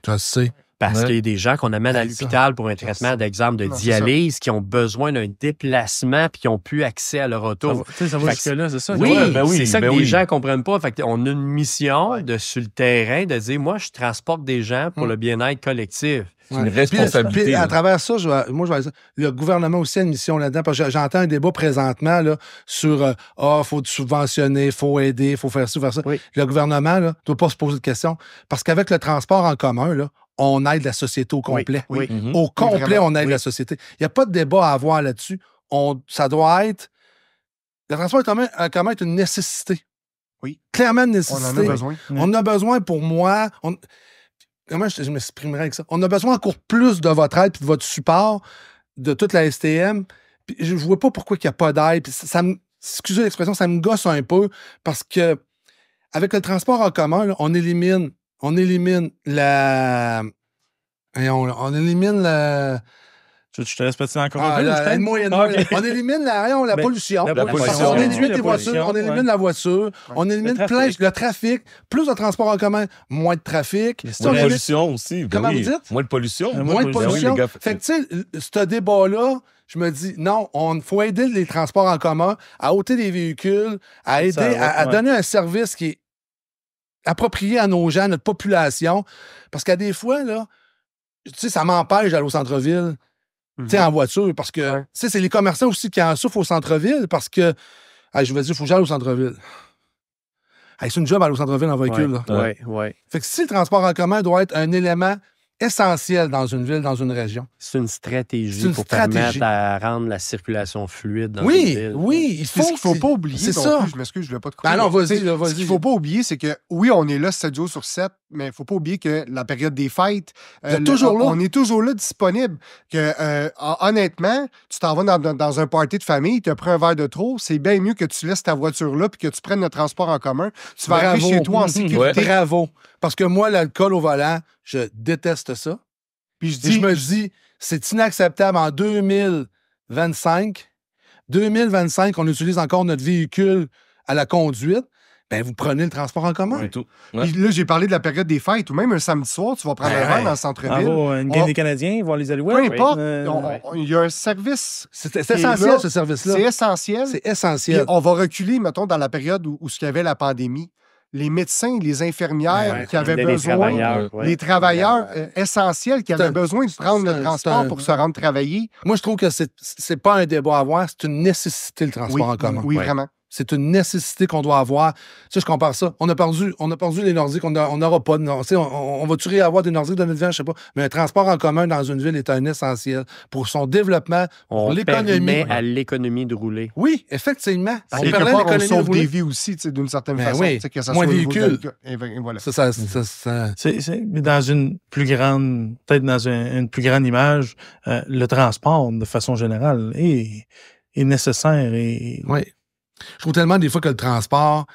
[SPEAKER 1] Je sais.
[SPEAKER 3] Parce qu'il y a des gens qu'on amène à l'hôpital pour un traitement, d'exemple, de dialyse, qui ont besoin d'un déplacement puis qui n'ont plus accès à leur auto.
[SPEAKER 2] Ça va jusque-là, c'est ça?
[SPEAKER 3] Oui, c'est ça que les gens ne comprennent pas. Fait on a une mission sur le terrain de dire, moi, je transporte des gens pour le bien-être collectif.
[SPEAKER 4] C'est une responsabilité.
[SPEAKER 1] Puis, à travers ça, je vais dire, le gouvernement aussi a une mission là-dedans. Parce que j'entends un débat présentement là, sur faut subventionner, faut aider, faut faire ci, faire ça.
[SPEAKER 3] Oui.
[SPEAKER 1] Le gouvernement ne doit pas se poser de questions. Parce qu'avec le transport en commun, là, on aide la société au complet.
[SPEAKER 3] Oui.
[SPEAKER 1] Au complet, on aide la société. Il n'y a pas de débat à avoir là-dessus. Ça doit être... Le transport en commun est une nécessité.
[SPEAKER 5] Oui.
[SPEAKER 1] Clairement une nécessité.
[SPEAKER 5] On en a besoin.
[SPEAKER 1] On a besoin, pour moi... Comment je m'exprimerais avec ça? On a besoin encore plus de votre aide et de votre support de toute la STM. Puis je ne vois pas pourquoi il n'y a pas d'aide. Excusez l'expression, ça me gosse un peu parce que avec le transport en commun, là, on élimine la... On élimine la...
[SPEAKER 2] Je te laisse patiner encore un peu.
[SPEAKER 1] On élimine la pollution.
[SPEAKER 2] La pollution.
[SPEAKER 1] On élimine les voitures. On élimine la voiture. On élimine le trafic. Plus de transport en commun, moins de trafic.
[SPEAKER 4] Moins de pollution aussi.
[SPEAKER 1] Comment vous dites?
[SPEAKER 4] Moins de pollution.
[SPEAKER 1] Moins de pollution. Fait que, tu sais, ce débat-là, je me dis, non, il faut aider les transports en commun à ôter des véhicules, à aider, à donner un service qui est approprié à nos gens, à notre population. Parce qu'à des fois, là, tu sais, ça m'empêche d'aller au centre-ville. Tu sais, en voiture, parce que, tu sais, c'est les commerçants aussi qui en souffrent au centre-ville, parce que, je veux dire, il faut que j'aille au centre-ville. C'est une job aller au centre-ville en véhicule.
[SPEAKER 3] Oui.
[SPEAKER 1] Fait que si le transport en commun doit être un élément essentiel dans une ville, dans une région.
[SPEAKER 3] C'est une stratégie pour permettre à rendre la circulation fluide dans une ville.
[SPEAKER 1] Oui, il faut.
[SPEAKER 5] Ce qu'il ne faut pas oublier,
[SPEAKER 1] c'est ça.
[SPEAKER 5] Je m'excuse, je ne vais pas te couper.
[SPEAKER 1] Ben non, vas-y.
[SPEAKER 5] Ce qu'il ne faut pas oublier, c'est que, oui, on est là 7 jours sur 7, mais il ne faut pas oublier que la période des fêtes, on est toujours là disponible. Que, honnêtement, tu t'en vas dans un party de famille, tu as pris un verre de trop, c'est bien mieux que tu laisses ta voiture là puis que tu prennes le transport en commun. Tu vas arriver chez toi en sécurité.
[SPEAKER 1] Bravo. Parce que moi, l'alcool au volant, je déteste ça. Puis je me dis, c'est inacceptable en 2025. 2025, on utilise encore notre véhicule à la conduite. Ben, vous prenez le transport en commun.
[SPEAKER 4] Oui, tout.
[SPEAKER 5] Puis là, j'ai parlé de la période des fêtes, ou même un samedi soir, tu vas prendre un verre dans le centre-ville.
[SPEAKER 2] Une game des Canadiens, voir les Alouettes.
[SPEAKER 5] Peu importe, il y a un service.
[SPEAKER 1] C'est essentiel, ce service-là.
[SPEAKER 5] C'est essentiel.
[SPEAKER 1] C'est essentiel.
[SPEAKER 5] Puis on va reculer, mettons, dans la période où il y avait la pandémie. Les médecins, les infirmières qui avaient besoin, les travailleurs essentiels qui avaient besoin de prendre le transport pour se rendre travailler.
[SPEAKER 1] Moi, je trouve que c'est pas un débat à avoir, c'est une nécessité, le transport en commun.
[SPEAKER 5] Oui, vraiment.
[SPEAKER 1] C'est une nécessité qu'on doit avoir. Tu sais, je compare ça. On a perdu les Nordiques. On n'aura pas de Nordiques. On va-tu avoir des Nordiques dans notre vie? Je sais pas. Mais un transport en commun dans une ville est un essentiel pour son développement, pour l'économie.
[SPEAKER 3] On permet à l'économie de rouler.
[SPEAKER 1] Oui, effectivement.
[SPEAKER 5] On sauve des vies aussi, d'une certaine façon.
[SPEAKER 1] Oui.
[SPEAKER 5] Que ça
[SPEAKER 1] moins
[SPEAKER 5] soit
[SPEAKER 1] de véhicules.
[SPEAKER 5] Voilà.
[SPEAKER 1] Ça.
[SPEAKER 2] C'est dans une plus grande, peut-être dans une plus grande image, le transport, de façon générale, est nécessaire.
[SPEAKER 1] Oui. Je trouve tellement des fois que le transport...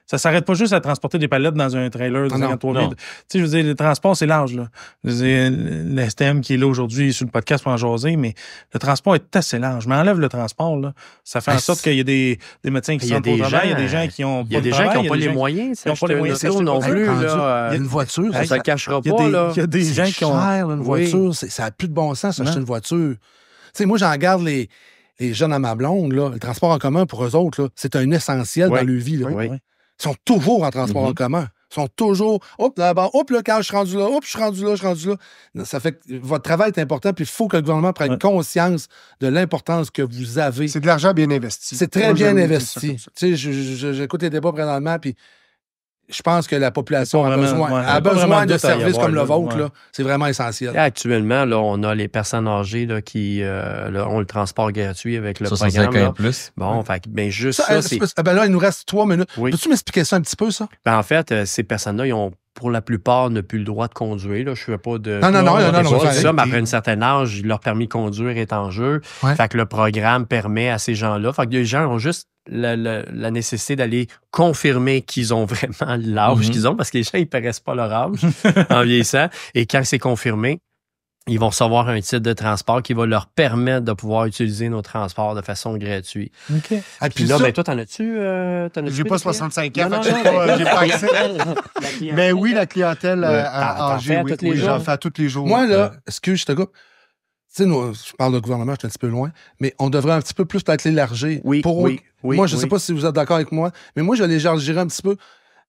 [SPEAKER 2] Ça s'arrête pas juste à transporter des palettes dans un trailer de 53 000. Tu sais, je veux dire, le transport, c'est large, là. Je veux dire, l'STM qui est là aujourd'hui sur le podcast pour en jaser, mais le transport est assez large. Mais enlève le transport, là. Ça fait en sorte qu'il y a des médecins qui sont au travail, il y a des gens qui ont
[SPEAKER 3] pas de travail. Il y a des gens qui n'ont pas les moyens. Ils n'ont pas les moyens non plus.
[SPEAKER 1] Il y a une voiture.
[SPEAKER 3] Ça ne cachera pas, là.
[SPEAKER 1] Il y a des gens qui ont... une voiture. Ça n'a plus de bon sens, s'acheter une voiture. Tu sais, moi, j'en garde les jeunes à ma blonde, là, le transport en commun, pour eux autres, là, c'est un essentiel dans leur vie. Là.
[SPEAKER 3] Oui.
[SPEAKER 1] Ils sont toujours en transport en commun. Ils sont toujours, là, quand je suis rendu là, je suis rendu là. Ça fait que votre travail est important, puis il faut que le gouvernement prenne conscience de l'importance que vous avez.
[SPEAKER 5] C'est de l'argent bien investi.
[SPEAKER 1] C'est très bien investi. Tu sais, j'écoute les débats présentement, puis je pense que la population a besoin de services comme le vôtre. Là. C'est vraiment essentiel.
[SPEAKER 3] Actuellement, là, on a les personnes âgées là, qui ont le transport gratuit avec le programme. Là.
[SPEAKER 4] Plus.
[SPEAKER 3] Bon, fait, ben, juste ça, c'est...
[SPEAKER 1] là, il nous reste 3 minutes. Oui. Peux-tu m'expliquer ça un petit peu, ça?
[SPEAKER 3] Ben, en fait, ces personnes-là, ils ont pour la plupart, n'a plus le droit de conduire. Là. Je ne fais pas de...
[SPEAKER 1] Non.
[SPEAKER 3] Ça, mais après un certain âge, leur permis de conduire est en jeu. Ouais. Fait que le programme permet à ces gens-là. Fait que les gens ont juste la nécessité d'aller confirmer qu'ils ont vraiment l'âge qu'ils ont, parce que les gens, ils ne paraissent pas leur âge en vieillissant. Et quand c'est confirmé, ils vont recevoir un titre de transport qui va leur permettre de pouvoir utiliser nos transports de façon gratuite.
[SPEAKER 2] OK.
[SPEAKER 3] Puis là, ben, toi, t'en as-tu?
[SPEAKER 5] J'ai pas 65 ans, j'ai pas accès. Mais oui, la clientèle âgée, oui, j'en fais tous les jours.
[SPEAKER 1] Moi, là, excuse, je te coupe. Tu sais, je parle de gouvernement, je suis un petit peu loin, mais on devrait un petit peu plus peut-être l'élargir.
[SPEAKER 3] Oui,
[SPEAKER 1] moi, je sais pas si vous êtes d'accord avec moi, mais moi, je l'élargirais un petit peu.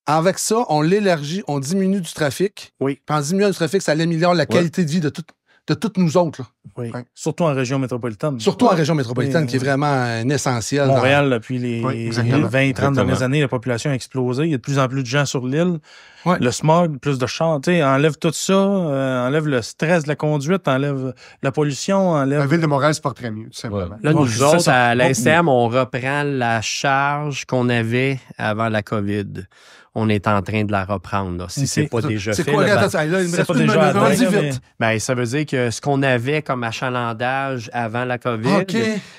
[SPEAKER 1] Avec ça, on l'élargit, on diminue du trafic.
[SPEAKER 3] Oui.
[SPEAKER 1] Puis en diminuant du trafic, ça améliore la qualité de vie de toutes nous autres. Là.
[SPEAKER 2] Oui. Ouais. Surtout en région métropolitaine.
[SPEAKER 1] Surtout en région métropolitaine, qui est vraiment un essentiel.
[SPEAKER 2] Montréal, depuis les 20-30 dernières années, la population a explosé. Il y a de plus en plus de gens sur l'île. Ouais. Le smog, plus de chars. Enlève tout ça, enlève le stress de la conduite, enlève la pollution, enlève...
[SPEAKER 5] La ville de Montréal se porterait mieux, tout simplement.
[SPEAKER 3] Là, nous autres, à la STM, on reprend la charge qu'on avait avant la COVID. On est en train de la reprendre. Là. Si c'est pas déjà fait.
[SPEAKER 1] C'est quoi, ça
[SPEAKER 3] veut dire que ce qu'on avait comme achalandage avant la COVID,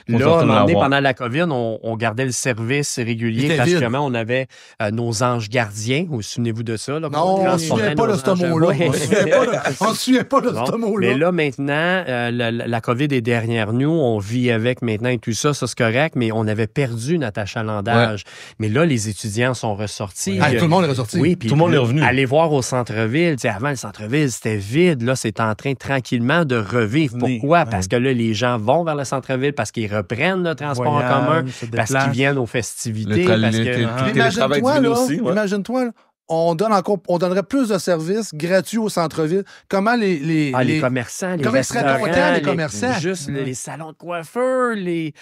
[SPEAKER 3] là, à un moment donné, pendant la COVID, on gardait le service régulier. Pratiquement, on avait nos anges gardiens. Vous souvenez-vous de ça? Là,
[SPEAKER 1] non, on ne se souvient pas de ce mot-là. On ne se souvient pas de ce mot-là.
[SPEAKER 3] Mais là, maintenant, la COVID est derrière nous. On vit avec maintenant et tout ça. Ça, c'est correct, mais on avait perdu notre achalandage. Mais là, les étudiants sont ressortis.
[SPEAKER 1] Tout le monde est ressorti.
[SPEAKER 3] Oui, puis
[SPEAKER 4] tout le monde est revenu.
[SPEAKER 3] Aller voir au centre-ville. Avant, le centre-ville, c'était vide. Là, c'est en train tranquillement de revivre. Pourquoi? Parce que là, les gens vont vers le centre-ville parce qu'ils reprennent le transport en commun, parce qu'ils viennent aux festivités.
[SPEAKER 1] Imagine-toi, là, on donnerait plus de services gratuits au centre-ville. Comment les
[SPEAKER 3] commerçants, les
[SPEAKER 1] comment
[SPEAKER 3] restaurants,
[SPEAKER 1] les commerçants?
[SPEAKER 3] Juste les salons de coiffeur, les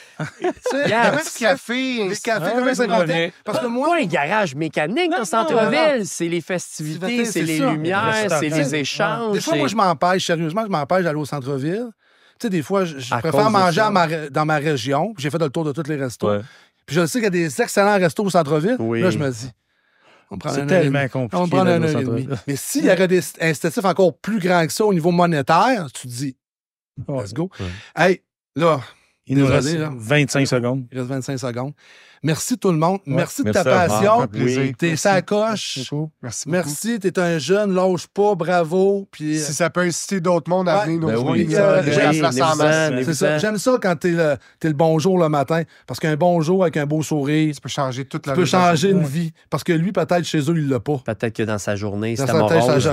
[SPEAKER 1] cafés, comment ça coûtait? Parce que moi,
[SPEAKER 3] pas un garage mécanique au centre-ville, c'est les festivités, c'est les lumières, c'est les échanges.
[SPEAKER 1] Des fois, moi, je m'empêche d'aller au centre-ville. Tu sais, des fois, je préfère manger dans ma région. J'ai fait le tour de tous les restos. Puis je sais qu'il y a des excellents restos au centre-ville. Là, je me dis...
[SPEAKER 2] C'est tellement compliqué.
[SPEAKER 1] On prend un heure et demie. Mais s'il y aurait des incitatifs encore plus grands que ça au niveau monétaire, tu te dis, let's go. Hey, là,
[SPEAKER 2] il nous reste 25 secondes.
[SPEAKER 1] Il reste 25 secondes. Merci tout le monde. Merci de ta passion. T'es sacoche. Merci. T'es un jeune, lâche pas, bravo. Puis,
[SPEAKER 5] si ça peut inciter d'autres mondes à venir nous
[SPEAKER 1] c'est ça. J'aime ça quand t'es le bonjour le matin. Parce qu'un bonjour avec un beau sourire,
[SPEAKER 5] tu peux changer toute la
[SPEAKER 1] vie. Tu peux changer une vie. Parce que lui, peut-être chez eux, il l'a pas.
[SPEAKER 3] Peut-être que dans sa journée, c'était
[SPEAKER 1] morose.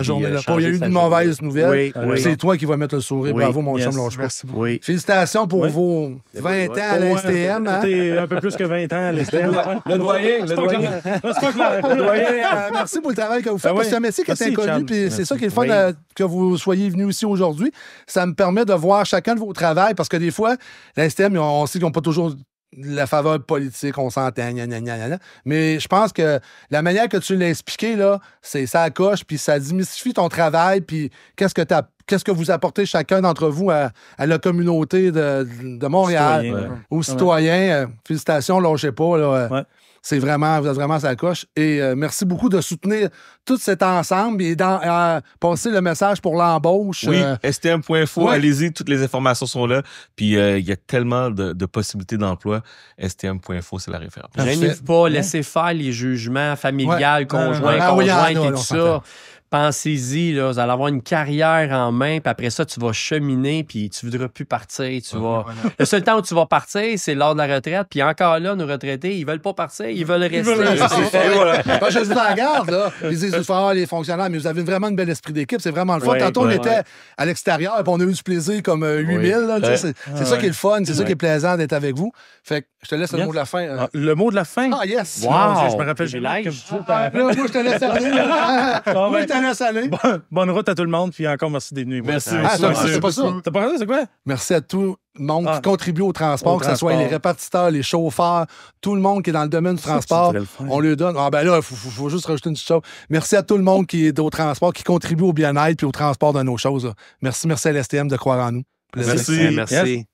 [SPEAKER 1] Il y a eu une mauvaise nouvelle. C'est toi qui vas mettre le sourire. Bravo, mon chum, lâche pas.
[SPEAKER 5] Félicitations
[SPEAKER 1] pour vos 20 ans à la STM.
[SPEAKER 2] T'es un peu plus que 20 ans à la STM.
[SPEAKER 4] Le doyen.
[SPEAKER 1] Merci pour le travail que vous faites. C'est un métier qui est inconnu, puis c'est ça qui est le fun que vous soyez venus ici aujourd'hui. Ça me permet de voir chacun de vos travails, parce que des fois, la STM, on sait qu'ils n'ont pas toujours la faveur politique, on s'entend, mais je pense que la manière que tu l'as expliqué, là, c'est ça coche, puis ça démystifie ton travail, puis qu'est-ce que vous apportez chacun d'entre vous à la communauté de Montréal, aux citoyens. Félicitations, lâchez pas. Là, vous êtes vraiment sa coche. Et merci beaucoup de soutenir tout cet ensemble et passer le message pour l'embauche.
[SPEAKER 4] Oui, stm.info, allez-y, toutes les informations sont là. Puis il y a tellement de possibilités d'emploi. stm.info, c'est la référence.
[SPEAKER 3] Gênez-vous pas, laissez faire les jugements familiales, conjoints, et tout ça. Pensez-y, là, vous allez avoir une carrière en main, puis après ça, tu vas cheminer, puis tu ne voudras plus partir. Le seul temps où tu vas partir, c'est lors de la retraite. Puis encore là, nos retraités, ils ne veulent pas partir, ils veulent rester.
[SPEAKER 1] Je vous en garde, là. Ils disent, les fonctionnaires, mais vous avez vraiment un bel esprit d'équipe, c'est vraiment le fun. Tantôt, on était à l'extérieur, puis on a eu du plaisir comme 8000. C'est ça qui est le fun, c'est ça qui est plaisant d'être avec vous. Fait que je te laisse le mot de la fin.
[SPEAKER 2] Le mot de la fin?
[SPEAKER 1] Ah, yes!
[SPEAKER 3] Wow!
[SPEAKER 2] Je me rappelle, j'ai
[SPEAKER 1] moi, je te laisse aller. année.
[SPEAKER 2] Bonne route à tout le monde, puis encore merci d'être venu.
[SPEAKER 4] Merci.
[SPEAKER 1] C'est pas ça.
[SPEAKER 2] T'as pas regardé, c'est quoi?
[SPEAKER 1] Merci à tout le monde qui contribue au transport, que ce soit les répartiteurs, les chauffeurs, tout le monde qui est dans le domaine du transport. On lui donne. Ah ben là, il faut juste rajouter une petite chose. Merci à tout le monde qui est au transport, qui contribue au bien-être puis au transport de nos choses. Merci à l'STM de croire en nous.
[SPEAKER 4] Merci.
[SPEAKER 3] Merci.